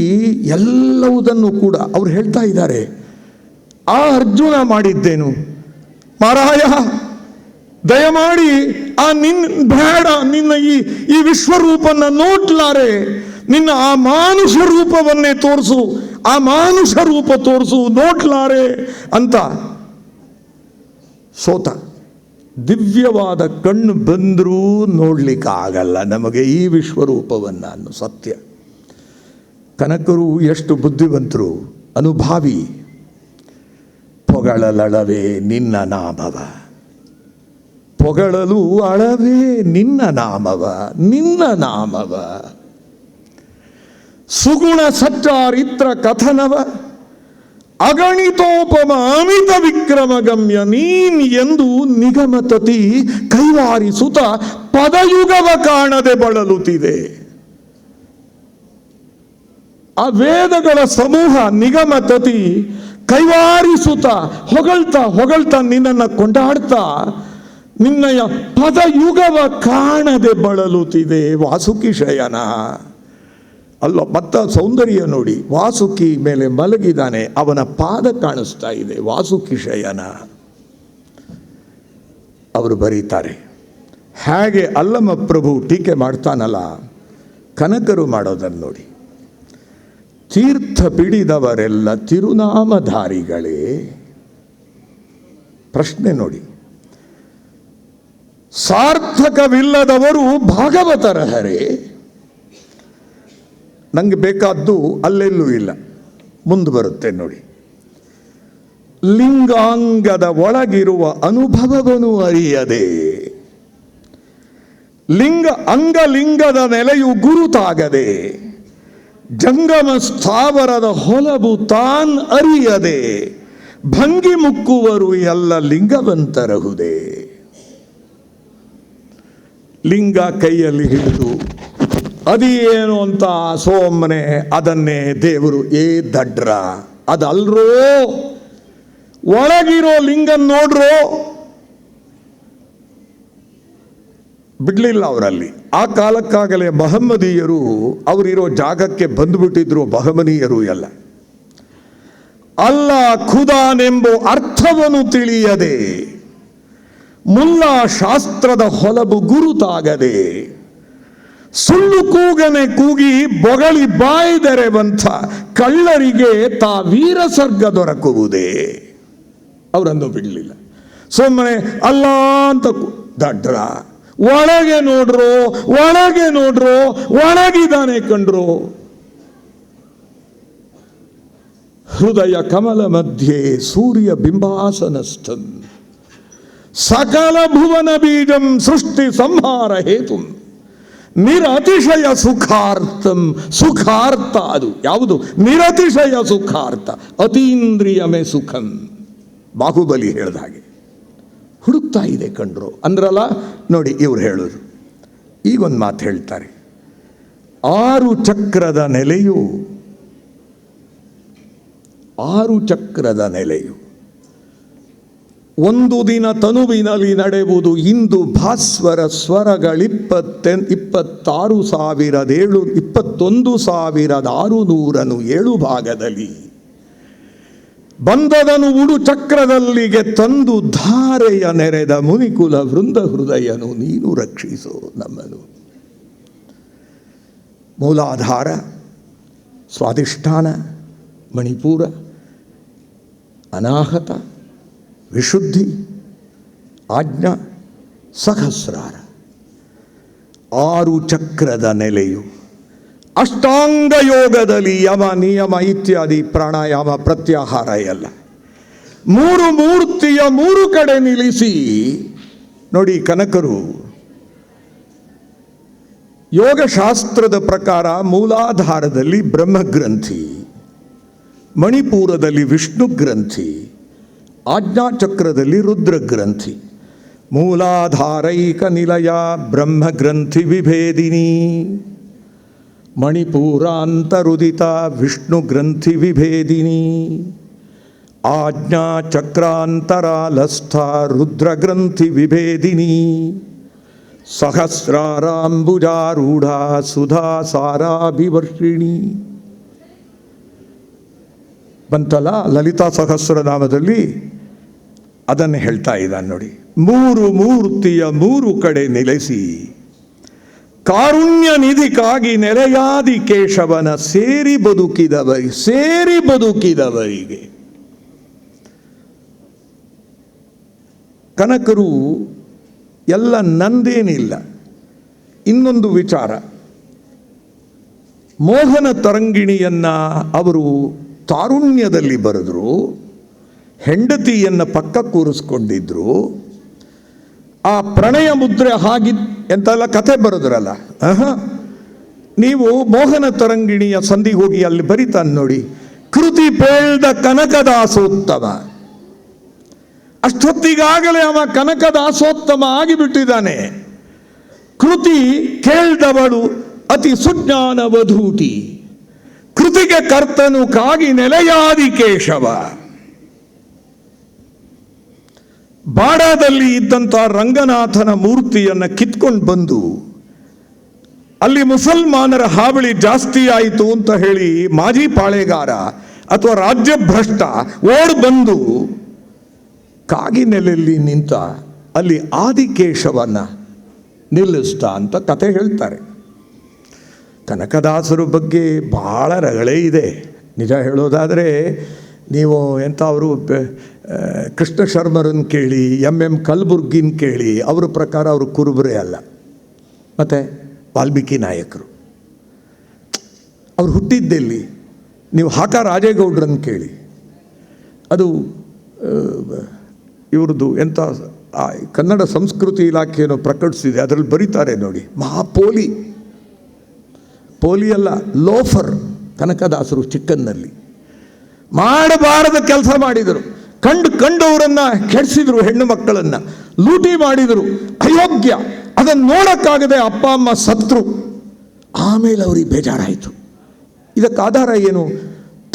ಎಲ್ಲವುದನ್ನು ಕೂಡ ಅವ್ರು ಹೇಳ್ತಾ ಇದ್ದಾರೆ. ಆ ಅರ್ಜುನ ಮಾಡಿದ್ದೇನು ಮಾರಾಯ, ದಯಮಾಡಿ ಆ ಬೇಡ, ನಿನ್ನ ಈ ವಿಶ್ವರೂಪನ್ನ ನೋಡ್ಲಾರೆ, ನಿನ್ನ ಆ ಮಾನುಷ ರೂಪವನ್ನೇ ತೋರಿಸು, ಆ ಮಾನುಷ ರೂಪ ತೋರಿಸು, ನೋಡ್ಲಾರೆ ಅಂತ ಸೋತ. ದಿವ್ಯವಾದ ಕಣ್ಣು ಬಂದರೂ ನೋಡ್ಲಿಕ್ಕಾಗಲ್ಲ ನಮಗೆ ಈ ವಿಶ್ವರೂಪವನ್ನು ಅನ್ನೋ ಸತ್ಯ. ಕನಕರು ಎಷ್ಟು ಬುದ್ಧಿವಂತರು, ಅನುಭಾವಿ. ಪೊಗಳಲಳವೇ ನಿನ್ನ ನಾಮವ, ಪೊಗಳಲು ಅಳವೇ ನಿನ್ನ ನಾಮವ, ನಿನ್ನ ನಾಮವ. ಸುಗುಣ ಸಚ್ಚಾರಿತ್ರ ಕಥನವ ಅಗಣಿತೋಪಮ ಅಮಿತ ವಿಕ್ರಮ ಗಮ್ಯ ನೀನ್ ಎಂದು ನಿಗಮತತಿ ಕೈವಾರಿಸುತ್ತ ಪದಯುಗವ ಕಾಣದೆ ಬಳಲುತ್ತಿದೆ. ಆ ವೇದಗಳ ಸಮೂಹ ನಿಗಮತತಿ ಕೈವಾರಿಸುತ್ತ ಹೊಗಳ್ತಾ ಹೊಗಳ್ತಾ ನಿನ್ನನ್ನು ಕೊಂಡಾಡ್ತಾ ನಿನ್ನಯ ಪದಯುಗವ ಕಾಣದೆ ಬಳಲುತ್ತಿದೆ. ವಾಸುಕಿ ಶಯನ ಅಲ್ಲ, ಮತ್ತ ಸೌಂದರ್ಯ ನೋಡಿ, ವಾಸುಕಿ ಮೇಲೆ ಮಲಗಿದಾನೆ, ಅವನ ಪಾದ ಕಾಣಿಸ್ತಾ ಇದೆ. ವಾಸುಕಿ ಶಯನ. ಅವರು ಬರೀತಾರೆ. ಹೇಗೆ ಅಲ್ಲಮ ಪ್ರಭು ಟೀಕೆ ಮಾಡ್ತಾನಲ್ಲ, ಕನಕರು ಮಾಡೋದನ್ನು ನೋಡಿ. ತೀರ್ಥ ಪಿಡಿದವರೆಲ್ಲ ತಿರುನಾಮಧಾರಿಗಳೇ. ಪ್ರಶ್ನೆ ನೋಡಿ, ಸಾರ್ಥಕವಿಲ್ಲದವರು ಭಾಗವತರಹರೇ. ನಂಗೆ ಬೇಕಾದ್ದು ಅಲ್ಲೆಲ್ಲೂ ಇಲ್ಲ, ಮುಂದೆ ಬರುತ್ತೆ ನೋಡಿ. ಲಿಂಗಾಂಗದ ಒಳಗಿರುವ ಅನುಭವವನ್ನು ಅರಿಯದೆ, ಅಂಗಲಿಂಗದ ನೆಲೆಯು ಗುರುತಾಗದೆ, ಜಂಗಮ ಸ್ಥಾವರದ ಹೊಲಬು ತಾನ್ ಅರಿಯದೆ, ಭಂಗಿ ಮುಕ್ಕುವರು ಎಲ್ಲ ಲಿಂಗವಂತರಹುದೇ. ಲಿಂಗ ಕೈಯಲ್ಲಿ ಹಿಡಿದು ಅದೇನು ಅಂತ ಸೋಮನೆ ಅದನ್ನೇ ದೇವರು ದಡ್ರ ಅದಲ್ರೋ, ಒಳಗಿರೋ ಲಿಂಗನ್ ನೋಡ್ರೋ. ಬಿಡ್ಲಿಲ್ಲ ಅವರಲ್ಲಿ. ಆ ಕಾಲಕ್ಕಾಗಲೇ ಮಹಮ್ಮದೀಯರು ಅವರಿರೋ ಜಾಗಕ್ಕೆ ಬಂದುಬಿಟ್ಟಿದ್ರು. ಬಹಮನೀಯರು ಎಲ್ಲ ಅಲ್ಲ ಖುದಾನೆಂಬ ಅರ್ಥವನ್ನು ತಿಳಿಯದೆ, ಮುಲ್ಲಾ ಶಾಸ್ತ್ರದ ಹೊಲಬು ಗುರುತಾಗದೆ, ಸುಳ್ಳು ಕೂಗನೆ ಕೂಗಿ ಬೊಗಳಿ ಬಾಯ್ದೆರೆವಂಥ ಕಳ್ಳರಿಗೆ ತಾ ವೀರ ಸ್ವರ್ಗ ದೊರಕುವುದೇ. ಅವರನ್ನು ಬಿಡಲಿಲ್ಲ. ಸುಮ್ಮನೆ ಅಲ್ಲ ಅಂತ ದಡ್ರ. ಒಳಗೆ ನೋಡ್ರೋ, ಒಳಗೆ ನೋಡ್ರೋ, ಒಳಗಿದ್ದಾನೆ ಕಂಡ್ರೋ. ಹೃದಯ ಕಮಲ ಮಧ್ಯೆ ಸೂರ್ಯ ಬಿಂಬಾಸನಸ್ಥಂ ಸಕಲ ಭುವನ ಬೀಜಂ ಸೃಷ್ಟಿ ಸಂಹಾರ ಹೇತು ನಿರತಿಶಯ ಸುಖಾರ್ಥಂ. ಸುಖಾರ್ಥ ಅದು ಯಾವುದು? ನಿರತಿಶಯ ಸುಖಾರ್ಥ. ಅತೀಂದ್ರಿಯಮೇ ಸುಖಂ. ಬಾಹುಬಲಿ ಹೇಳ್ದ ಹಾಗೆ ಹುಡುಕ್ತಾ ಇದೆ ಕಂಡ್ರು ಅಂದ್ರಲ್ಲ ನೋಡಿ. ಇವ್ರು ಹೇಳೋದು ಈಗೊಂದು ಮಾತು ಹೇಳ್ತಾರೆ. 6 ಚಕ್ರದ ನೆಲೆಯು, 6 ಚಕ್ರದ ನೆಲೆಯು ಒಂದು ದಿನ ತನುವಿನಲ್ಲಿ ನಡೆಯುವುದು. ಇಂದು ಭಾಸ್ವರ ಸ್ವರಗಳು 21,607 ಭಾಗದಲ್ಲಿ ಬಂದದನು ಉಡು ಚಕ್ರದಲ್ಲಿಗೆ ತಂದು ಧಾರೆಯ ನೆರೆದ ಮುನಿಕುಲ ವೃಂದ ಹೃದಯನು ನೀನು ರಕ್ಷಿಸೋ ನಮ್ಮನು. ಮೂಲಾಧಾರ ಸ್ವಾಧಿಷ್ಠಾನ, ಮಣಿಪುರ, ಅನಾಹತ, ವಿಶುದ್ಧಿ, ಆಜ್ಞಾ, ಸಹಸ್ರಾರ. 6 ಚಕ್ರದ ನೆಲೆಯು. ಅಷ್ಟಾಂಗ ಯೋಗದಲ್ಲಿ ಯಮ, ನಿಯಮ ಇತ್ಯಾದಿ ಪ್ರಾಣಾಯಾಮ, ಪ್ರತ್ಯಾಹಾರ ಎಲ್ಲ 3 ಮೂರ್ತಿಯ 3 ಕಡೆ ನಿಲ್ಲಿಸಿ ನೋಡಿ. ಕನಕರು ಯೋಗಶಾಸ್ತ್ರದ ಪ್ರಕಾರ ಮೂಲಾಧಾರದಲ್ಲಿ ಬ್ರಹ್ಮಗ್ರಂಥಿ, ಮಣಿಪುರದಲ್ಲಿ ವಿಷ್ಣು ಗ್ರಂಥಿ, ಆಜ್ಞಾಚಕ್ರದಲ್ಲಿ ರುದ್ರಗ್ರಂಥಿ. ಮೂಲಾಧಾರೈಕ ನಿಲಯ ಬ್ರಹ್ಮಗ್ರಂಥಿ ವಿಭೇದಿನಿ, ಮಣಿಪುರಾಂತರುದಿತ ವಿಷ್ಣು ಗ್ರಂಥಿ ವಿಭೇದಿನಿ, ಆಜ್ಞಾಚಕ್ರಾಂತರಾಲಸ್ಥ ರುದ್ರಗ್ರಂಥಿ ವಿಭೇದಿನಿ, ಸಹಸ್ರಾರಾಂಬುಜಾರೂಢ ಸುಧಾ ಸಾರಾಭಿವರ್ಷಿಣಿ. ಬಂತಲ್ಲ ಲಲಿತಾ ಸಹಸ್ರನಾಮದಲ್ಲಿ, ಅದನ್ನು ಹೇಳ್ತಾ ಇದ್ದಾನೆ ನೋಡಿ. 3 ಮೂರ್ತಿಯ 3 ಕಡೆ ನೆಲೆಸಿ ಕಾರುಣ್ಯ ನಿಧಿಗಾಗಿ ನೆಲೆಯಾದಿ ಕೇಶವನ ಸೇರಿ ಬದುಕಿದವರಿಗೆ ಕನಕರು ಎಲ್ಲ ನಂದೇನಿಲ್ಲ. ಇನ್ನೊಂದು ವಿಚಾರ, ಮೋಹನ ತರಂಗಿಣಿಯನ್ನ ಅವರು ತಾರುಣ್ಯದಲ್ಲಿ ಬರೆದ್ರು, ಹೆಂಡತಿಯನ್ನು ಪಕ್ಕ ಕೂರಿಸ್ಕೊಂಡಿದ್ರು. ಆ ಪ್ರಣಯ ಮುದ್ರೆ ಎಂತೆಲ್ಲ ಕಥೆ ಬರೆದ್ರಲ್ಲ. ನೀವು ಮೋಹನ ತರಂಗಿಣಿಯ ಸಂಧಿಗೆ ಹೋಗಿ ಅಲ್ಲಿ ಬರಿತಾನೆ ನೋಡಿ. ಕೃತಿ ಪೇಳ್ದ ಕನಕದಾಸೋತ್ತಮ. ಅಷ್ಟೊತ್ತಿಗಾಗಲೇ ಅವ ಕನಕದಾಸೋತ್ತಮ ಆಗಿಬಿಟ್ಟಿದ್ದಾನೆ. ಕೃತಿ ಕೇಳ್ದವಳು ಅತಿ ಸುಜ್ಞಾನ ವಧೂಟಿ, ಕೃತಿಗೆ ಕರ್ತನು ಕಾಗಿ ನೆಲೆಯಾದಿ ಕೇಶವ. ಬಾಡಾದಲ್ಲಿ ಇದ್ದಂಥ ರಂಗನಾಥನ ಮೂರ್ತಿಯನ್ನು ಕಿತ್ಕೊಂಡು ಬಂದು ಅಲ್ಲಿ ಮುಸಲ್ಮಾನರ ಹಾವಳಿ ಜಾಸ್ತಿ ಆಯಿತು ಅಂತ ಹೇಳಿ ಮಾಜಿ ಪಾಳೆಗಾರ ಅಥವಾ ರಾಜ್ಯಭ್ರಷ್ಟ ಓಡ್ ಬಂದು ಕಾಗಿನೆಲೆಯಲ್ಲಿ ನಿಂತ ಅಲ್ಲಿ ಆದಿಕೇಶವನ್ನ ನಿಲ್ಲಿಸ್ತ ಅಂತ ಕತೆ ಹೇಳ್ತಾರೆ. ಕನಕದಾಸರ ಬಗ್ಗೆ ಬಹಳ ರಗಳೆ ಇದೆ. ನಿಜ ಹೇಳೋದಾದರೆ ನೀವು ಅವರು ಕೃಷ್ಣ ಶರ್ಮರನ್ನು ಕೇಳಿ, ಎಂ ಕಲಬುರ್ಗಿನ ಕೇಳಿ, ಅವರ ಪ್ರಕಾರ ಅವರು ಕುರುಬರೇ ಅಲ್ಲ. ಮತ್ತು ವಾಲ್ಮೀಕಿ ನಾಯಕರು ಅವ್ರು ಹುಟ್ಟಿದ್ದೆಲ್ಲಿ? ನೀವು ಹಾಕ ರಾಜೇಗೌಡರನ್ನು ಕೇಳಿ, ಅದು ಇವ್ರದ್ದು ಕನ್ನಡ ಸಂಸ್ಕೃತಿ ಇಲಾಖೆಯನ್ನು ಪ್ರಕಟಿಸಿದೆ, ಅದರಲ್ಲಿ ಬರೀತಾರೆ ನೋಡಿ. ಮಹಾಪೋಲಿ, ಪೋಲಿ ಅಲ್ಲ, ಲೋಫರ್ ಕನಕದಾಸರು. ಚಿಕ್ಕನ್ನಲ್ಲಿ ಮಾಡಬಾರದ ಕೆಲಸ ಮಾಡಿದರು. ಕಂಡವರನ್ನ ಕೆಡಿಸಿದ್ರು, ಹೆಣ್ಣು ಮಕ್ಕಳನ್ನ ಲೂಟಿ ಮಾಡಿದರು, ಅಯೋಗ್ಯ. ಅದನ್ನು ನೋಡಕ್ಕಾಗದೆ ಅಪ್ಪ ಅಮ್ಮ ಸತ್ರು. ಆಮೇಲೆ ಅವ್ರಿಗೆ ಬೇಜಾರಾಯಿತು. ಇದಕ್ಕೆ ಆಧಾರ ಏನು?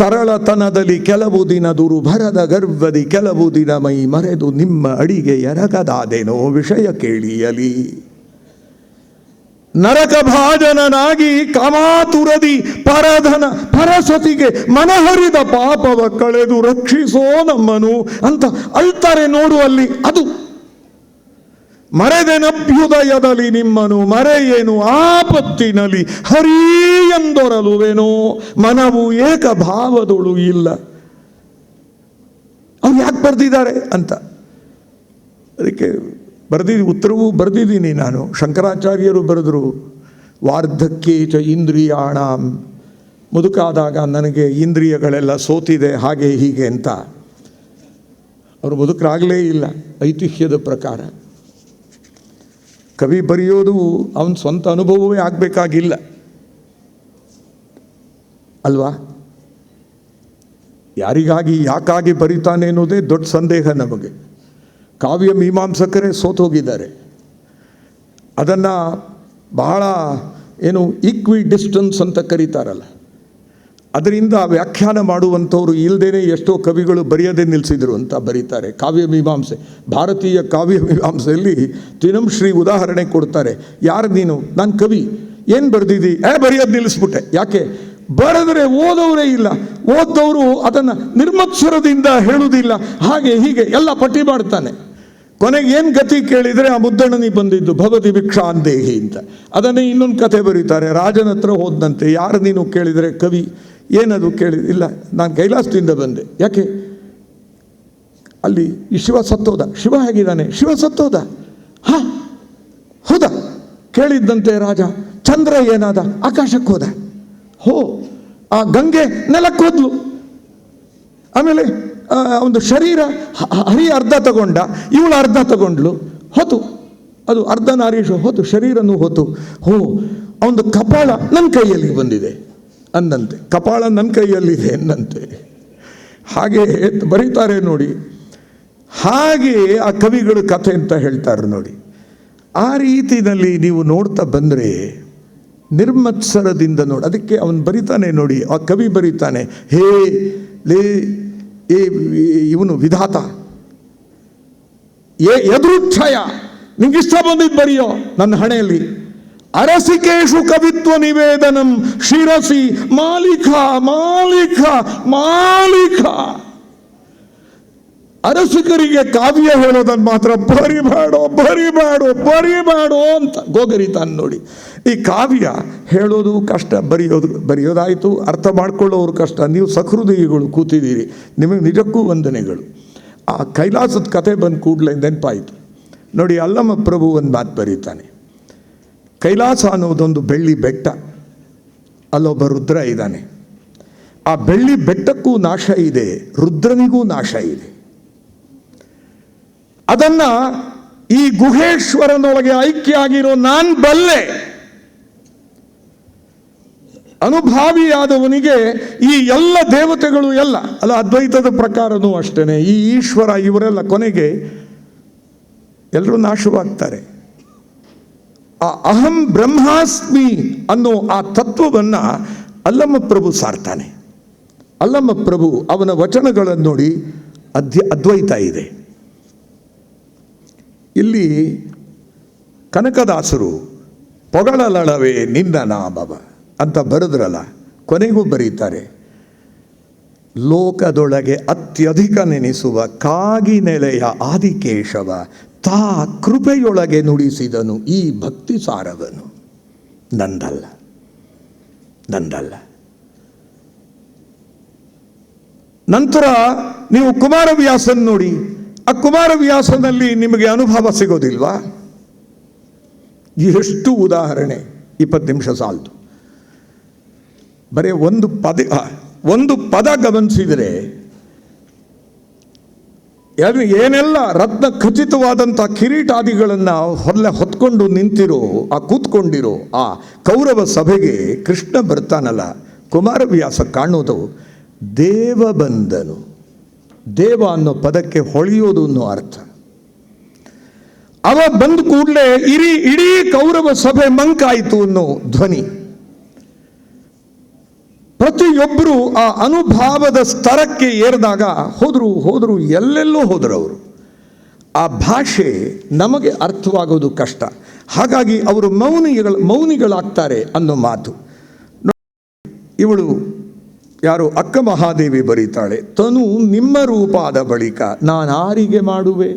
ತರಳತನದಲ್ಲಿ ಕೆಲವು ದಿನ ದುರುಭರದ ಗರ್ಭದಿ ಕೆಲವು ದಿನ ಮೈ ಮರೆದು ನಿಮ್ಮ ಅಡಿಗೆ ಎರಗದಾದೇನೋ ವಿಷಯ ಕೇಳಿಯಲಿ. ನರಕ ಭಾಜನನಾಗಿ ಕಾಮಾತುರದಿ ಪರಧನ ಪರಸತಿಗೆ ಮನಹರಿದ ಪಾಪವ ಕಳೆದು ರಕ್ಷಿಸೋ ನಮ್ಮನು ಅಂತ ಅಳ್ತಾರೆ ನೋಡು ಅಲ್ಲಿ. ಅದು ಮರೆದೆನಭ್ಯುದಯದಲ್ಲಿ ನಿಮ್ಮನು ಮರೆಯೇನು ಆಪತ್ತಿನಲ್ಲಿ ಹರೀ ಎಂದೊರಲುವೆನೋ ಮನವು ಏಕಭಾವದೊಳು ಇಲ್ಲ. ಅವ್ರು ಯಾಕೆ ಬರೆದಿದ್ದಾರೆ ಅಂತ ಅದಕ್ಕೆ ಉತ್ತರವೂ ಬರೆದಿದ್ದೀನಿ ನಾನು. ಶಂಕರಾಚಾರ್ಯರು ಬರೆದರು, ವಾರ್ಧಕ್ಯೇ ಚ ಇಂದ್ರಿಯಾಣಾಂ, ಮುದುಕಾದಾಗ ನನಗೆ ಇಂದ್ರಿಯಗಳೆಲ್ಲ ಸೋತಿದೆ ಹಾಗೆ ಹೀಗೆ ಅಂತ. ಅವರು ಮುದುಕರಾಗಲೇ ಇಲ್ಲ ಐತಿಹ್ಯದ ಪ್ರಕಾರ. ಕವಿ ಬರೆಯೋದು ಅವನ ಸ್ವಂತ ಅನುಭವವೇ ಆಗಬೇಕಾಗಿಲ್ಲ ಅಲ್ವಾ? ಯಾರಿಗಾಗಿ ಯಾಕಾಗಿ ಬರೀತಾನೆ ಅನ್ನೋದೇ ದೊಡ್ಡ ಸಂದೇಹ ನಮಗೆ. ಕಾವ್ಯ ಮೀಮಾಂಸಕರೇ ಸೋತೋಗಿದ್ದಾರೆ. ಅದನ್ನು ಬಹಳ ಈಕ್ವಿ ಡಿಸ್ಟನ್ಸ್ ಅಂತ ಕರೀತಾರಲ್ಲ, ಅದರಿಂದ ವ್ಯಾಖ್ಯಾನ ಮಾಡುವಂಥವ್ರು ಇಲ್ಲದೇ ಎಷ್ಟೋ ಕವಿಗಳು ಬರೆಯದೇ ನಿಲ್ಲಿಸಿದರು ಅಂತ ಬರೀತಾರೆ. ಕಾವ್ಯ ಮೀಮಾಂಸೆ, ಭಾರತೀಯ ಕಾವ್ಯ ಮೀಮಾಂಸೆಯಲ್ಲಿ ತಿನಂಶ್ರೀ ಉದಾಹರಣೆ ಕೊಡ್ತಾರೆ. ಯಾರು ನೀನು? ನಾನು ಕವಿ. ಏನು ಬರೆದಿದ್ದಿ? ಬರೆಯೋದು ನಿಲ್ಲಿಸ್ಬಿಟ್ಟೆ. ಯಾಕೆ? ಬರೆದರೆ ಓದೋರೇ ಇಲ್ಲ, ಓದೋರು ಅದನ್ನು ನಿರ್ಮತ್ಸರದಿಂದ ಹೇಳುವುದಿಲ್ಲ, ಹಾಗೆ ಹೀಗೆ ಎಲ್ಲ ಪಟ್ಟಿ ಮಾಡ್ತಾನೆ. ಕೊನೆಗೆ ಏನು ಗತಿ ಕೇಳಿದರೆ ಆ ಮುದ್ದಣ್ಣನಿಗೆ ಬಂದಿದ್ದು ಭವತಿ ಭಿಕ್ಷಾಂದೇಹಿ ಅಂತ. ಅದನ್ನೇ ಇನ್ನೊಂದು ಕಥೆ ಬರೀತಾರೆ. ರಾಜನ ಹತ್ರ ಹೋದಂತೆ. ಯಾರು ನೀನು ಕೇಳಿದರೆ ಕವಿ. ಏನದು ಕೇಳಿ, ಇಲ್ಲ ನಾನು ಕೈಲಾಸದಿಂದ ಬಂದೆ. ಯಾಕೆ? ಅಲ್ಲಿ ಈ ಶಿವ ಸತ್ತೋದ. ಶಿವ ಹೇಗಿದ್ದಾನೆ? ಶಿವ ಸತ್ತೋದ. ಹೌದಾ? ಕೇಳಿದ್ದಂತೆ ರಾಜ. ಚಂದ್ರ ಏನಾದ? ಆಕಾಶಕ್ಕೆ ಹೋದ. ಆ ಗಂಗೆ ನೆಲಕ್ಕೆ ಹೋದ್ಲು. ಆಮೇಲೆ ಒಂದು ಶರೀರ ಹರಿ ಅರ್ಧ ತಗೊಂಡ, ಇವಳು ಅರ್ಧ ತಗೊಂಡ್ಲು, ಹೋತು. ಅದು ಅರ್ಧ ನಾರೀಶು ಹೋತು, ಶರೀರನೂ ಹೋತು. ಅವನು ಕಪಾಳ ನನ್ನ ಕೈಯಲ್ಲಿ ಬಂದಿದೆ ಅಂದಂತೆ, ಕಪಾಳ ನನ್ನ ಕೈಯಲ್ಲಿದೆ ಎಂದಂತೆ. ಹಾಗೆ ಬರೀತಾರೆ ನೋಡಿ. ಹಾಗೆ ಆ ಕವಿಗಳು ಕಥೆ ಅಂತ ಹೇಳ್ತಾರೆ ನೋಡಿ. ಆ ರೀತಿಯಲ್ಲಿ ನೀವು ನೋಡ್ತಾ ಬಂದರೆ ನಿರ್ಮತ್ಸರದಿಂದ ನೋಡಿ. ಅದಕ್ಕೆ ಅವನು ಬರೀತಾನೆ ನೋಡಿ, ಆ ಕವಿ ಬರೀತಾನೆ, ಹೇ ಲೇ ಇವನು ವಿಧಾತ, ಎದುರುಚ್ಛಯ, ನಿಂಗಿಷ್ಟ ಬಂದಿದ್ದು ಬರೆಯೋ ನನ್ನ ಹಣೆಯಲ್ಲಿ. ಅರಸಿಕೇಶು ಕವಿತ್ವ ನಿವೇದನಂ ಶಿರಸಿ ಮಾಲಿಕ ಮಾಲಿಕ ಮಾಲಿಕ. ಅರಸಿಕರಿಗೆ ಕಾವ್ಯ ಹೇಳೋದನ್ನು ಮಾತ್ರ ಬರಿಬೇಡೋ ಬರಿಬೇಡೋ ಬರಿಬೇಡೋ ಅಂತ ಗೋಗರಿತಾನೆ ನೋಡಿ. ಈ ಕಾವ್ಯ ಹೇಳೋದು ಕಷ್ಟ, ಬರೆಯೋದಾಯಿತು, ಅರ್ಥ ಮಾಡ್ಕೊಳ್ಳೋರು ಕಷ್ಟ. ನೀವು ಸಹೃದಯಿಗಳು ಕೂತಿದ್ದೀರಿ, ನಿಮಗೆ ನಿಜಕ್ಕೂ ವಂದನೆಗಳು. ಆ ಕೈಲಾಸದ ಕತೆ ಬಂದ ಕೂಡಲೇ ನೆನಪಾಯಿತು ನೋಡಿ. ಅಲ್ಲಮ ಪ್ರಭು ಒಂದು ಮಾತು ಬರೀತಾನೆ. ಕೈಲಾಸ ಅನ್ನೋದೊಂದು ಬೆಳ್ಳಿ ಬೆಟ್ಟ, ಅಲ್ಲೊಬ್ಬ ರುದ್ರ ಇದ್ದಾನೆ. ಆ ಬೆಳ್ಳಿ ಬೆಟ್ಟಕ್ಕೂ ನಾಶ ಇದೆ, ರುದ್ರನಿಗೂ ನಾಶ ಇದೆ. ಅದನ್ನ ಈ ಗುಹೇಶ್ವರನೊಳಗೆ ಐಕ್ಯ ಆಗಿರೋ ನಾನು ಬಲ್ಲೆ. ಅನುಭಾವಿಯಾದವನಿಗೆ ಈ ಎಲ್ಲ ದೇವತೆಗಳು ಎಲ್ಲ ಅಲ್ಲ, ಅದ್ವೈತದ ಪ್ರಕಾರನೂ ಅಷ್ಟೇನೆ. ಈ ಈಶ್ವರ ಇವರೆಲ್ಲ ಕೊನೆಗೆ ಎಲ್ಲರೂ ನಾಶವಾಗ್ತಾರೆ. ಆ ಅಹಂ ಬ್ರಹ್ಮಾಸ್ಮಿ ಅನ್ನೋ ಆ ತತ್ವವನ್ನು ಅಲ್ಲಮ ಪ್ರಭು ಸಾರ್ತಾನೆ. ಅಲ್ಲಮ ಪ್ರಭು ಅವನ ವಚನಗಳನ್ನು ನೋಡಿ ಅದ್ವೈತ ಇದೆ. ಇಲ್ಲಿ ಕನಕದಾಸರು ಪೊಗಳಲಳವೇ ನಿನ್ನ ನಾಮವ ಅಂತ ಬರೆದ್ರಲ್ಲ, ಕೊನೆಗೂ ಬರೀತಾರೆ, ಲೋಕದೊಳಗೆ ಅತ್ಯಧಿಕ ನೆನೆಸುವ ಕಾಗಿ ನೆಲೆಯ ಆದಿಕೇಶವ ತಾ ಕೃಪೆಯೊಳಗೆ ನುಡಿಸಿದನು ಈ ಭಕ್ತಿ ಸಾರವನು. ನಂದಲ್ಲ ನಂದಲ್ಲ. ನಂತರ ನೀವು ಕುಮಾರವ್ಯಾಸನ್ ನೋಡಿ. ಆ ಕುಮಾರವ್ಯಾಸನಲ್ಲಿ ನಿಮಗೆ ಅನುಭವ ಸಿಗೋದಿಲ್ವಾ? ಎಷ್ಟು ಉದಾಹರಣೆ, 20 ನಿಮಿಷ ಸಾಲ್ತು. ಬರೀ ಒಂದು ಪದ ಗಮನಿಸಿದರೆ ಏನೆಲ್ಲ ರತ್ನ ಖಚಿತವಾದಂಥ ಕಿರೀಟಾದಿಗಳನ್ನು ಹೊತ್ಕೊಂಡು ನಿಂತಿರೋ, ಕೂತ್ಕೊಂಡಿರೋ ಆ ಕೌರವ ಸಭೆಗೆ ಕೃಷ್ಣ ಬರ್ತಾನಲ್ಲ, ಕುಮಾರವ್ಯಾಸ ಕಾಣೋದು ದೇವ ಬಂದನು. ದೇವ ಅನ್ನೋ ಪದಕ್ಕೆ ಹೊಳೆಯೋದು ಅನ್ನೋ ಅರ್ಥ. ಅವ ಬಂದ ಕೂಡಲೇ ಇಡೀ ಕೌರವ ಸಭೆ ಮಂಕಾಯಿತು ಅನ್ನೋ ಧ್ವನಿ. ಪ್ರತಿಯೊಬ್ಬರು ಆ ಅನುಭಾವದ ಸ್ತರಕ್ಕೆ ಏರಿದಾಗ ಹೋದ್ರು ಎಲ್ಲೆಲ್ಲೋ ಹೋದರು ಅವರು. ಆ ಭಾಷೆ ನಮಗೆ ಅರ್ಥವಾಗೋದು ಕಷ್ಟ. ಹಾಗಾಗಿ ಅವರು ಮೌನಿಗಳಾಗ್ತಾರೆ ಅನ್ನೋ ಮಾತು. ಇವಳು ಯಾರು ಅಕ್ಕ ಮಹಾದೇವಿ ಬರೀತಾಳೆ, ತನು ನಿಮ್ಮ ರೂಪಾದ ಬಳಿಕ ನಾನಾರಿಗೆ ಮಾಡುವೆ,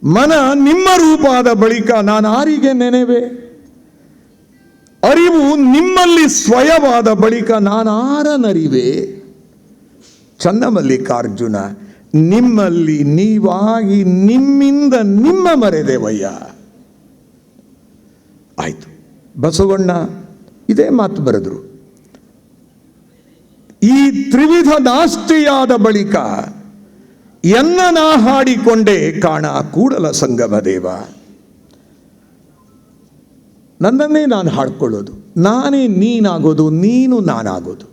ಮನ ನಿಮ್ಮ ರೂಪಾದ ಬಳಿಕ ನಾನಾರಿಗೆ ನೆನೆವೆ, ಅರಿವು ನಿಮ್ಮಲ್ಲಿ ಸ್ವಯವಾದ ಬಳಿಕ ನಾನಾರನರಿವೆ. ಚನ್ನಮಲ್ಲಿಕಾರ್ಜುನ ನಿಮ್ಮಲ್ಲಿ ನೀವಾಗಿ ನಿಮ್ಮಿಂದ ನಿಮ್ಮ ಮರೆದೇವಯ್ಯ. ಆಯ್ತು. ಬಸವಣ್ಣ ಇದೇ ಮಾತು ಬರೆದ್ರು. ಈ ತ್ರಿವಿಧ ನಾಸ್ತಿಯಾದ ಬಳಿಕ ಎನ್ನ ನಾ ಹಾಡಿಕೊಂಡೆ ಕಾಣ ಕೂಡಲ ಸಂಗಮ ದೇವ. ನನ್ನನ್ನೇ ನಾನು ಹಾಡ್ಕೊಳ್ಳೋದು, ನಾನೇ ನೀನಾಗೋದು, ನೀನು ನಾನಾಗೋದು.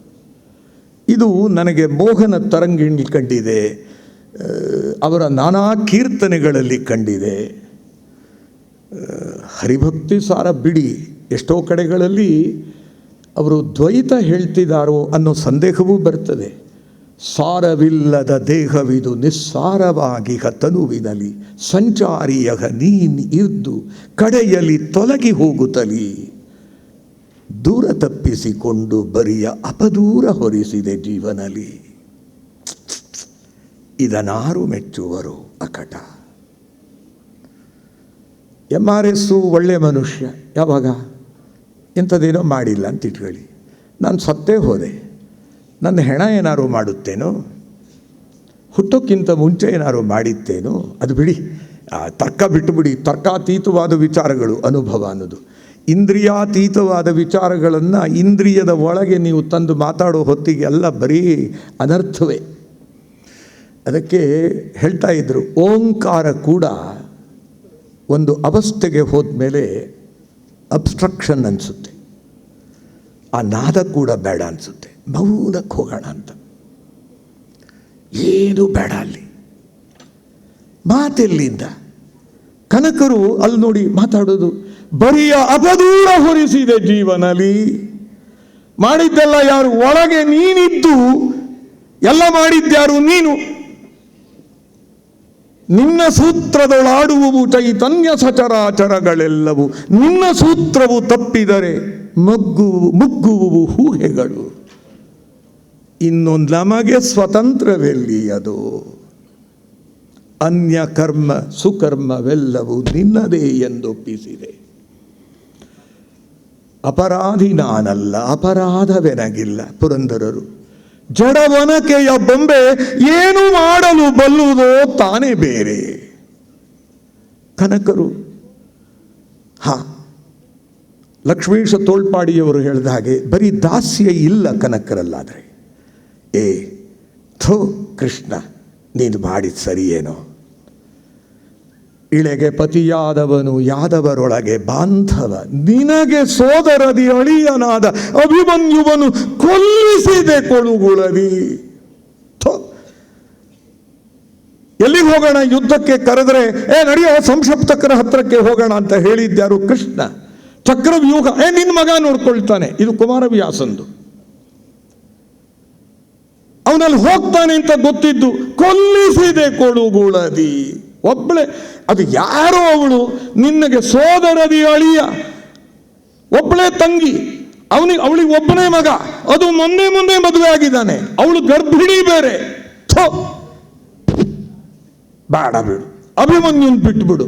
ಇದು ನನಗೆ ಮೋಹನ ತರಂಗಿಣಿ ಕಂಡಿದೆ, ಅವರ ನಾನಾ ಕೀರ್ತನೆಗಳಲ್ಲಿ ಕಂಡಿದೆ. ಹರಿಭಕ್ತಿ ಸಾರ ಬಿಡಿ, ಎಷ್ಟೋ ಕಡೆಗಳಲ್ಲಿ ಅವರು ದ್ವೈತ ಹೇಳ್ತಿದ್ದಾರೋ ಅನ್ನೋ ಸಂದೇಹವೂ ಬರ್ತದೆ. ಸಾರವಿಲ್ಲದ ದೇಹವಿದು ನಿಸ್ಸಾರವಾಗಿ ತನುವಿನಲಿ ಸಂಚಾರಿಯಗ ನೀನ್ ಇದ್ದು ಕಡೆಯಲ್ಲಿ ತೊಲಗಿ ಹೋಗುತ್ತಲಿ ದೂರ ತಪ್ಪಿಸಿಕೊಂಡು ಬರಿಯ ಅಪದೂರ ಹೊರಿಸಿದೆ ಜೀವನಲಿ. ಇದನಾರು ಮೆಚ್ಚುವರು ಅಕಟ. MRS ಒಳ್ಳೆ ಮನುಷ್ಯ, ಯಾವಾಗ ಎಂಥದ್ದೇನೋ ಮಾಡಿಲ್ಲ ಅಂತ ಇಟ್ಕೊಳ್ಳಿ. ನಾನು ಸತ್ತೇ ಹೋದೆ, ನನ್ನ ಹೆಣ ಏನಾರು ಮಾಡುತ್ತೇನೋ, ಹುಟ್ಟೋಕ್ಕಿಂತ ಮುಂಚೆ ಏನಾರು ಮಾಡಿತ್ತೇನೋ, ಅದು ಬಿಡಿ, ತರ್ಕ ಬಿಟ್ಟುಬಿಡಿ. ತರ್ಕಾತೀತವಾದ ವಿಚಾರಗಳು ಅನುಭವ ಅನ್ನೋದು. ಇಂದ್ರಿಯಾತೀತವಾದ ವಿಚಾರಗಳನ್ನು ಇಂದ್ರಿಯದ ಒಳಗೆ ನೀವು ತಂದು ಮಾತಾಡೋ ಹೊತ್ತಿಗೆ ಎಲ್ಲ ಬರೀ ಅನರ್ಥವೇ. ಅದಕ್ಕೆ ಹೇಳ್ತಾ ಇದ್ದರು, ಓಂಕಾರ ಕೂಡ ಒಂದು ಅವಸ್ಥೆಗೆ ಹೋದ್ಮೇಲೆ ಅಬ್ಸ್ಟ್ರಕ್ಷನ್ ಅನಿಸುತ್ತೆ, ಆ ನಾದ ಕೂಡ ಬೇಡ ಅನಿಸುತ್ತೆ, ಮೌನಕ್ಕೆ ಹೋಗೋಣ ಅಂತ. ಏನು ಬೇಡ ಅಲ್ಲಿ, ಮಾತೆಲ್ಲಿಂದ? ಕನಕರು ಅಲ್ಲಿ ನೋಡಿ ಮಾತಾಡೋದು, ಬರಿಯ ಅಪದೂರ ಹೊರಿಸಿದೆ ಜೀವನಲಿ, ಮಾಡಿದ್ದೆಲ್ಲ ಯಾರು? ಒಳಗೆ ನೀನಿದ್ದು ಎಲ್ಲ ಮಾಡಿದ್ಯಾರು? ನೀನು. ನಿನ್ನ ಸೂತ್ರದೊಳಾಡುವುವು ಚೈತನ್ಯ ಸಚರಾಚರಗಳೆಲ್ಲವೂ, ನಿನ್ನ ಸೂತ್ರವು ತಪ್ಪಿದರೆ ಮುಗ್ಗುವುವು ಊಹೆಗಳು. ಇನ್ನೊಂದು ನಮಗೆ ಸ್ವತಂತ್ರವೆಲ್ಲಿ ಅದು? ಅನ್ಯ ಕರ್ಮ ಸುಕರ್ಮವೆಲ್ಲವೂ ನಿನ್ನದೇ ಎಂದೊಪ್ಪಿಸಿದೆ. ಅಪರಾಧಿ ನಾನಲ್ಲ, ಅಪರಾಧವೆನಗಿಲ್ಲ. ಪುರಂದರರು ಜಡವನಕೆಯ ಬೊಂಬೆ ಏನು ಮಾಡಲು ಬಲ್ಲುವುದೋ ತಾನೇ ಬೇರೆ. ಕನಕರು ಲಕ್ಷ್ಮೀಶ ತೋಳ್ಪಾಡಿಯವರು ಹೇಳಿದ ಹಾಗೆ ಬರೀ ದಾಸ್ಯ ಇಲ್ಲ ಕನಕರಲ್ಲಾದರೆ. ಥೋ ಕೃಷ್ಣ, ನೀನು ಮಾಡಿದ ಸರಿಯೇನೋ. ಇಳೆಗೆ ಪತಿಯಾದವನು ಯಾದವರೊಳಗೆ ಬಾಂಧವ, ನಿನಗೆ ಸೋದರದಿ ಅಳಿಯನಾದ ಅಭಿಮನ್ಯುವನು ಕೊಲ್ಲಿಸಿದೆ ಕೊಳುಗುಳವಿ. ಎಲ್ಲಿಗೆ ಹೋಗೋಣ? ಯುದ್ಧಕ್ಕೆ ಕರೆದ್ರೆ ನಡೆಯೋ ಸಂಶಪ್ತಕರ ಹತ್ರಕ್ಕೆ ಹೋಗೋಣ ಅಂತ ಹೇಳಿದ್ಯಾರು? ಕೃಷ್ಣ. ಚಕ್ರವ್ಯೂಹ ನಿನ್ನ ಮಗ ನೋಡ್ಕೊಳ್ತಾನೆ. ಇದು ಕುಮಾರವ್ಯಾಸಂದು. ಅವನಲ್ಲಿ ಹೋಗ್ತಾನೆ ಅಂತ ಗೊತ್ತಿದ್ದು ಕೊಲ್ಲಿಸಿದೆ ಕೊಳುಗುಳದಿ. ಒಬ್ಬಳೆ, ಅದು ಯಾರೋ ಅವಳು, ನಿನ್ನಗೆ ಸೋದರದಿ ಅಳಿಯ, ಒಬ್ಬಳೇ ತಂಗಿ, ಅವಳಿಗೆ ಒಬ್ಬನೇ ಮಗ, ಅದು ಮೊನ್ನೆ ಮದುವೆ ಆಗಿದ್ದಾನೆ, ಅವಳು ಗರ್ಭಿಣಿ ಬೇರೆ. ಬೇಡ ಬಿಡು, ಅಭಿಮನ್ಯುನ್ ಬಿಟ್ಬಿಡು.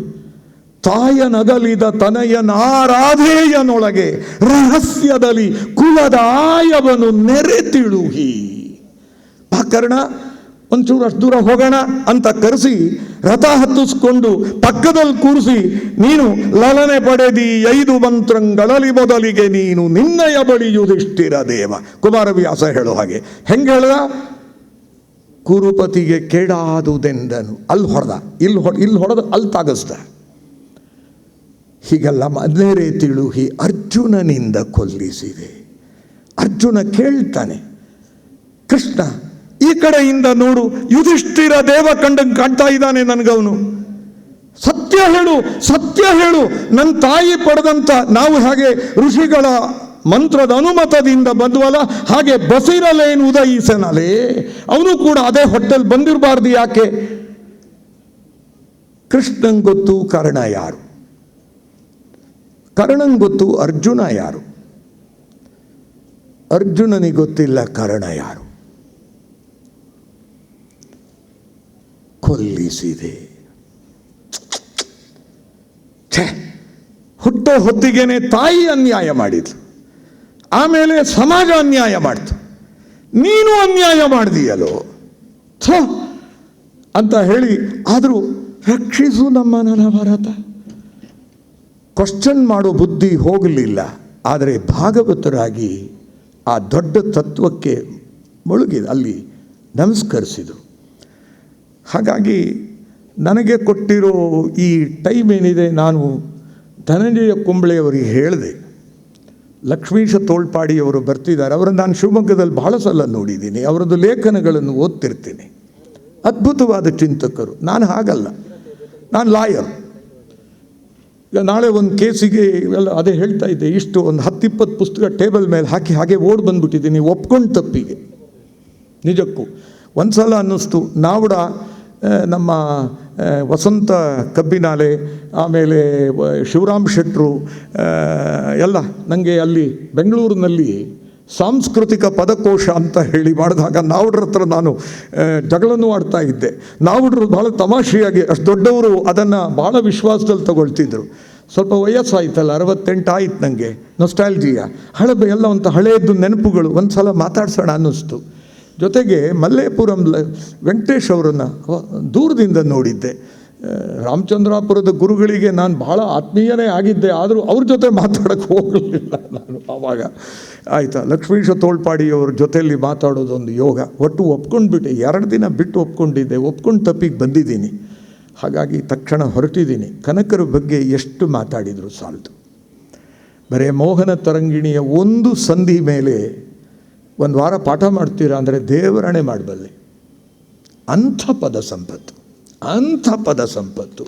ತಾಯನಗಲಿದ ತನಯನಾರಾಧೇಯನೊಳಗೆ ರಹಸ್ಯದಲ್ಲಿ ಕುಲದ ಆಯವನು ನೆರೆ ತಿಳುಹಿ. ಕರ್ಣ, ಒಂಚೂರು ಅಷ್ಟು ದೂರ ಹೋಗೋಣ ಅಂತ ಕರೆಸಿ ರಥ ಹತ್ತಿಸ್ಕೊಂಡು ಪಕ್ಕದಲ್ಲಿ ಕೂರಿಸಿ, ನೀನು ಲಲನೆ ಪಡೆದಿ 5 ಮಂತ್ರಗಳಲ್ಲಿ ಮೊದಲಿಗೆ ನೀನು ನಿನ್ನಯ ಬಳಿ ಯುಧಿಷ್ಠಿರ ದೇವ. ಕುಮಾರವ್ಯಾಸ ಹೇಳೋ ಹಾಗೆ. ಹೆಂಗೆ ಹೇಳ್ದ? ಕುರುಪತಿಗೆ ಕೇಡಾದುದೆಂದನು. ಅಲ್ಲಿ ಹೊಡೆದ, ಇಲ್ಲಿ ಹೊಡೆದ, ಅಲ್ಲಿ ತಾಗಿಸ್ದ. ಹೀಗೆಲ್ಲ ಮೊದಲೇ ತಿಳುಹಿ ಅರ್ಜುನನಿಂದ ಕೊಲ್ಲಿಸಿದೆ. ಅರ್ಜುನ ಕೇಳ್ತಾನೆ, ಕೃಷ್ಣ ಈ ಕಡೆಯಿಂದ ನೋಡು, ಯುಧಿಷ್ಠಿರ ದೇವ ಕಾಣ್ತಾ ಇದ್ದಾನೆ ನನಗವನು. ಸತ್ಯ ಹೇಳು, ಸತ್ಯ ಹೇಳು. ನನ್ನ ತಾಯಿ ಪಡೆದಂಥ, ನಾವು ಹಾಗೆ ಋಷಿಗಳ ಮಂತ್ರದ ಅನುಮತದಿಂದ ಬಂದ್ವಲ್ಲ, ಹಾಗೆ ಬಸಿರಲೇನು ಉದಯಿಸನಲೇ, ಅವನು ಕೂಡ ಅದೇ ಹೊಟ್ಟೆಲ್ ಬಂದಿರಬಾರ್ದು ಯಾಕೆ? ಕೃಷ್ಣಂಗೆ ಗೊತ್ತು ಕರ್ಣ ಯಾರು, ಕರ್ಣಂಗೆ ಗೊತ್ತು ಅರ್ಜುನ ಯಾರು, ಅರ್ಜುನನಿಗೆ ಗೊತ್ತಿಲ್ಲ ಕರ್ಣ ಯಾರು. ಕೊಲ್ಲಿಸಿದೆ. ಹುಟ್ಟೋ ಹೊತ್ತಿಗೆನೆ ತಾಯಿ ಅನ್ಯಾಯ ಮಾಡಿದ್ಲು, ಆಮೇಲೆ ಸಮಾಜ ಅನ್ಯಾಯ ಮಾಡ್ತು, ನೀನು ಅನ್ಯಾಯ ಮಾಡಿದೀಯಲ್ಲೋ ಅಂತ ಹೇಳಿ, ಆದರೂ ರಕ್ಷಿಸು ನಮ್ಮ ನರಭರತ. ಕ್ವಶನ್ ಮಾಡೋ ಬುದ್ಧಿ ಹೋಗಲಿಲ್ಲ. ಆದರೆ ಭಾಗವತರಾಗಿ ಆ ದೊಡ್ಡ ತತ್ವಕ್ಕೆ ಮುಳುಗಿದ, ಅಲ್ಲಿ ನಮಸ್ಕರಿಸಿದರು. ಹಾಗಾಗಿ ನನಗೆ ಕೊಟ್ಟಿರೋ ಈ ಟೈಮ್ ಏನಿದೆ, ನಾನು ಧನಂಜಯ ಕುಂಬಳೆಯವರಿಗೆ ಹೇಳಿದೆ, ಲಕ್ಷ್ಮೀಶ ತೋಳ್ಪಾಡಿಯವರು ಬರ್ತಿದ್ದಾರೆ, ಅವರನ್ನು ನಾನು ಶಿವಮೊಗ್ಗದಲ್ಲಿ ಬಹಳ ಸಲ ನೋಡಿದ್ದೀನಿ, ಅವರದ್ದು ಲೇಖನಗಳನ್ನು ಓದ್ತಿರ್ತೀನಿ. ಅದ್ಭುತವಾದ ಚಿಂತಕರು. ನಾನು ಹಾಗಲ್ಲ, ನಾನು ಲಾಯರ್. ಈಗ ನಾಳೆ ಒಂದು ಕೇಸಿಗೆ ಎಲ್ಲ ಅದೇ ಹೇಳ್ತಾ ಇದ್ದೆ, ಇಷ್ಟು ಒಂದು 10-20 ಪುಸ್ತಕ ಟೇಬಲ್ ಮೇಲೆ ಹಾಕಿ ಹಾಗೆ ಓಡ್ ಬಂದುಬಿಟ್ಟಿದ್ದೀನಿ, ಒಪ್ಕೊಂಡು ತಪ್ಪಿಗೆ. ನಿಜಕ್ಕೂ ಒಂದು ಸಲ ಅನ್ನಿಸ್ತು, ನಾವುಡ ನಮ್ಮ ವಸಂತ ಕಬ್ಬಿನಾಲೆ, ಆಮೇಲೆ ಶಿವರಾಮ್ ಶೆಟ್ಟರು ಎಲ್ಲ ನನಗೆ ಅಲ್ಲಿ ಬೆಂಗಳೂರಿನಲ್ಲಿ ಸಾಂಸ್ಕೃತಿಕ ಪದಕೋಶ ಅಂತ ಹೇಳಿ ಮಾಡಿದಾಗ ನಾವುಡ್ರ ಹತ್ರ ನಾನು ಜಗಳನೂ ಆಡ್ತಾ ಇದ್ದೆ. ನಾವುಡ್ರು ಭಾಳ ತಮಾಷೆಯಾಗಿ, ಅಷ್ಟು ದೊಡ್ಡವರು ಅದನ್ನು ಭಾಳ ವಿಶ್ವಾಸದಲ್ಲಿ ತಗೊಳ್ತಿದ್ರು. ಸ್ವಲ್ಪ ವಯಸ್ಸಾಯ್ತಲ್ಲ, 68 ಆಯ್ತು ನನಗೆ. ನೊಸ್ಟಾಲ್ಜಿಯಾ, ಎಲ್ಲ ಒಂದು ಹಳೆಯದ್ದು ನೆನಪುಗಳು ಒಂದು ಸಲ ಮಾತಾಡ್ಸೋಣ ಅನ್ನಿಸ್ತು. ಜೊತೆಗೆ ಮಲ್ಲೇಪುರಂ ವೆಂಕಟೇಶ್ ಅವರನ್ನು ದೂರದಿಂದ ನೋಡಿದ್ದೆ. ರಾಮಚಂದ್ರಾಪುರದ ಗುರುಗಳಿಗೆ ನಾನು ಬಹಳ ಆತ್ಮೀಯನೇ ಆಗಿದ್ದೆ, ಆದರೂ ಅವ್ರ ಜೊತೆ ಮಾತಾಡೋಕ್ಕೆ ಹೋಗಲಿಲ್ಲ ನಾನು ಆವಾಗ. ಆಯಿತಾ, ಲಕ್ಷ್ಮೀಶ ತೋಳ್ಪಾಡಿಯವ್ರ ಜೊತೆಯಲ್ಲಿ ಮಾತಾಡೋದೊಂದು ಯೋಗ. ಒಟ್ಟು ಒಪ್ಕೊಂಡ್ಬಿಟ್ಟೆ, 2 ದಿನ ಬಿಟ್ಟು ಒಪ್ಕೊಂಡಿದ್ದೆ, ಒಪ್ಕೊಂಡು ತಪ್ಪಿಗೆ ಬಂದಿದ್ದೀನಿ. ಹಾಗಾಗಿ ತಕ್ಷಣ ಹೊರಟಿದ್ದೀನಿ. ಕನಕರ ಬಗ್ಗೆ ಎಷ್ಟು ಮಾತಾಡಿದರು ಸಾಲದು. ಬರೇ ಮೋಹನ ತರಂಗಿಣಿಯ ಒಂದು ಸಂಧಿ ಮೇಲೆ 1 ವಾರ ಪಾಠ ಮಾಡ್ತೀರಾ ಅಂದರೆ ದೇವರಣೆ ಮಾಡಬಲ್ಲೆ. ಅಂಥ ಪದ ಸಂಪತ್ತು, ಅಂಥ ಪದ ಸಂಪತ್ತು.